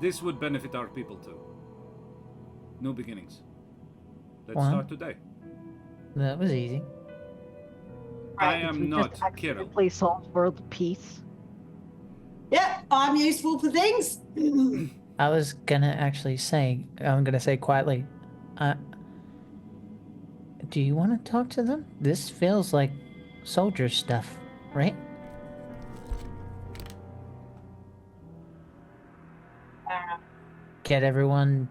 this would benefit our people too. New beginnings. Let's Wow. start today. That was easy. I Did we am just not Kirill. accidentally solve world peace? Yeah, I'm useful for things. I was gonna actually say, I'm gonna say quietly, do you want to talk to them? This feels like soldier stuff, right? Get everyone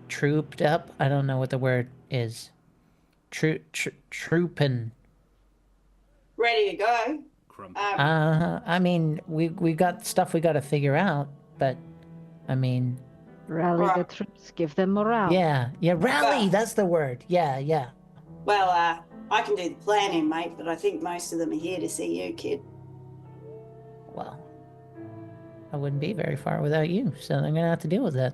trooped up. I don't know what the word is. Trooping. Ready to go. Crump. I mean, we got stuff we got to figure out, but I mean, Rally the Right. troops, give them morale. yeah, rally. Well- That's the word. Yeah. Well, I can do the planning, mate, but I think most of them are here to see you, kid. Well, I wouldn't be very far without you, so I'm gonna have to deal with that.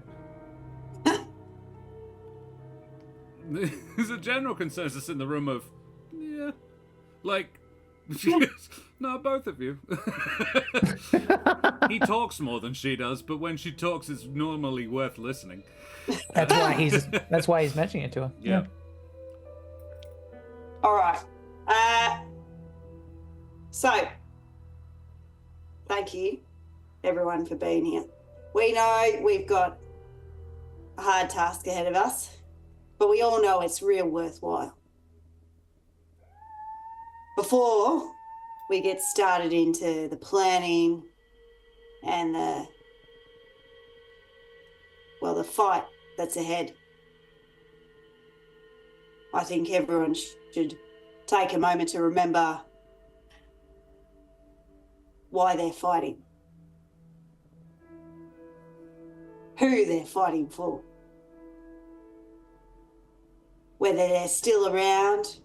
There's a general consensus in the room of, yeah, like, no, both of you. He talks more than she does, but when she talks, it's normally worth listening. That's why he's mentioning it to him. Yeah. All right. So, thank you, everyone, for being here. We know we've got a hard task ahead of us, but we all know it's real worthwhile. Before we get started into the planning and the fight that's ahead, I think everyone should take a moment to remember why they're fighting, who they're fighting for, whether they're still around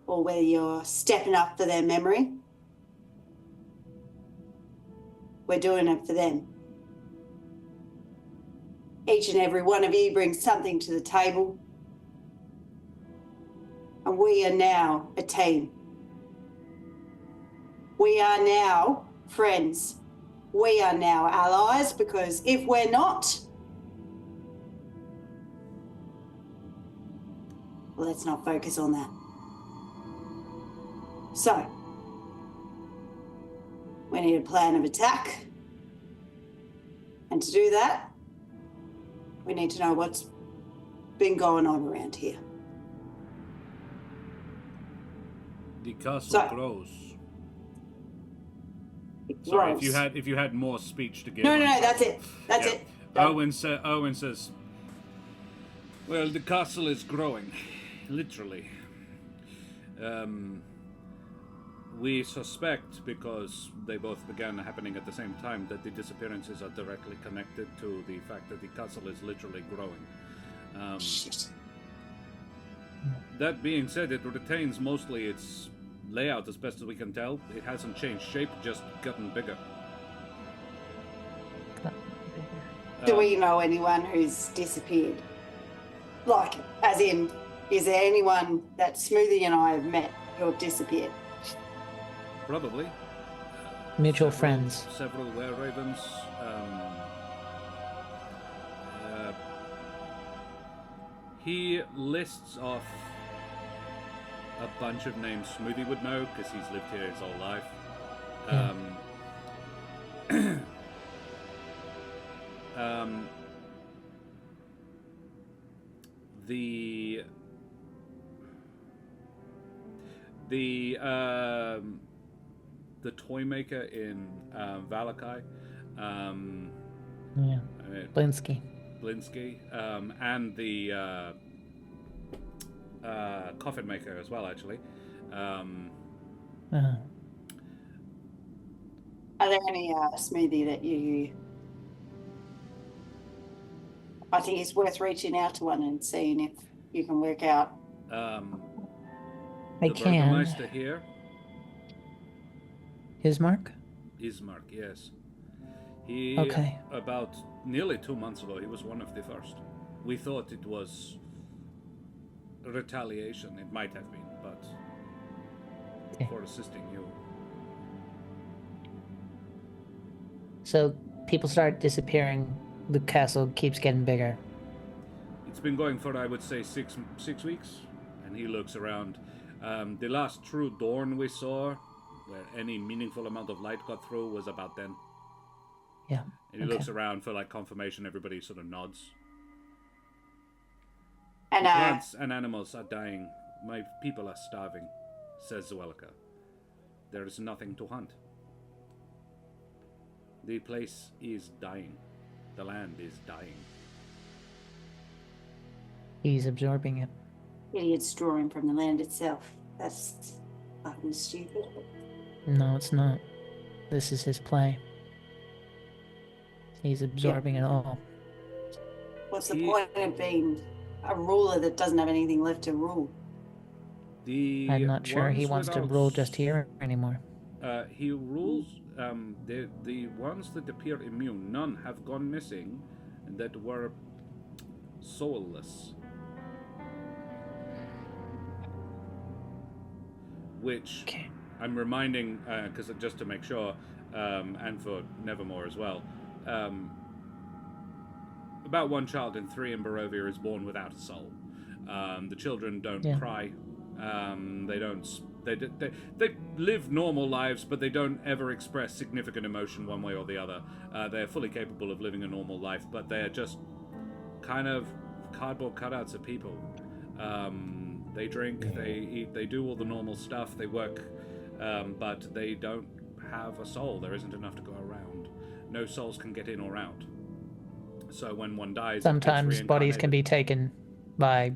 or whether you're stepping up for their memory. We're doing it for them. Each and every one of you brings something to the table. And we are now a team. We are now friends. We are now allies, because if we're not, let's not focus on that. So, we need a plan of attack. And to do that, we need to know what's been going on around here. The castle So- grows. It Sorry, grows. if you had more speech to give. No, I'm sorry. that's it. That's Yeah. it. Done. Owen says, well, the castle is growing, literally. We suspect, because they both began happening at the same time, that the disappearances are directly connected to the fact that the castle is literally growing. Shit. That being said, it retains mostly its layout as best as we can tell. It hasn't changed shape, just gotten bigger. Do we know anyone who's disappeared? Like, as in, is there anyone that Smoothie and I have met who have disappeared? Probably. Mutual friends. Several were-ravens. He lists off a bunch of names Smoothie would know, because he's lived here his whole life. The toy maker in Valakai, Yeah. Blinsky. Blinsky, and the coffin maker as well, actually. Uh-huh. Are there any Smoothie that I think it's worth reaching out to one and seeing if you can work out. I The can. Burgermeister here, Ismark? Ismark, yes. He, Okay. about nearly 2 months ago, he was one of the first. We thought it was retaliation. It might have been, but Okay. for assisting you. So people start disappearing. The castle keeps getting bigger. It's been going for, I would say, six weeks, and he looks around. The last true dawn we saw, where any meaningful amount of light got through, was about then. Yeah. And he looks around for like confirmation. Everybody sort of nods. And Plants and animals are dying. My people are starving, says Zuelka. There is nothing to hunt. The place is dying. The land is dying. He's absorbing it. idiots drawing from the land itself. That's fucking stupid. No, it's not. This is his play. He's absorbing it all. What's the point of being a ruler that doesn't have anything left to rule? I'm not sure he wants to rule just here anymore. He rules. The ones that appear immune, none have gone missing, that were soulless. Which Okay. I'm reminding, because just to make sure, and for Nevermore as well, about 1 child in 3 in Barovia is born without a soul. The children don't cry. They don't. They live normal lives, but they don't ever express significant emotion one way or the other. They're fully capable of living a normal life, but they're just kind of cardboard cutouts of people. They drink, they eat, they do all the normal stuff, they work, but they don't have a soul. There isn't enough to go around. No souls can get in or out. So when one dies, Sometimes bodies can be taken by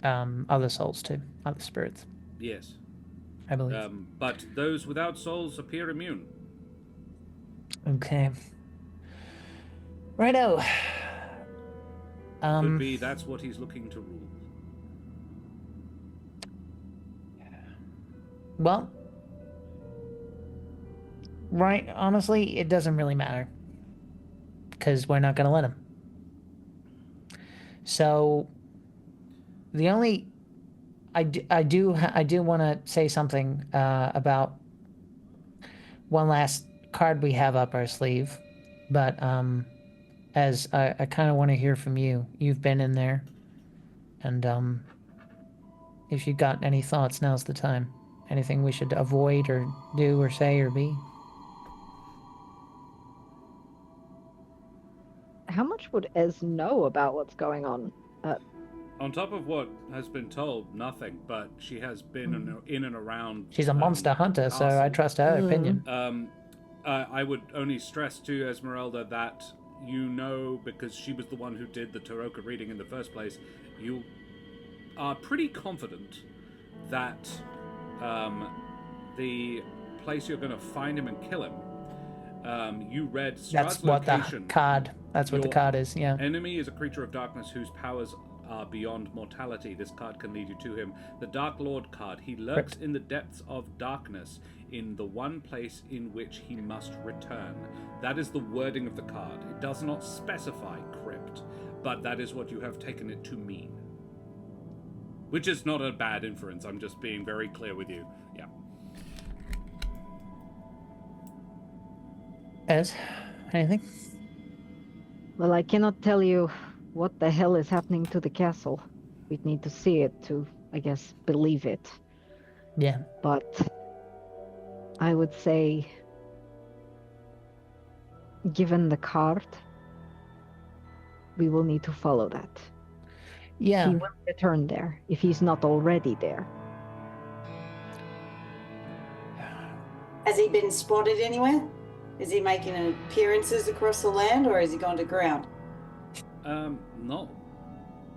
other souls too, other spirits, Yes. I believe. But those without souls appear immune. Okay. Righto. Could be that's what he's looking to rule. Well, right, honestly, it doesn't really matter. Because we're not going to let him. So, the only... I do want to say something about one last card we have up our sleeve. But, as I kind of want to hear from you. You've been in there. And, if you got any thoughts, now's the time. Anything we should avoid or do or say or be? How much would Ez know about what's going on? On top of what has been told, nothing. But she has been in and around. She's a monster hunter, so I castle. trust her opinion. I would only stress to Esmeralda that you know, because she was the one who did the Taroka reading in the first place, you are pretty confident that the place you're going to find him and kill him, you read Strahd's That's what location. the card. That's what the card is. Yeah. Enemy is a creature of darkness whose powers are beyond mortality. This card can lead you to him. The Dark Lord card. He lurks in the depths of darkness, in the one place in which he must return. That is the wording of the card. It does not specify crypt, but that is what you have taken it to mean. Which is not a bad inference. I'm just being very clear with you. Yeah. Ez, anything? Well, I cannot tell you what the hell is happening to the castle. We'd need to see it to, I guess, believe it. Yeah. But I would say, given the card, we will need to follow that. Yeah. He will return there if he's not already there. Has he been spotted anywhere? Is he making appearances across the land, or has he gone to ground? No.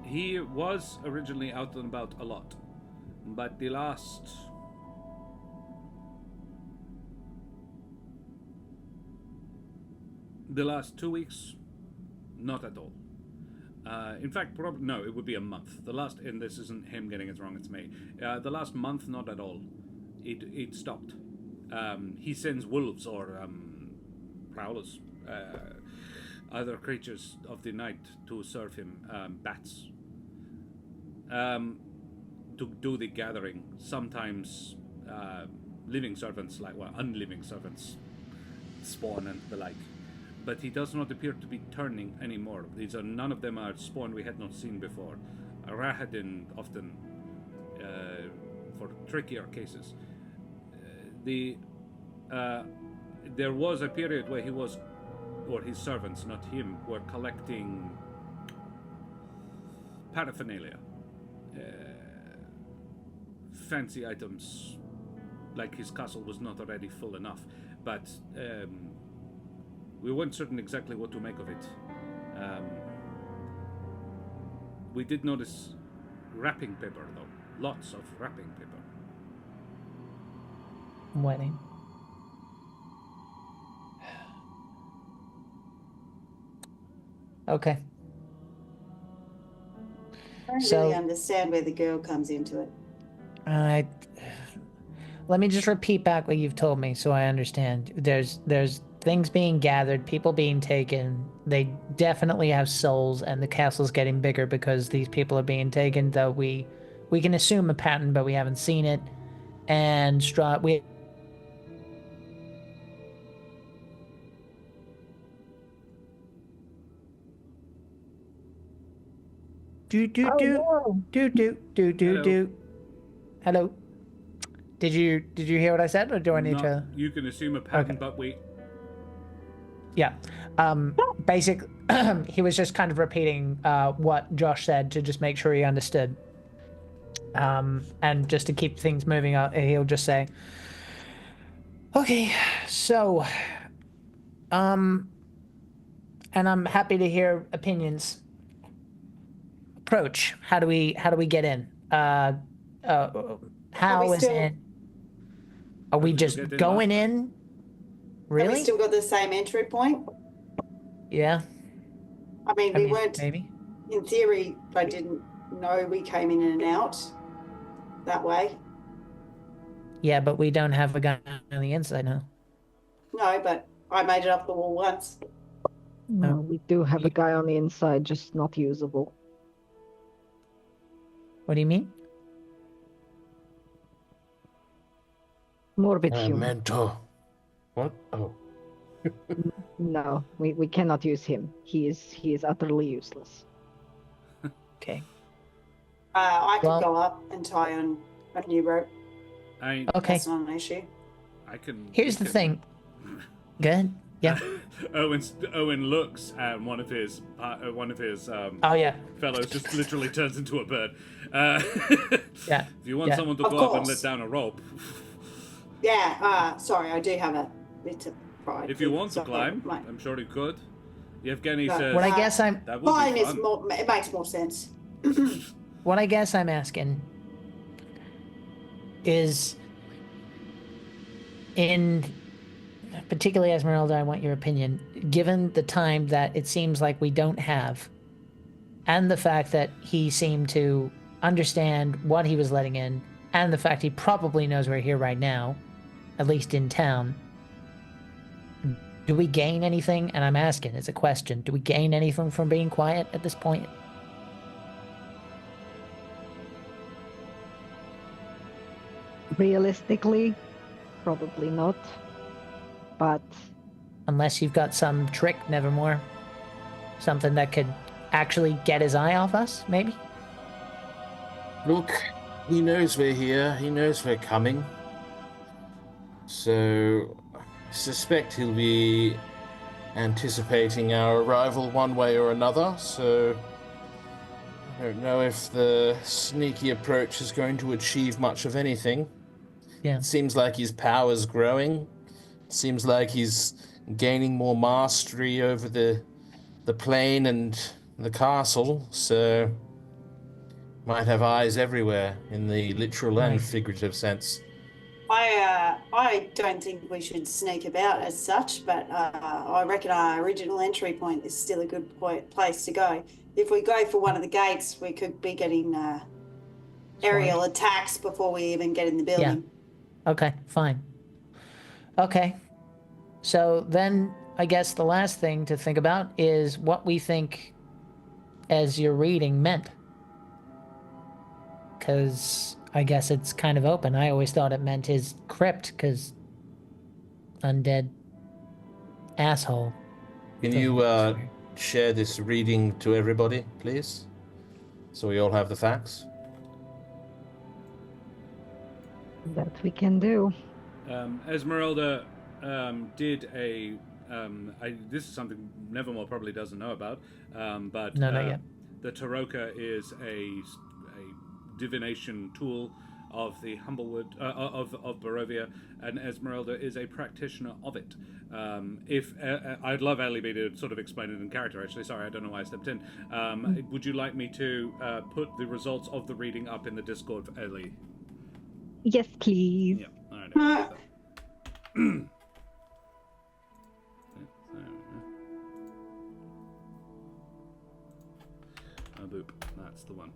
He was originally out and about a lot, but the last 2 weeks, not at all. In fact, no, it would be a month. And this isn't him getting it wrong, it's me. The last month, not at all. It stopped. He sends wolves or prowlers, other creatures of the night to serve him, bats, to do the gathering. Sometimes living servants, unliving servants, spawn and the like. But he does not appear to be turning anymore. None of them are spawn we had not seen before. Rahadin often, for trickier cases. There was a period where he was, or his servants, not him, were collecting paraphernalia, fancy items, like his castle was not already full enough. But we weren't certain exactly what to make of it. We did notice wrapping paper, though. Lots of wrapping paper. Wedding. Okay. I don't So- really understand where the girl comes into it. Let me just repeat back what you've told me so I understand. There's things being gathered, people being taken. They definitely have souls, and the castle's getting bigger because these people are being taken, though we can assume a pattern, but we haven't seen it. And we do. Hello. Did you hear what I said, or do I need to? You can assume a pattern, Okay. but we. Yeah. Basically, he was just kind of repeating what Josh said to just make sure he understood. And just to keep things moving, he'll just say, "Okay, so, and I'm happy to hear opinions. Approach. How do we get in? How we is still- it? Are we How did just you get in going last in? Have Really? we still got the same entry point? Yeah. I mean, I we mean, weren't, maybe. in theory, I didn't know we came in and out that way. Yeah, but we don't have a gun on the inside now. No, but I made it up the wall once. No, we do have a guy on the inside, just not usable. What do you mean? Morbid human. Mentor. What? Oh. No, we cannot use him. He is utterly useless. Okay. I could Well- go up and tie on a new rope. I Okay. That's not an issue. can. Here's the thing. Good. Yeah. Owen looks at one of his Oh yeah. fellows, just literally turns into a bird. Yeah. If you want Yeah. someone to Of go up and course. let down a rope, Yeah, sorry, I do have a bit of pride. if you want to So, climb, like, I'm sure you could. Yevgeny No. says What I guess I'm that would Fine be is fun. more. It makes more sense. what I guess I'm asking is, in particularly Esmeralda, I want your opinion. Given the time that it seems like we don't have, and the fact that he seemed to understand what he was letting in, and the fact he probably knows we're here right now, at least in town, do we gain anything? And I'm asking, it's a question. Do we gain anything from being quiet at this point? Realistically, probably not. But Unless you've got some trick, Nevermore. Something that could actually get his eye off us, maybe? Look, he knows we're here. He knows we're coming. So, I suspect he'll be anticipating our arrival one way or another. So, I don't know if the sneaky approach is going to achieve much of anything. Yeah. It seems like his power's growing. It seems like he's gaining more mastery over the plane and the castle. So, might have eyes everywhere in the literal and Right. figurative sense. I don't think we should sneak about as such, but I reckon our original entry point is still a good place to go. If we go for one of the gates, we could be getting aerial attacks before we even get in the building. Okay, fine. Okay. So then I guess the last thing to think about is what we think as your reading meant. Because I guess it's kind of open. I always thought it meant his crypt, because undead asshole. Can you share this reading to everybody, please? So we all have the facts. that we can do. Esmeralda did a. This is something Nevermore probably doesn't know about, but No, not yet. the Taroka is a divination tool of the Humblewood of Barovia, and Esmeralda is a practitioner of it. If I'd love Ellie B to sort of explain it in character. Actually, sorry, I don't know why I stepped in. Would you like me to put the results of the reading up in the Discord for Ellie? Yes, please. Yeah. All right. I'll do that. Oh, boop. That's the one.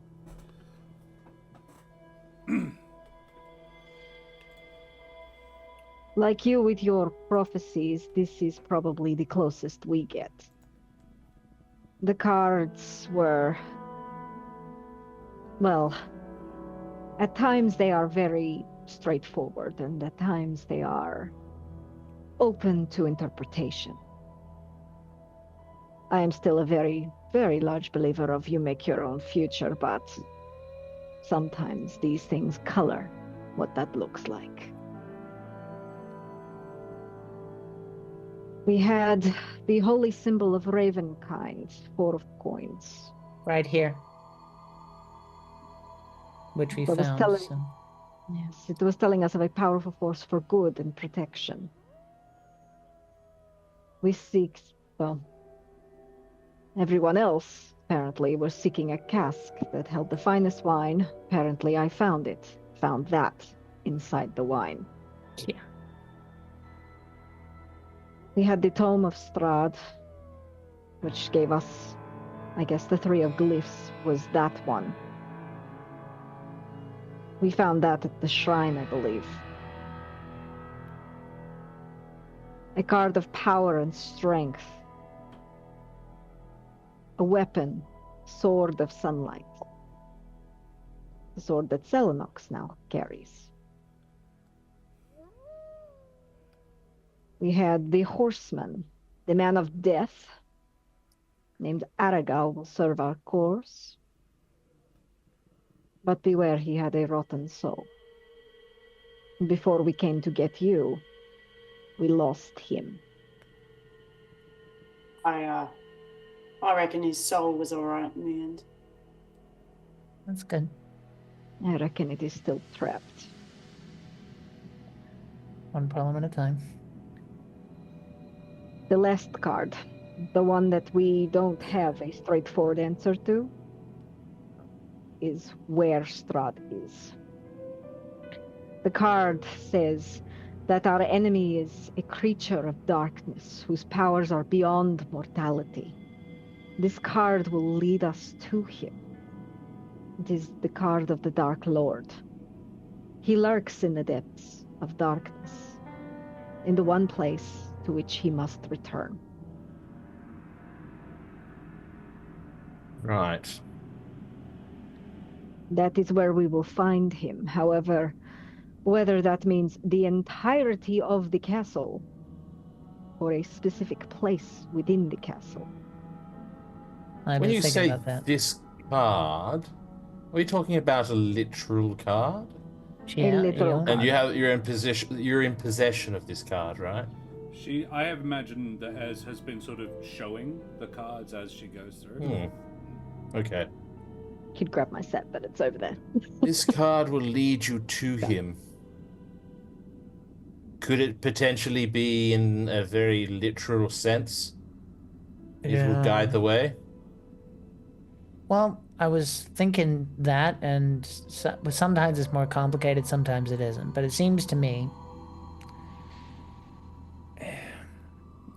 Like you with your prophecies, this is probably the closest we get. The cards were, well, at times they are very straightforward, and at times they are open to interpretation. I am still a very, very large believer of you make your own future, but sometimes these things color what that looks like. We had the holy symbol of Ravenkind, 4 of coins. Right here. Which we That was found. telling- So. Yes, it was telling us of a powerful force for good and protection. We seek, well, everyone else apparently was seeking a cask that held the finest wine. Apparently I found it. Found that inside the wine. Yeah. We had the Tome of Strahd, which gave us, I guess, the 3 of glyphs was that one. We found that at the shrine, I believe. A card of power and strength. A weapon, sword of sunlight. The sword that Selenox now carries. We had the horseman, the man of death, named Aragal will serve our course. But beware, he had a rotten soul. Before we came to get you, we lost him. I reckon his soul was all right in the end. That's good. I reckon it is still trapped. One problem at a time. The last card, the one that we don't have a straightforward answer to, is where Strahd is. The card says that our enemy is a creature of darkness whose powers are beyond mortality. This card will lead us to him. It is the card of the Dark Lord. He lurks in the depths of darkness, in the one place to which he must return. Right. That is where we will find him. However, whether that means the entirety of the castle or a specific place within the castle. I've When been you thinking say about that. this card, are we talking about a literal card? Yeah, literal yeah. And you're in possession of this card, right? I have imagined that Ez has been sort of showing the cards as she goes through. Okay. Could grab my set, but it's over there. This card will lead you to him. Could it potentially be in a very literal sense? It will guide the way? Well, I was thinking that, and sometimes it's more complicated, sometimes it isn't. But it seems to me,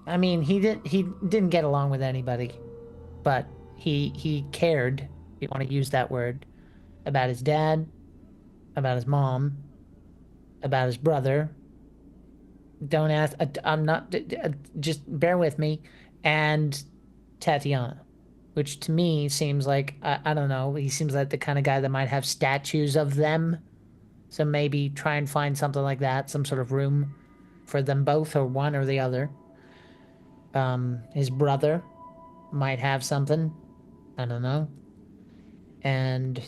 I mean, he didn't get along with anybody, but he cared, if you want to use that word, about his dad, about his mom, about his brother. Don't ask. I'm not. Just bear with me, and Tatiana. Which to me seems like, I don't know, he seems like the kind of guy that might have statues of them. So maybe try and find something like that, some sort of room for them both, or one or the other. His brother might have something. I don't know. And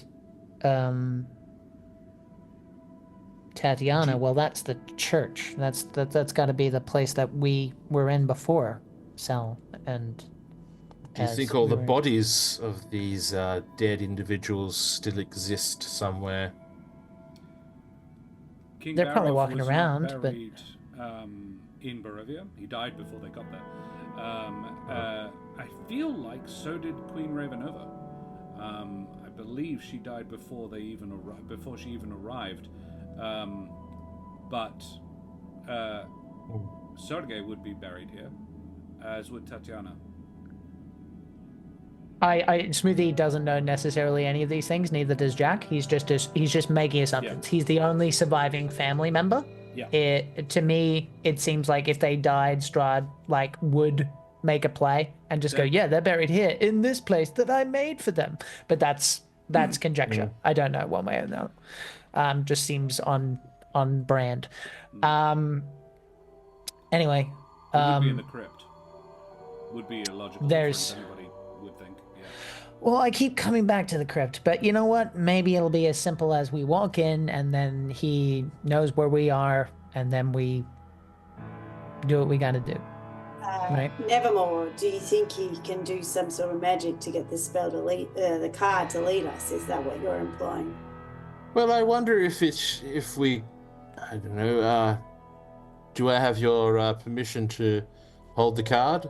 Tatiana, well, that's the church. That's got to be the place that we were in before. Sel and... Do you think all the bodies of these dead individuals still exist somewhere? King They're probably Barov walking was around, not buried, in Barovia. He died before they got there. I feel like so did Queen Ravenova. I believe she died before before she even arrived. But Sergei would be buried here, as would Tatiana. Smoothie doesn't know necessarily any of these things. Neither does Jack. He's just making assumptions. Yeah. He's the only surviving family member. Yeah. To me, it seems like if they died, Strahd would make a play and just go, yeah, they're buried here in this place that I made for them. But that's conjecture. I don't know one way or another. Just seems on brand. Anyway, It would be in the crypt. Would be a logical difference, anybody would think. Yeah. Well, I keep coming back to the crypt, but you know what? Maybe it'll be as simple as we walk in and then he knows where we are and then we do what we gotta do. Right? Nevermore, do you think he can do some sort of magic to get the spell to lead, the card to lead us? Is that what you're implying? Well, I wonder if we, I don't know, do I have your permission to hold the card?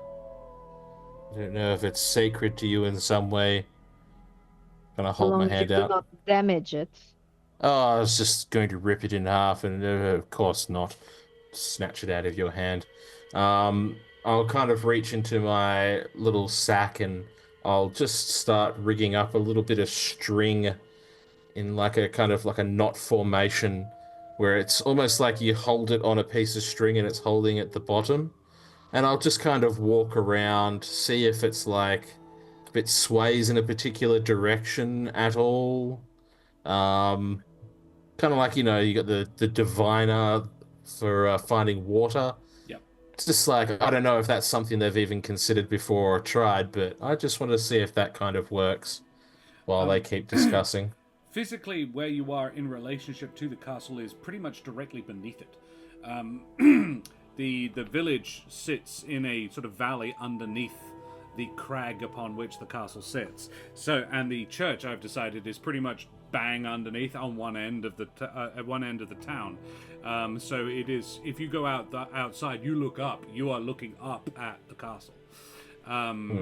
I don't know if it's sacred to you in some way. Gonna hold my hand out. Do not damage it. Oh, I was just going to rip it in half, and of course not. Snatch it out of your hand. I'll kind of reach into my little sack and I'll just start rigging up a little bit of string in like a knot formation where it's almost like you hold it on a piece of string and it's holding at the bottom. And I'll just kind of walk around, see if it's like if it sways in a particular direction at all. Kind of like, you got the diviner for finding water. Yep. It's just like, I don't know if that's something they've even considered before or tried, but I just want to see if that kind of works while they keep discussing. physically where you are in relationship to the castle is pretty much directly beneath it. The village sits in a sort of valley underneath the crag upon which the castle sits. So, and the church, I've decided, is pretty much bang underneath on one end of the town. So it is. If you go outside, you look up. You are looking up at the castle,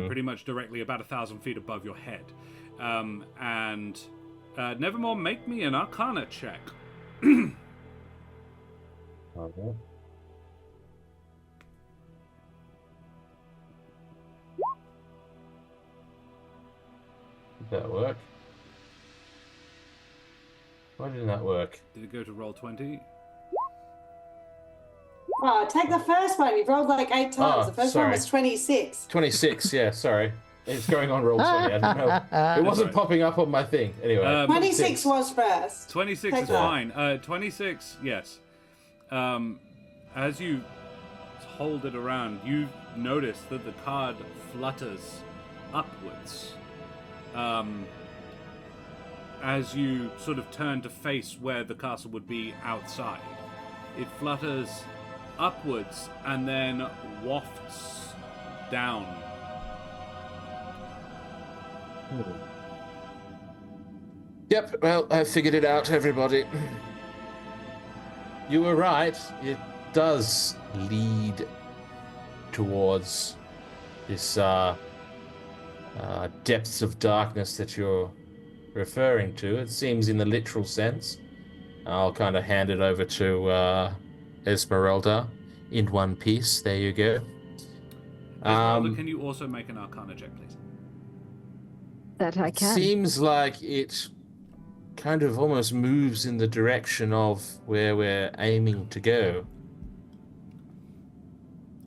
pretty much directly about 1,000 feet above your head. And Nevermore, make me an Arcana check. Okay. Did that work? Why didn't that work? Did it go to roll 20? Oh, take the first one. You've rolled like 8 times. The first one was 26. 26, yeah, sorry. It's going on roll 20. I don't know. It wasn't popping up on my thing. Anyway. 26 was first. 26 Take is that. fine. 26, yes. As you hold it around, you notice that the card flutters upwards. As you sort of turn to face where the castle would be outside. It flutters upwards and then wafts down. Yep, well, I figured it out, everybody. You were right. It does lead towards this depths of darkness that you're referring to. It seems in the literal sense. I'll kind of hand it over to Esmeralda in one piece. There you go. Esmeralda, can you also make an Arcana check, please? That I can. Seems like it kind of almost moves in the direction of where we're aiming to go.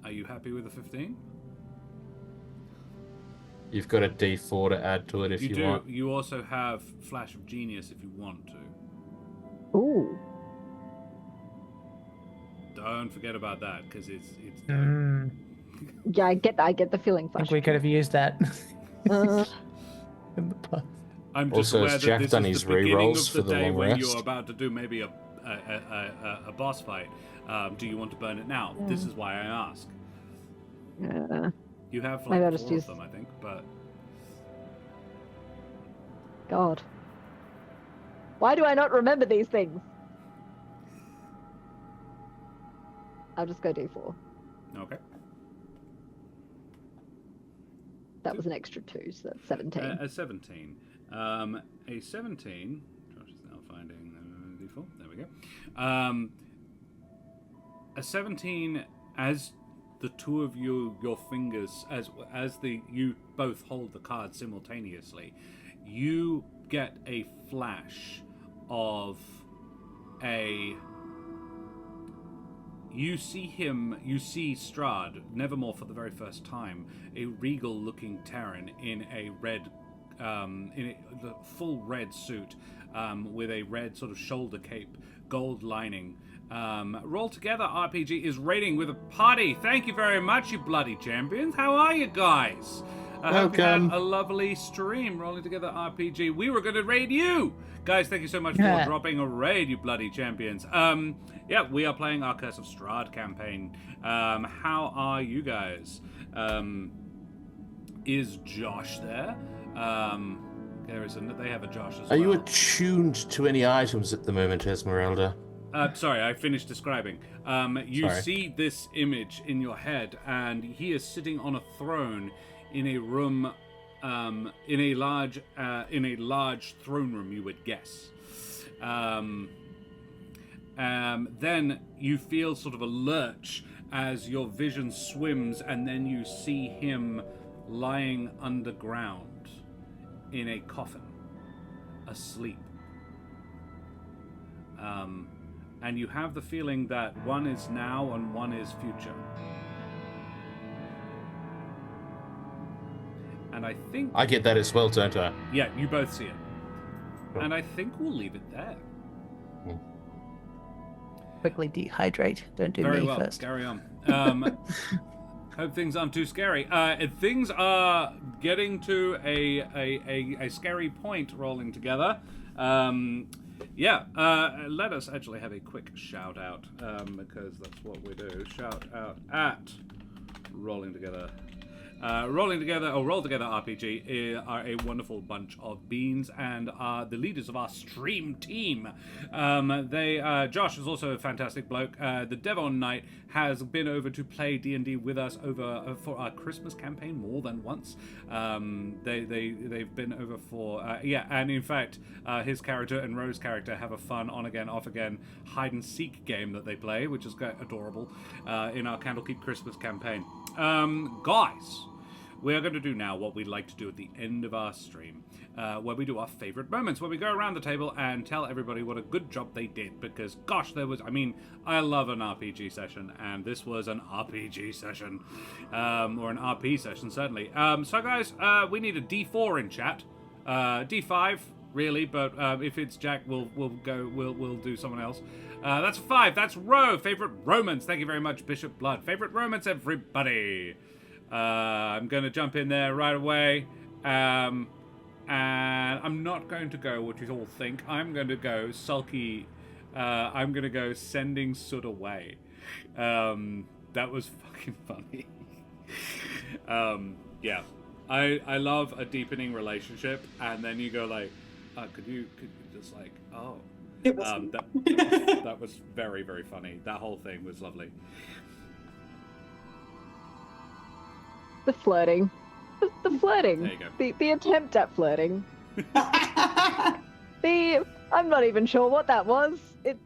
Are you happy with the 15? You've got a D4 to add to it if you want. You also have Flash of Genius if you want to. Ooh. Don't forget about that, because it's Yeah, I get the feeling. I think we could have used that Uh, in the past. I'm just Also, aware has that Jack this done is his the beginning rerolls of for the the day long when rest? you're about to do maybe a boss fight. Do you want to burn it now? This is why I ask. You have Maybe I'll like just 4 use- of them, I think, but God. Why do I not remember these things? I'll just go D4. okay. That was an extra 2, so that's 17. A 17. A 17. Josh is now finding D4. There we go. A 17, as the two of you, your fingers, as you both hold the card simultaneously, you get a flash of a. You see Strahd, Nevermore for the very first time, a regal-looking Terran in a red, the full red suit, with a red sort of shoulder cape, gold lining. Roll Together RPG is raiding with a party. Thank you very much, you bloody champions. How are you guys? I hope you had a lovely stream, Rolling Together RPG. We were going to raid you! Guys, thank you so much for dropping a raid, you bloody champions. Yeah, we are playing our Curse of Strahd campaign. How are you guys? Is Josh there? They have a Josh as well. Are you attuned to any items at the moment, Esmeralda? Sorry, I finished describing. You see this image in your head, and he is sitting on a throne in a room, in a large throne room, you would guess. Then you feel sort of a lurch as your vision swims, and then you see him lying underground in a coffin, asleep. And you have the feeling that one is now and one is future. And I think... I get that as well, don't I? Yeah, you both see it. And I think we'll leave it there. Quickly dehydrate. Don't do Very me well. first. Carry on. Hope things aren't too scary. Things are getting to a scary point rolling together. Let us actually have a quick shout out, because that's what we do. Shout out at Rolling Together. Roll Together RPG are a wonderful bunch of beans and are the leaders of our stream team. Josh is also a fantastic bloke. The Devon Knight has been over to play D&D with us over for our Christmas campaign more than once. They've been over for and in fact his character and Rose's character have a fun on again off again hide and seek game that they play, which is adorable in our Candlekeep Christmas campaign. Guys, we are going to do now what we'd like to do at the end of our stream, where we do our favorite moments, where we go around the table and tell everybody what a good job they did, because gosh, I love an RPG session, and this was an RPG session, or an RP session, certainly. So guys, we need a D4 in chat, D5, really, but if it's Jack, we'll do someone else. That's 5, that's Ro, favorite romance, thank you very much, Bishop Blood, favorite romance, everybody. I'm going to jump in there right away, and I'm not going to go what you all think. I'm going to go sulky. I'm going to go sending soot away. That was fucking funny. Yeah, I love a deepening relationship, and then you go like, could you just like, oh, that was very, very funny. That whole thing was lovely. The flirting. The flirting. There you go. The attempt at flirting. I'm not even sure what that was. It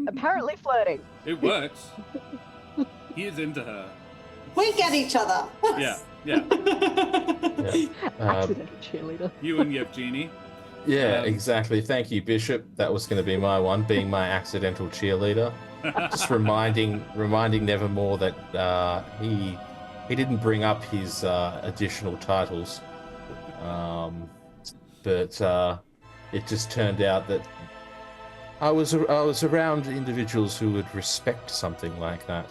apparently flirting. It works. He is into her. We get each other. Yeah. Accidental cheerleader. You and Yevgeny. Yeah, exactly. Thank you, Bishop. That was going to be my one, being my accidental cheerleader. Just reminding Nevermore that he didn't bring up his additional titles, but it just turned out that I was around individuals who would respect something like that,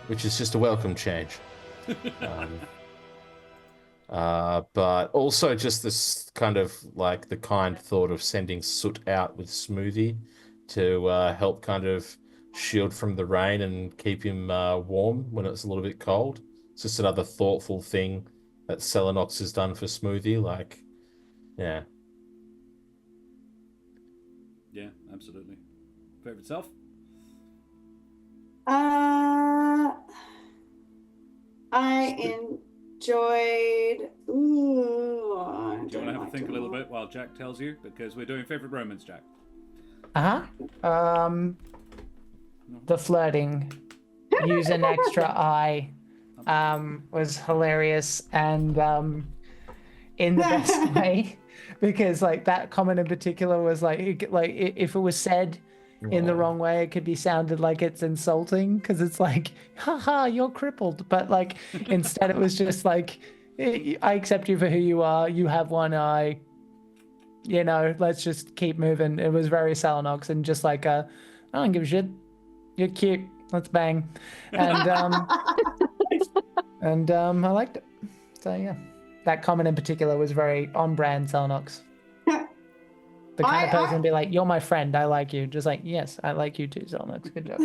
which is just a welcome change. But also just this kind of like the kind thought of sending Soot out with Smoothie to help kind of shield from the rain and keep him warm when it's a little bit cold. It's just another thoughtful thing that Selenox has done for Smoothie. Like, yeah. Yeah, absolutely. Favorite self? I enjoyed. Do you want to have a think a little bit while Jack tells you? Because we're doing favorite romance, Jack. The flirting. Use an extra eye. Was hilarious and in the best way, because like that comment in particular was like if it was said in the wrong way, it could be sounded like it's insulting, because it's like, haha, you're crippled, but like instead it was just like, I accept you for who you are, you have one eye, you know, let's just keep moving. It was very Salanox, and just like I don't give a shit, you're cute, let's bang. And I liked it. So yeah, that comment in particular was very on brand Selnox. The kind of person to be like, you're my friend, I like you. Just like, yes, I like you too, Selnox. Good job.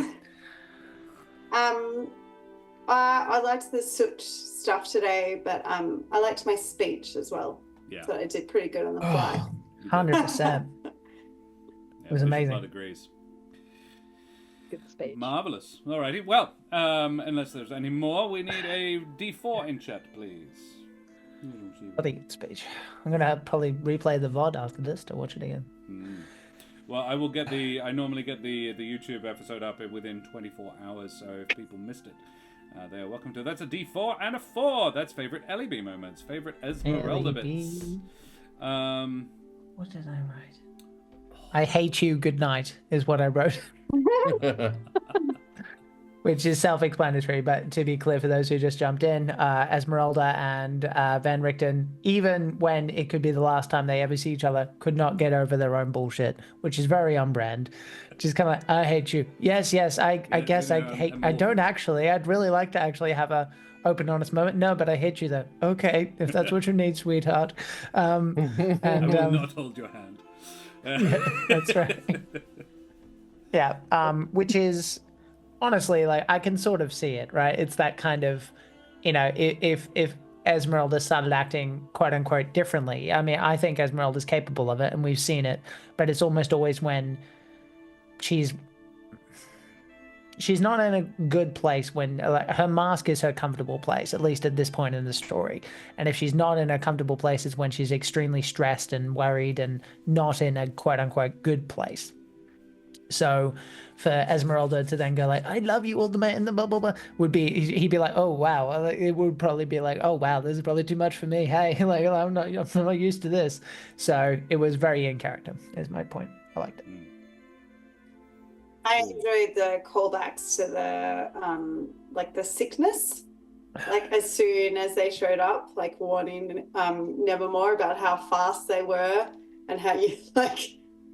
I liked the soot stuff today, but I liked my speech as well. Yeah. So I did pretty good on the fly. 100%. It was amazing. Blood agrees. Good speech. Marvelous. Alrighty. Well, unless there's any more, we need a D4 in chat, please. Bloody good speech. I'm gonna probably replay the VOD after this to watch it again. Well, I will get I normally get the YouTube episode up within 24 hours, so if people missed it, they are welcome to. That's a D4 and a 4. That's favorite LEB moments. Favorite Esmeralda bits. What did I write? I hate you, good night, is what I wrote. Which is self-explanatory, but to be clear for those who just jumped in, Esmeralda and Van Richten, even when it could be the last time they ever see each other, could not get over their own bullshit, which is very on brand. Just kind of like, I hate you. Yes, I guess I hate. I don't actually. I'd really like to actually have a open, honest moment. No, but I hate you though. Okay, if that's what you need, sweetheart. I will not hold your hand. That's right. Yeah, which is honestly, like, I can sort of see it, right? It's that kind of, if Esmeralda started acting quote unquote differently. I mean, I think Esmeralda's capable of it, and we've seen it, but it's almost always when she's not in a good place, when like, her mask is her comfortable place, at least at this point in the story. And if she's not in a comfortable place, it's when she's extremely stressed and worried and not in a quote unquote good place. So for Esmeralda to then go like, I love you ultimate, and the blah blah blah, he'd be like, oh wow. It would probably be like, oh wow, this is probably too much for me. Hey, like, I'm not used to this. So it was very in character, is my point. I liked it. I enjoyed the callbacks to the like the sickness. Like as soon as they showed up, like warning Nevermore about how fast they were and how you like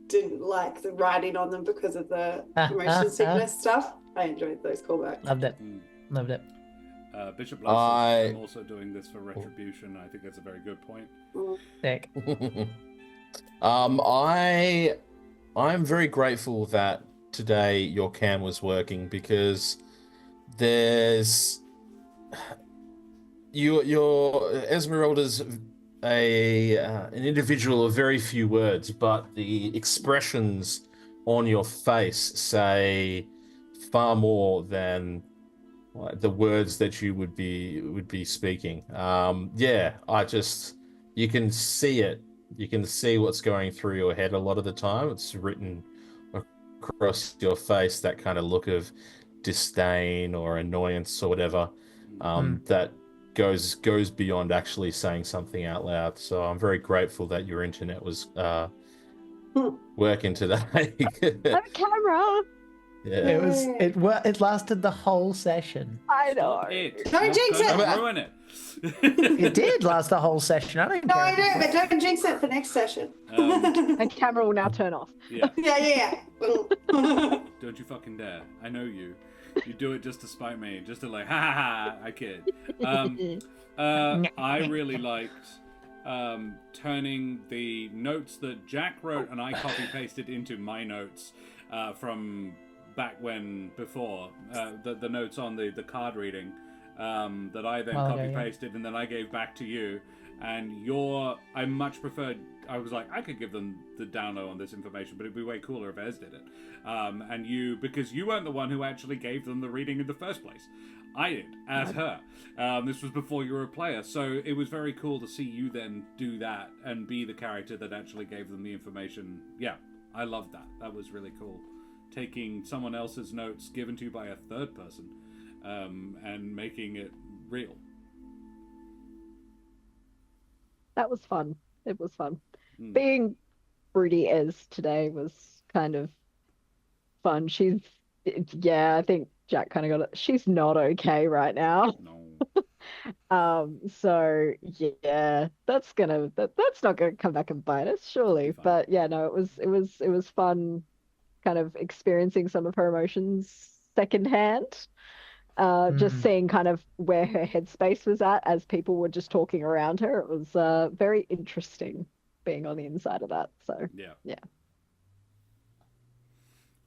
didn't like the riding on them because of the motion sickness stuff. I enjoyed those callbacks. Loved it. Loved it. Bishop Blood, I'm also doing this for retribution. I think that's a very good point. Sick. I'm very grateful that today your cam was working, because there's your Esmeralda's an individual of very few words, but the expressions on your face say far more than the words that you would be speaking. You can see it. You can see what's going through your head a lot of the time. It's written across your face, that kind of look of disdain or annoyance or whatever, that goes beyond actually saying something out loud. So I'm very grateful that your internet was working today. On camera. Yeah. It lasted the whole session. I know. Don't jinx it. Ruin it. It did last the whole session. I don't care. No, I know, but don't jinx it for next session. And camera will now turn off. Yeah. Yeah. Don't you fucking dare. I know you. You do it just to spite me. Just to like, ha ha ha, I kid. I really liked turning the notes that Jack wrote and I copy-pasted into my notes from back when, before, the notes on the card reading that I then copy-pasted and then I gave back to you. And I much preferred, I was like, I could give them the download on this information, but it'd be way cooler if Ez did it. And because you weren't the one who actually gave them the reading in the first place. I did, as her. This was before you were a player, so it was very cool to see you then do that and be the character that actually gave them the information. Yeah, I loved that. That was really cool. Taking someone else's notes given to you by a third person and making it real. That was fun. It was fun. Being Broody Ez today was kind of fun. I think Jack kind of got it. She's not okay right now. No. So yeah, that's not gonna come back and bite us, surely. But yeah, no, it was fun, kind of experiencing some of her emotions secondhand. Just seeing kind of where her headspace was at as people were just talking around her. It was very interesting being on the inside of that. So yeah.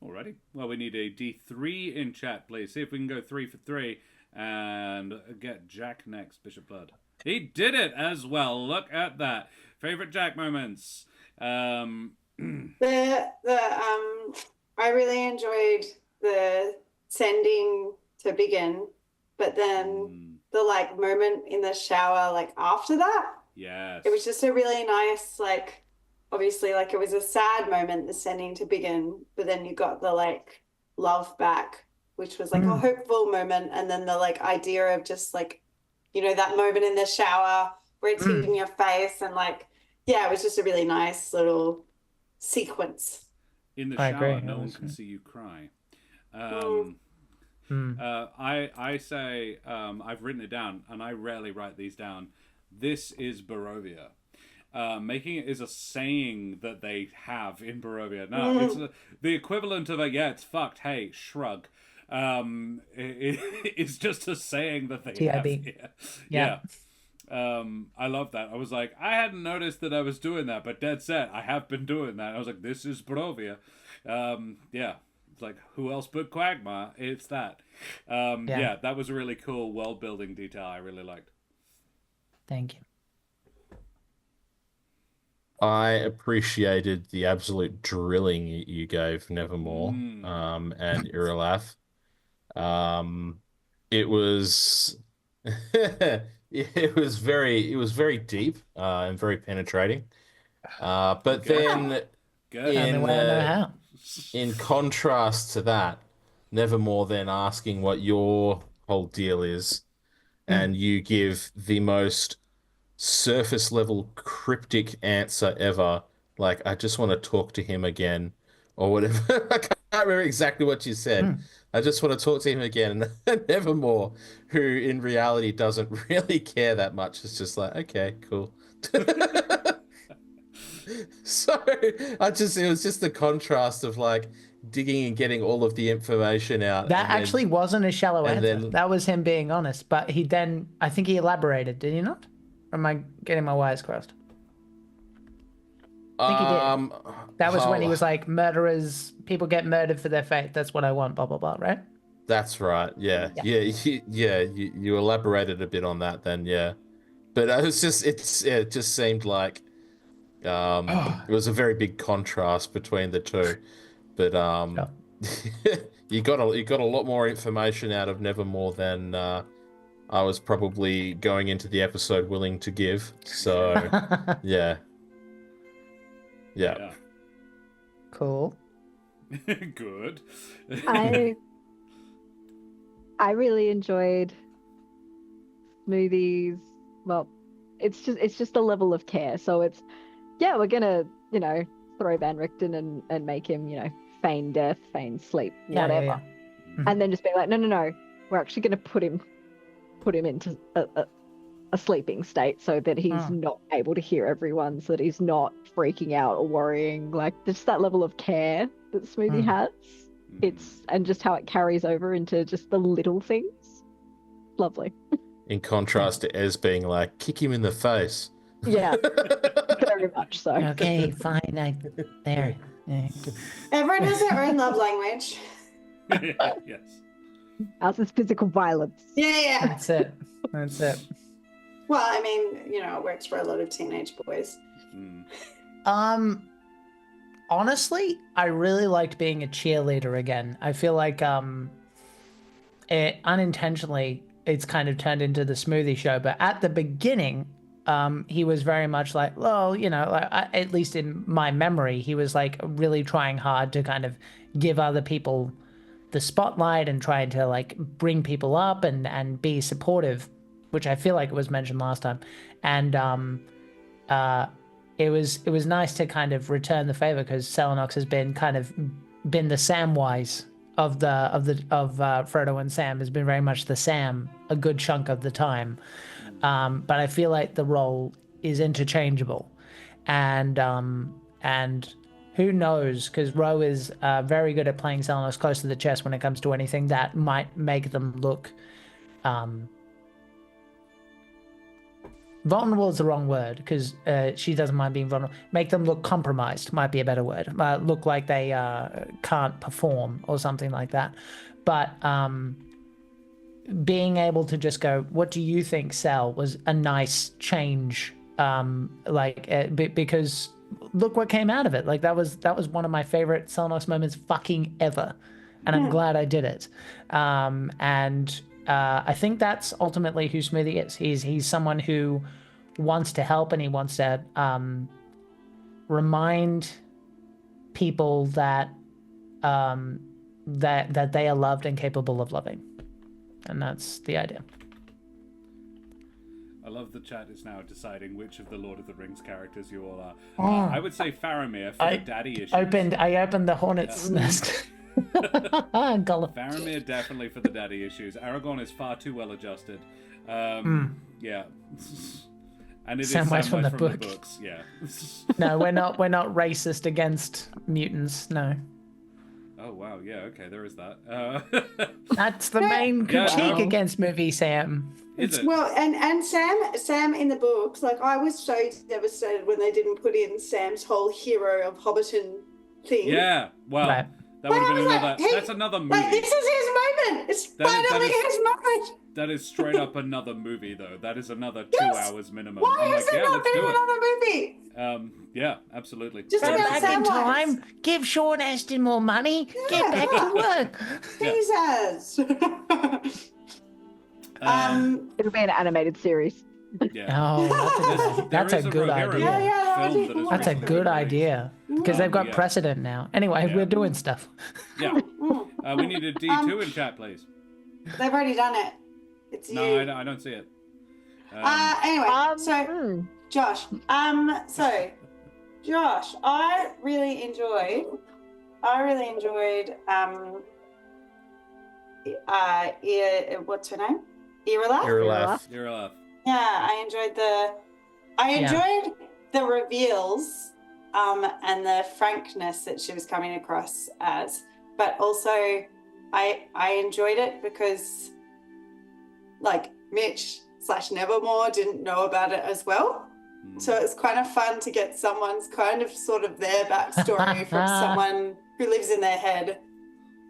Alrighty. Well, we need a D3 in chat, please. See if we can go 3 for 3 and get Jack next, Bishop Blood. He did it as well. Look at that. Favorite Jack moments. I really enjoyed the sending to begin, but then the like moment in the shower, like after that, yes, it was just a really nice, like, obviously, like, it was a sad moment, the sending to begin, but then you got the like love back, which was like a hopeful moment, and then the like idea of just like, that moment in the shower where it's hitting your face, and like, yeah, it was just a really nice little sequence. In the shower, no one can see you cry. I say, I've written it down, and I rarely write these down. This is Barovia. Making it is a saying that they have in Barovia. No, it's the equivalent of it's fucked, hey, shrug. It's just a saying that they have here. Yeah. I love that. I was like, I hadn't noticed that I was doing that, but dead set, I have been doing that. I was like, this is Barovia. Yeah. It's like, who else but Quagmire? It's that. Yeah, that was a really cool world-building detail I really liked. Thank you. I appreciated the absolute drilling you gave Nevermore and Irilaf. It was it was very deep and very penetrating. But then Good. And they want to know how. in contrast to that, Nevermore then asking what your whole deal is, and you give the most surface level cryptic answer ever. Like, I just want to talk to him again, or whatever. I can't remember exactly what you said. I just want to talk to him again. And Nevermore, who in reality doesn't really care that much, is just like, okay, cool. So it was just the contrast of like digging and getting all of the information out. That actually wasn't a shallow and answer. then- That was him being honest. But he then, I think he elaborated, did he not? Or am I getting my wires crossed? I think he did. That was when he was like, murderers, people get murdered for their faith. That's what I want, blah, blah, blah, right? That's right. Yeah. You elaborated a bit on that then, yeah. But it just seemed like it was a very big contrast between the two. But you got a lot more information out of Nevermore than I was probably going into the episode willing to give. So yeah. Cool. Good. I really enjoyed Smoothie's. Well, it's just a level of care. So it's we're gonna throw Van Richten and make him feign death, feign sleep, whatever, Yeah. and then just be like, no, we're actually gonna put him into a sleeping state so that he's not able to hear everyone, so that he's not freaking out or worrying. Like, just that level of care that Smoothie has. And just how it carries over into just the little things. Lovely. In contrast to Ez being like, kick him in the face. Yeah, very much so. Okay, fine. There. Everyone has their own love language. Yes. Ours is physical violence. Yeah. That's it. Well, I mean, it works for a lot of teenage boys. Honestly, I really liked being a cheerleader again. I feel like it unintentionally it's kind of turned into the Smoothie Show, but at the beginning, he was very much like, well, at least in my memory, he was like really trying hard to kind of give other people the spotlight and trying to like bring people up and be supportive, which I feel like it was mentioned last time. And it was nice to kind of return the favor, because Selenox has been the Samwise of Frodo and Sam, has been very much the Sam a good chunk of the time. But I feel like the role is interchangeable, and who knows, because Ro is very good at playing Selenox close to the chest when it comes to anything that might make them look vulnerable is the wrong word, because she doesn't mind being vulnerable. Make them look compromised might be a better word. Look like they can't perform or something like that. But being able to just go, what do you think, Sel, was a nice change, because look what came out of it. Like, that was one of my favorite Selenox moments fucking ever, and I'm glad I did it. I think that's ultimately who Smoothie is. He's someone who wants to help, and he wants to remind people that that they are loved and capable of loving, and that's the idea. I love the chat is now deciding which of the Lord of the Rings characters you all are. I would say Faramir for the daddy issues. I opened the hornet's nest. Faramir definitely for the daddy issues. Aragorn is far too well adjusted. Yeah. And it Samwise is Samwise from the the book. books. Yeah. No, we're not racist against mutants. No. Oh wow, yeah, okay, there is that. That's the main critique against movie, Sam. Is it? Well, and Sam in the books, like I was so devastated when they didn't put in Sam's whole hero of Hobbiton thing. Yeah. Well, Right. that would have been Well, I was another. like, That's another movie. Like this is his moment. It's That finally is- his moment. That is straight up another movie, though. That is another 2 Yes. hours minimum. Why I'm has like, it yeah, not let's been do it. another movie? Yeah, absolutely. Just Go about back in Samwise. time, give Sean Astin more money, get back to work. Jesus. It'll be an animated series. Yeah. Oh, that's a good Rohirrim idea. Yeah, film that has That's a recently good been idea because they've got yeah. precedent now. Anyway, Yeah. we're doing stuff. released. Yeah. We need a D2 in chat, please. They've already done it. It's you. No, I don't see it. Anyway, so Josh, Josh, I really enjoyed what's her name? Irilaf? Irilaf. You're off. Yeah, I enjoyed the reveals and the frankness that she was coming across as, but also I enjoyed it because like Mitch / Nevermore didn't know about it as well. So it's kind of fun to get someone's kind of sort of their backstory from someone who lives in their head.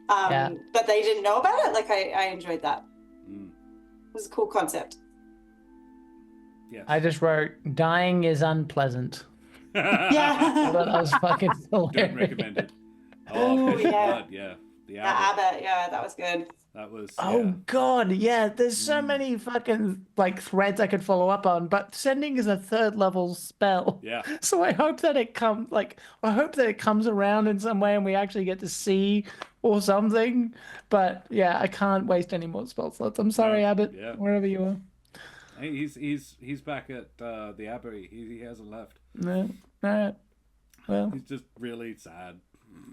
But they didn't know about it. Like I enjoyed that. It was a cool concept. Yeah. I just wrote, dying is unpleasant. Yeah. I thought that was fucking Don't hilarious. recommend it. Oh, Ooh, Fish of yeah. Blood, yeah. The The Abbot. Abbott, yeah, that was good. That was. Oh yeah. god, yeah, there's so many fucking like threads I could follow up on, but sending is a 3rd level spell. Yeah. So I hope that it comes around in some way and we actually get to see or something. But yeah, I can't waste any more spell slots. I'm sorry, No, Abbott, yeah. wherever you are. Hey, he's back at the Abbey. He hasn't left. No, alright. Well, He's just really sad.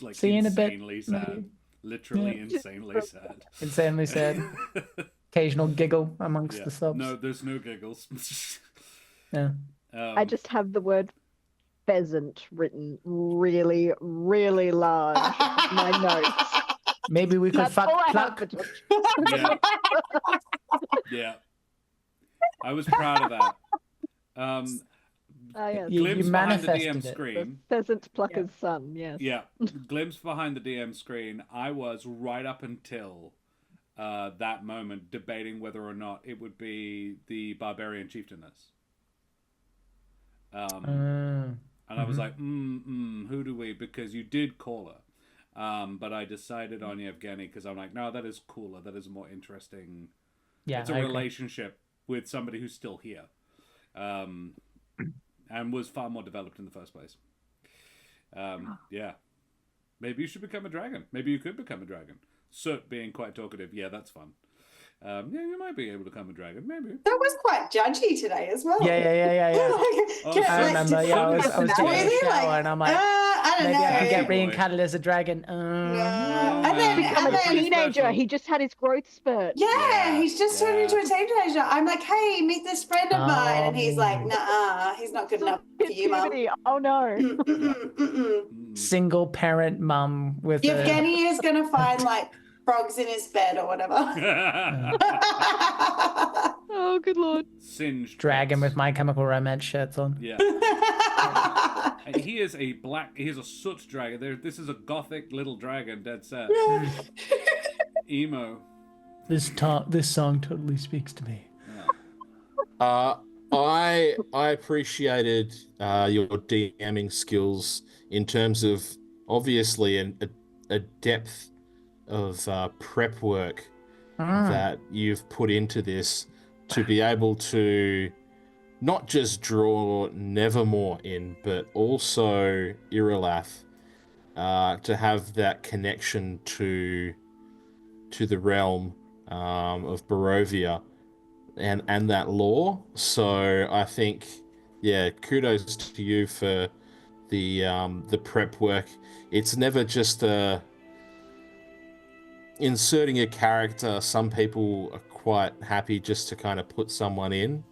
Like See you in a bit, insanely sad. maybe. Literally Yeah. insanely sad. insanely sad. Occasional giggle amongst Yeah. the subs. No, there's no giggles. Yeah. I just have the word pheasant written really, really large in my notes. Maybe we could That's all I have pluck. for Josh. Yeah. Yeah. I was proud of that. Yes. You Glimpse behind the manifested DM it. The screen. pheasant plucker's son, yes. Yeah, glimpse behind the DM screen. I was right up until that moment debating whether or not it would be the barbarian chieftainess. And I was like, who do we? Because you did call her, but I decided on Yevgeny because I'm like, no, that is cooler. That is a more interesting. Yeah, It's a I agree. relationship with somebody who's still here, and was far more developed in the first place. Yeah. Maybe you should become a dragon. Maybe you could become a dragon. Soot being quite talkative. Yeah, that's fun. Yeah, you might be able to become a dragon. Maybe. That was quite judgy today as well. Yeah. Oh, I remember. Yeah, I was taking a Really? shower Like, and I'm like, I don't maybe know. I can get Boy. reincarnated as a dragon. And then, I'm and a then teenager. special. He just had his growth spurt. yeah, he's just turned Yeah. into a teenager. I'm like, hey, meet this friend of mine. And he's like, Oh. nah, he's not good enough for you, mum. Puberty. Oh no. Single parent mum with a Yevgeny is going to find like frogs in his bed or whatever. Oh, good lord. Singed dragon pets. with My Chemical Romance shirts on. Yeah. And he is a soot dragon. This is a gothic little dragon, dead set. Emo. This song totally speaks to me. I appreciated your DMing skills in terms of obviously a depth of prep work that you've put into this to be able to not just draw Nevermore in, but also Irilaf, to have that connection to the realm of Barovia and that lore. So I think, yeah, kudos to you for the prep work. It's never just inserting a character. Some people are quite happy just to kind of put someone in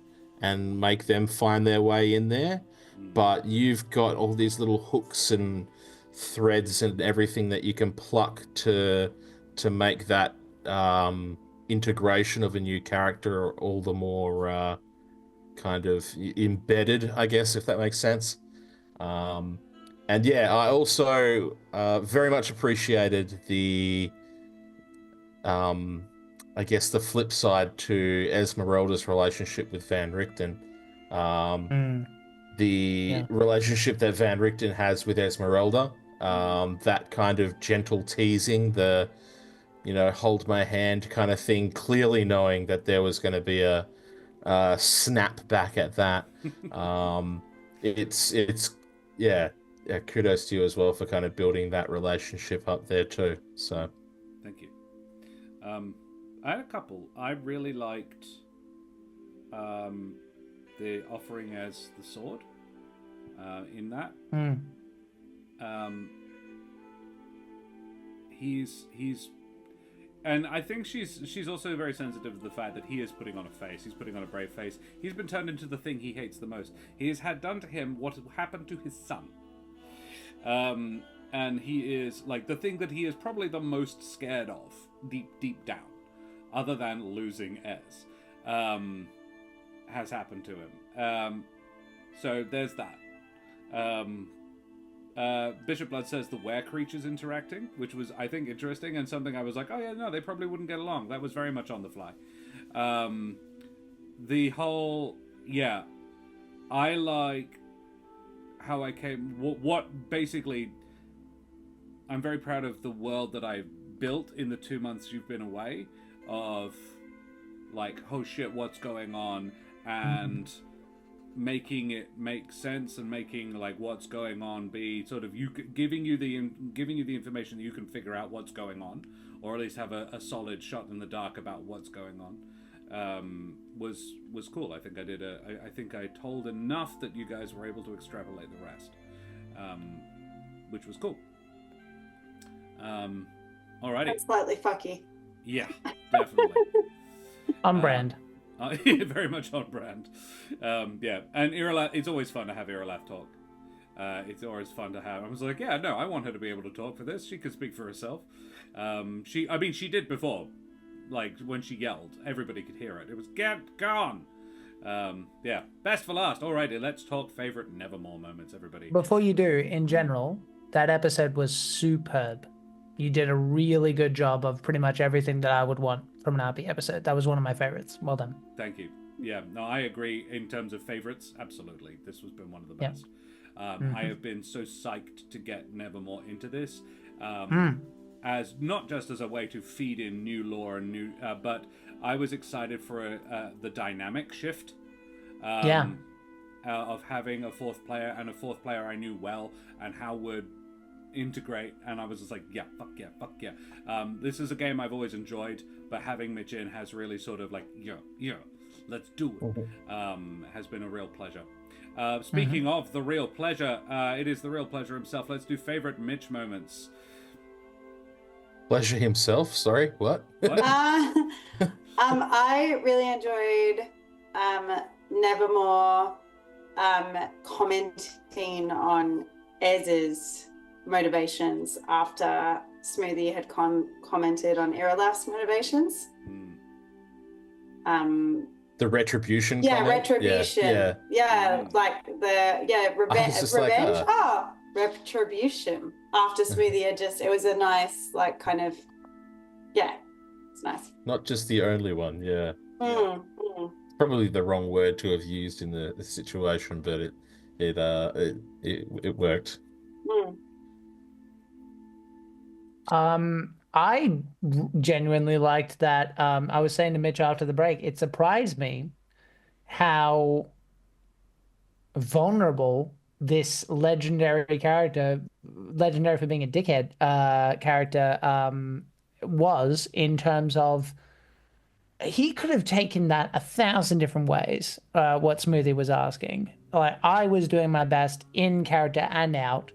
and make them find their way in there. But you've got all these little hooks and threads and everything that you can pluck to make that integration of a new character all the more kind of embedded, I guess, if that makes sense. And yeah, I also very much appreciated the, I guess, the flip side to Esmeralda's relationship with Van Richten. The relationship that Van Richten has with Esmeralda, that kind of gentle teasing, the, hold my hand kind of thing, clearly knowing that there was going to be a snap back at that. Yeah, kudos to you as well for kind of building that relationship up there too. So, thank you. I had a couple. I really liked the offering as the sword in that. He's and I think she's also very sensitive to the fact that he is putting on a face. He's putting on a brave face. He's been turned into the thing he hates the most. He has had done to him what happened to his son. And he is like the thing that he is probably the most scared of deep down, other than losing Ez, has happened to him. So there's that. Bishop Blood says the were creatures interacting, which was, I think, interesting and something I was like, oh yeah, no, they probably wouldn't get along. That was very much on the fly. The whole, yeah, I like how I came, what basically, I'm very proud of the world that I built in the 2 months you've been away, of like, oh shit, what's going on, and making it make sense and making like what's going on be sort of giving you the information that you can figure out what's going on, or at least have a solid shot in the dark about what's going on. Was cool. I think I think I told enough that you guys were able to extrapolate the rest, which was cool. Alrighty. That's slightly fucky. Yeah, definitely. On brand. Very much on brand. Yeah, and Iralath, it's always fun to have Iralath talk. It's always fun to have. I was like, yeah, no, I want her to be able to talk for this. She could speak for herself. She did before. Like, when she yelled, everybody could hear it. It was, get gone! Yeah, best for last. Alrighty, let's talk favorite Nevermore moments, everybody. Before you do, in general, that episode was superb. You did a really good job of pretty much everything that I would want from an RP episode. That was one of my favorites. Well done. Thank you. Yeah, no, I agree in terms of favorites. Absolutely. This has been one of the best. I have been so psyched to get Nevermore into this. As not just as a way to feed in new lore and new, but I was excited for the dynamic shift. Of having a fourth player, and a fourth player I knew well, and how would integrate, and I was just like, yeah, fuck yeah. This is a game I've always enjoyed, but having Mitch in has really sort of like, yeah, let's do it. Has been a real pleasure. Speaking of the real pleasure, it is the real pleasure himself. Let's do favorite Mitch moments. Pleasure himself? Sorry, what? I really enjoyed Nevermore commenting on Ez's motivations after Smoothie had commented on Iralath's motivations. The retribution. Yeah, comment? retribution. Yeah, like the revenge. Like, retribution after Smoothie had it was a nice, like, kind of, it's nice. Not just the only one, yeah. Probably the wrong word to have used in the situation, but it worked. I genuinely liked that. I was saying to Mitch after the break, it surprised me how vulnerable this legendary character, legendary for being a dickhead character, was, in terms of he could have taken that 1,000 different ways, what Smoothie was asking. Like, I was doing my best in character and out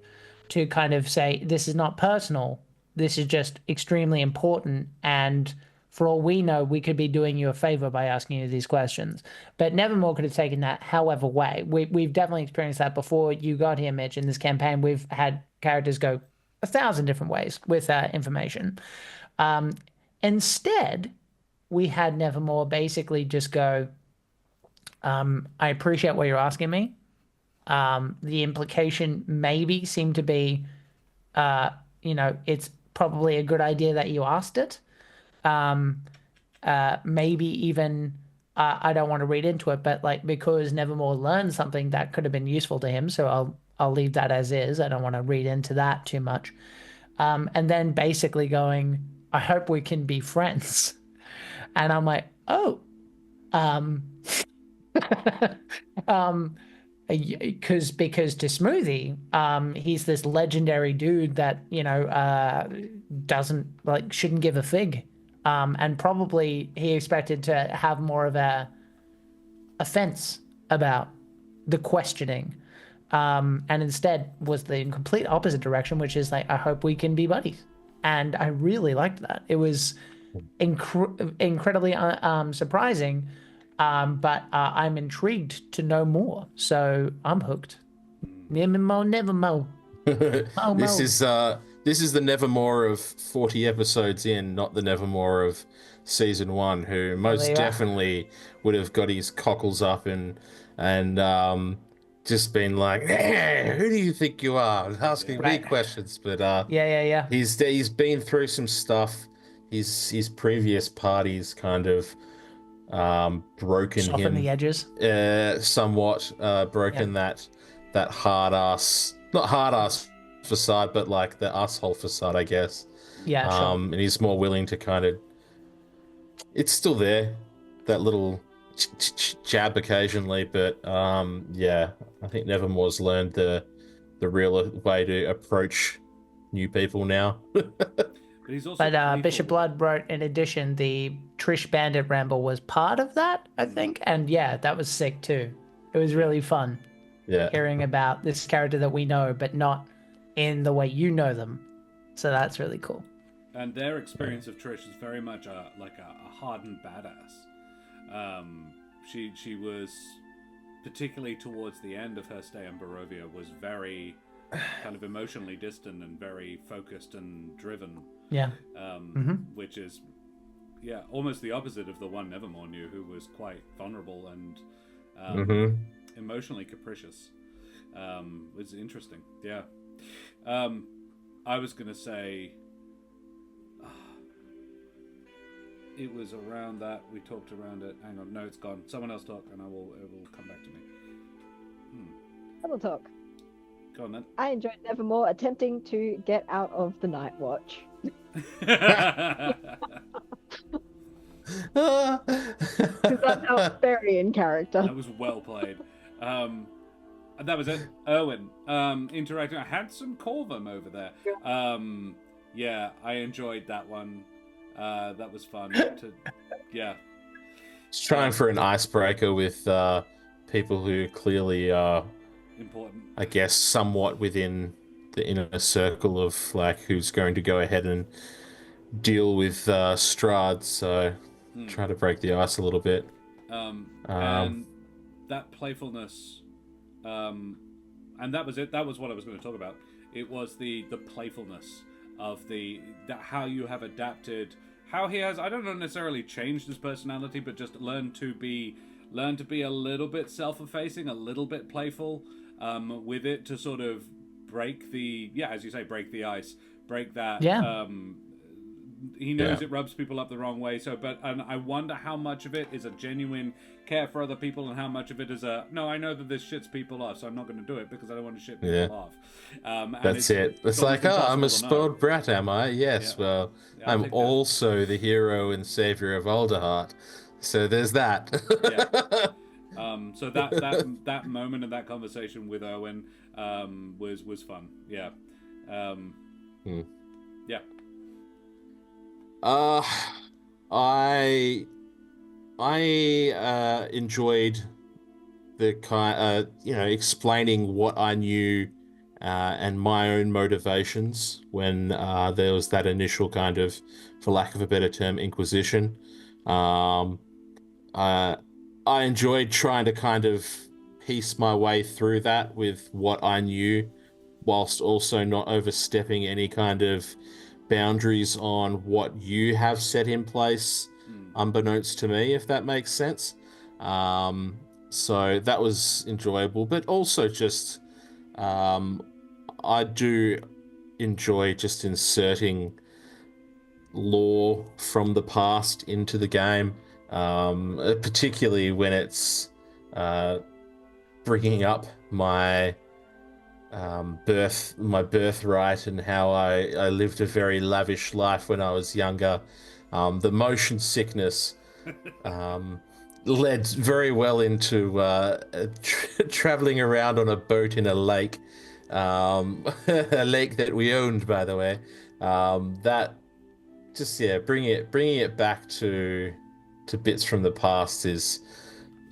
to kind of say, this is not personal. This is just extremely important, and for all we know, we could be doing you a favor by asking you these questions. But Nevermore could have taken that however way. We've definitely experienced that before you got here, Mitch. In this campaign, we've had characters go 1,000 different ways with information. Instead, we had Nevermore basically just go, I appreciate what you're asking me. The implication maybe seemed to be, it's probably a good idea that you asked it. Maybe even I don't want to read into it, but like because Nevermore learned something that could have been useful to him, so I'll leave that as is. I don't want to read into that too much. And then basically going, I hope we can be friends. And I'm like, oh, because to Smoothie, he's this legendary dude that doesn't shouldn't give a fig, and probably he expected to have more of a offense about the questioning, and instead was the complete opposite direction, which is like, I hope we can be buddies, and I really liked that. It was incredibly surprising. But I'm intrigued to know more, so I'm hooked. Nevermore. This is the Nevermore of 40 episodes in, not the Nevermore of season 1, who most definitely would have got his cockles up and just been like, who do you think you are? Asking me questions. But yeah. He's been through some stuff. His previous parties kind of broken Soften him the edges. Somewhat, broken that hard ass, not hard ass facade, but like the asshole facade, I guess. Yeah, sure. And he's more willing to kind of, it's still there, that little jab occasionally, but yeah, I think Nevermore's learned the real way to approach new people now. But Bishop Blood wrote, in addition, the Trish Bandit ramble was part of that, I think. And yeah, that was sick too. It was really fun. Yeah. Hearing about this character that we know, but not in the way you know them. So that's really cool. And their experience of Trish is very much a hardened badass. She was, particularly towards the end of her stay in Barovia, was very kind of emotionally distant and very focused and driven. Yeah. Which is, almost the opposite of the one Nevermore knew, who was quite vulnerable and emotionally capricious. It's interesting. Yeah. I was going to say, it was around that. We talked around it. Hang on. No, it's gone. Someone else talk and it will come back to me. I will talk. Go on then. I enjoyed Nevermore attempting to get out of the Night Watch. That That's very in character. was well played. And that was it. Erwin, interacting. I had some Corvum over there. Yeah, I enjoyed that one. That was fun. Just trying for an icebreaker with people who clearly are important, I guess, somewhat within the inner circle of like who's going to go ahead and deal with Strahd. So try to break the ice a little bit. And that playfulness, and that was it. That was what I was going to talk about. It was the playfulness of how you have adapted, how he has, I don't know, necessarily changed his personality, but just learned to be a little bit self-effacing, a little bit playful, with it, to sort of break the, as you say, break the ice, break that. He knows it rubs people up the wrong way. And I wonder how much of it is a genuine care for other people, and how much of it is no, I know that this shits people off, so I'm not going to do it because I don't want to shit people off. That's it. It's like, I'm a spoiled brat, am I? Yes. Yeah. Well, I'm also the hero and savior of Alderheart. So there's that. So that moment and that conversation with Owen was fun. Yeah. Yeah. I enjoyed the kind, explaining what I knew and my own motivations when there was that initial kind of, for lack of a better term, inquisition. I enjoyed trying to kind of piece my way through that with what I knew, whilst also not overstepping any kind of boundaries on what you have set in place unbeknownst to me, if that makes sense. So that was enjoyable, but also just I do enjoy just inserting lore from the past into the game, particularly when it's bringing up my birthright and how I lived a very lavish life when I was younger. The motion sickness led very well into traveling around on a boat in a lake, a lake that we owned, by the way. That just bringing it back to bits from the past is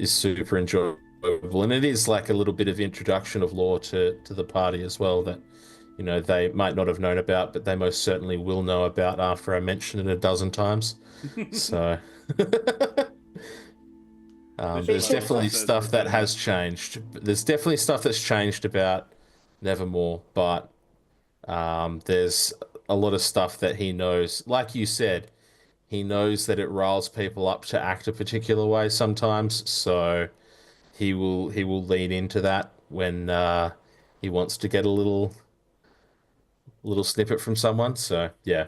super enjoyable, and it is like a little bit of introduction of lore to the party as well that they might not have known about, but they most certainly will know about after I mention it a dozen times. So there's definitely stuff that has changed. There's definitely stuff that's changed about Nevermore, but there's a lot of stuff that he knows. Like you said, he knows that it riles people up to act a particular way sometimes, so he will lean into that when he wants to get a little snippet from someone. So yeah.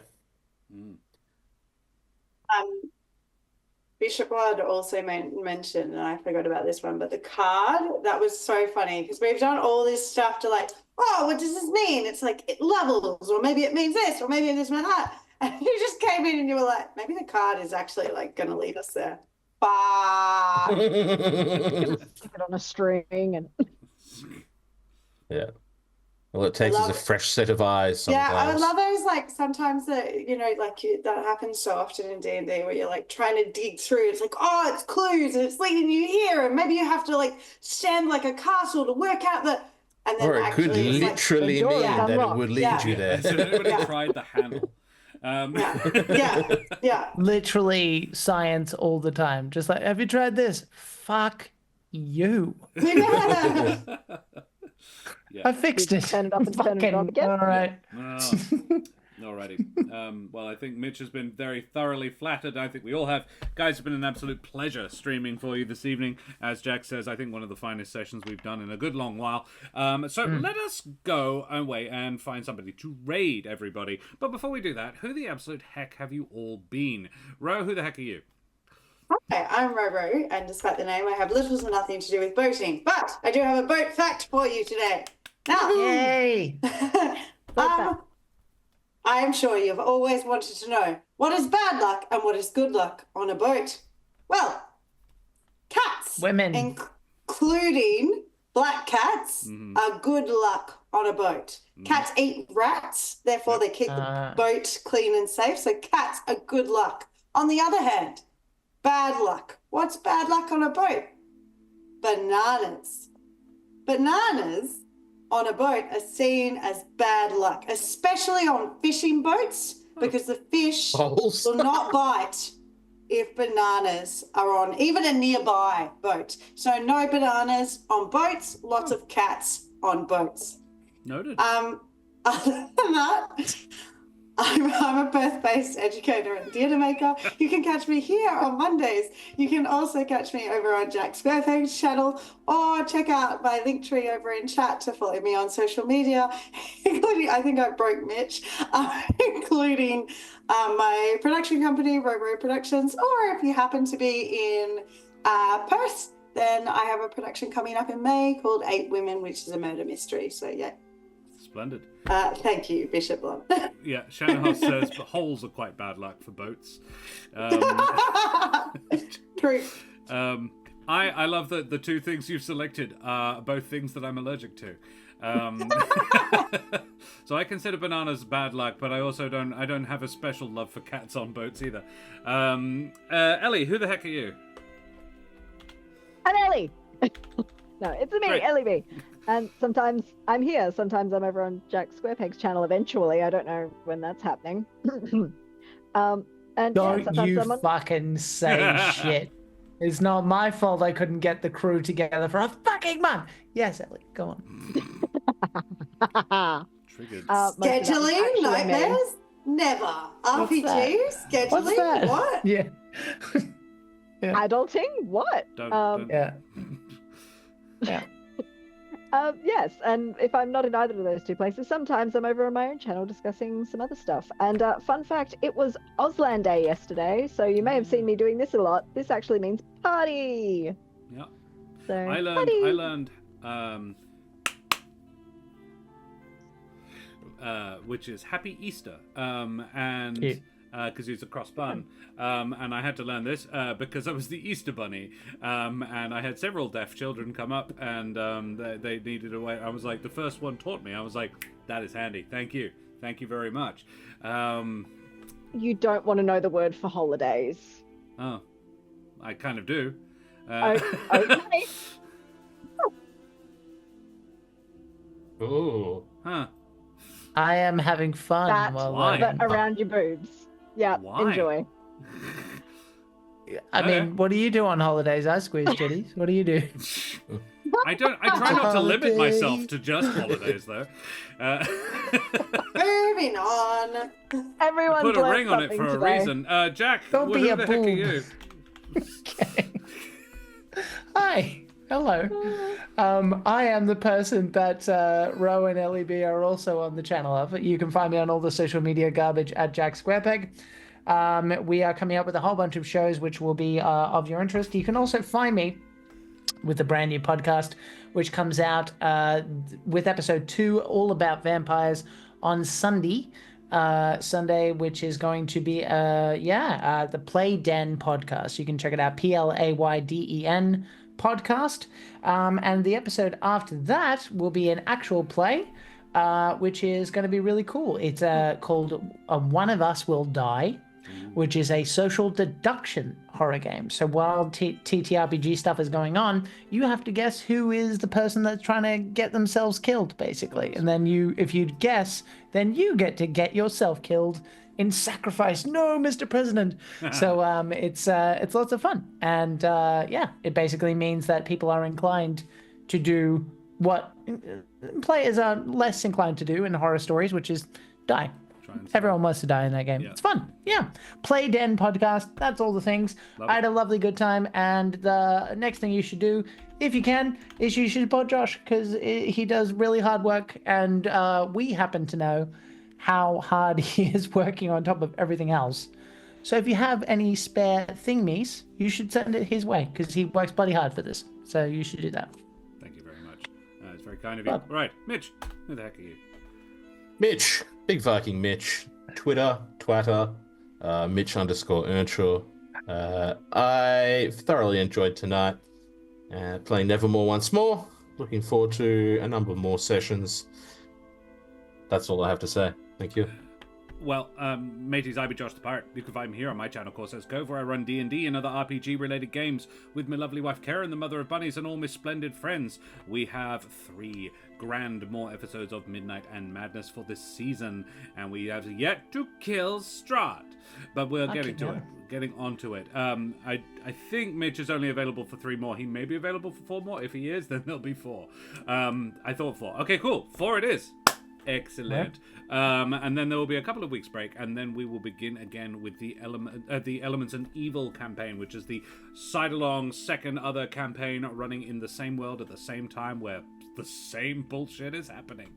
Bishop Blood also mentioned, and I forgot about this one, but the card, that was so funny because we've done all this stuff to like, oh, what does this mean? It's like it levels, or maybe it means this, or maybe it means that. And you just came in and you were like, maybe the card is actually like going to lead us there. Bah. Stick it on a string and. Yeah. All it takes is a fresh set of eyes sometimes. Yeah, I love those, like, sometimes that, that happens so often in D&D where you're, like, trying to dig through. It's like, oh, it's clues, and it's leading you here, and maybe you have to, like, stand like a castle to work out the... And then or it could literally mean that it would lead you there. Has anybody tried the handle? Yeah. Literally science all the time. Just like, have you tried this? Fuck you. Yeah. I fixed it. Turn it up and turn it on again. All right. Alrighty. Well, I think Mitch has been very thoroughly flattered. I think we all have. Guys, it's been an absolute pleasure streaming for you this evening. As Jack says, I think one of the finest sessions we've done in a good long while. So let us go away and find somebody to raid everybody. But before we do that, who the absolute heck have you all been? Ro, who the heck are you? Hi, I'm Roro, and despite the name, I have little to nothing to do with boating. But I do have a boat fact for you today. Now, Yay! I am sure you've always wanted to know what is bad luck and what is good luck on a boat. Well, cats, Women, including black cats, are good luck on a boat. Cats eat rats, therefore they keep the boat clean and safe. So cats are good luck. On the other hand, bad luck. What's bad luck on a boat? Bananas. Bananas on a boat are seen as bad luck, especially on fishing boats, because the fish will not bite if bananas are on even a nearby boat. So no bananas on boats, lots of cats on boats. Noted. Other than that, I'm a Perth-based educator and theatre maker. You can catch me here on Mondays. You can also catch me over on Jack Squarepeg's channel, or check out my link tree over in chat to follow me on social media, including, I think I broke Mitch, including my production company, Robo Productions, or if you happen to be in Perth, then I have a production coming up in May called 8 Women, which is a murder mystery. So, yeah. Splendid. Thank you, Bishop Blonde. Yeah, Shanahan says holes are quite bad luck for boats. True. I love that the two things you've selected are both things that I'm allergic to. So I consider bananas bad luck, but I also don't have a special love for cats on boats either. Ellie, who the heck are you? I'm Ellie. No, it's me, Great. Ellie B. And sometimes I'm here, sometimes I'm over on Jack Squarepeg's channel eventually. I don't know when that's happening. And don't you someone... fucking say shit. It's not my fault I couldn't get the crew together for a fucking month. Yes, Ellie, go on. Triggered. Scheduling nightmares? Never. What's RPG? that? What's Scheduling? that? What? Yeah. Adulting? What? Don't. Yeah. Yeah. Yes, and if I'm not in either of those two places, sometimes I'm over on my own channel discussing some other stuff. And fun fact, it was Auslan Day yesterday, so you may have seen me doing this a lot. This actually means party. Yeah. So I party. learned which is Happy Easter, and because it's a cross bun, and I had to learn this because I was the Easter Bunny, and I had several deaf children come up, and they needed a way. I was like, the first one taught me. I was like, that is handy. Thank you very much. You don't want to know the word for holidays. Oh, I kind of do. Okay. Ooh. Huh. I am having fun That while Why? learning. around your boobs. Yeah, Why? enjoy. I mean, what do you do on holidays? I squeeze titties. What do you do? I try not to limit Holiday. myself to just holidays, though. Moving on. Everyone's Put a learned ring on it something for today. a reason. Jack, Don't who be a the heck are boob. you? Okay. Hi. Hello. I am the person that Ro and LEB are also on the channel of. You can find me on all the social media garbage at Jack Squarepeg. We are coming up with a whole bunch of shows which will be of your interest. You can also find me with a brand new podcast, which comes out with episode 2, all about vampires, on Sunday, which is going to be the Play Den podcast. You can check it out, PLAYDEN podcast. And the episode after that will be an actual play, which is going to be really cool. It's called One of Us Will Die, which is a social deduction horror game. So while TTRPG stuff is going on, you have to guess who is the person that's trying to get themselves killed, basically. And then if you guess, then you get to get yourself killed in sacrifice. No, Mr. President. So it's lots of fun. And it basically means that people are inclined to do what players are less inclined to do in horror stories, which is die. Everyone wants to die in that game. Yeah. It's fun. Yeah. Play Den podcast. That's all the things. I had a lovely good time. And the next thing you should do, if you can, is you should support Josh, because he does really hard work. And we happen to know how hard he is working on top of everything else. So if you have any spare thingies, you should send it his way, because he works bloody hard for this. So you should do that. Thank you very much. It's very kind of you. Right, Mitch, who the heck are you? Mitch. Big Viking Mitch. Twitter, Twatter, Mitch_Earnshaw. I thoroughly enjoyed tonight. Playing Nevermore once more. Looking forward to a number of more sessions. That's all I have to say. Thank you. Well, mateys, I be Josh the Pirate. You can find me here on my channel, Corsair's Cove, where I run D&D and other RPG-related games with my lovely wife Karen, the mother of bunnies, and all my splendid friends. We have 3 grand more episodes of Midnight and Madness for this season, and we have yet to kill Strahd. But we're getting onto it. I think Mitch is only available for 3 more. He may be available for 4 more. If he is, then there'll be 4. I thought 4. Okay, cool. 4 it is. Excellent. And then there will be a couple of weeks break, and then we will begin again with the Elements and Evil campaign, which is the side-along second other campaign running in the same world at the same time, where the same bullshit is happening.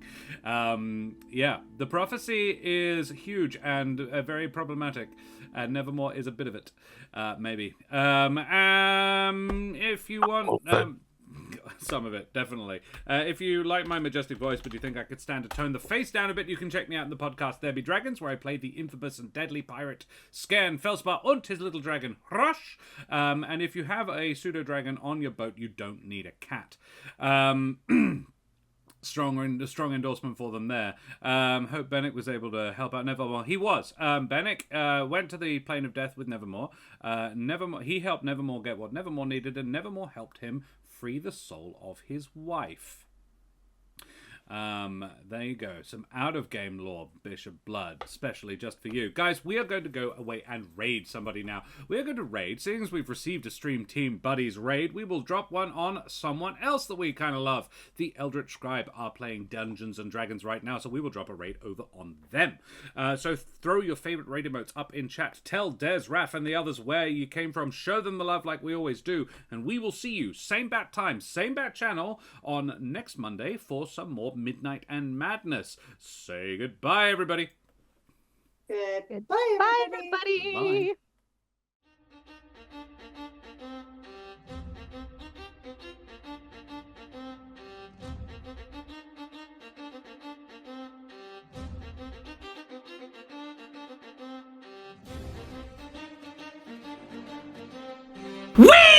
The prophecy is huge and very problematic, and Nevermore is a bit of it, maybe. If you want... some of it, definitely. If you like my majestic voice, but you think I could stand to tone the face down a bit, you can check me out in the podcast There Be Dragons, where I played the infamous and deadly pirate Skern Felspar und his little dragon Rush. And if you have a pseudo-dragon on your boat, you don't need a cat. Strong endorsement for them there. Hope Bennick was able to help out Nevermore. He was. Bennick went to the plane of death with Nevermore. He helped Nevermore get what Nevermore needed, and Nevermore helped him free the soul of his wife. There you go. Some out-of-game lore, Bishop Blood, especially just for you. Guys, we are going to go away and raid somebody now. We are going to raid. Seeing as we've received a Stream Team Buddies raid, we will drop one on someone else that we kind of love. The Eldritch Scribe are playing Dungeons & Dragons right now, so we will drop a raid over on them. So throw your favorite raid emotes up in chat. Tell Des, Raph, and the others where you came from. Show them the love like we always do. And we will see you, same bat time, same bat channel, on next Monday for some more Midnight and Madness. Say goodbye, everybody. Goodbye, Bye, everybody. everybody. Whee!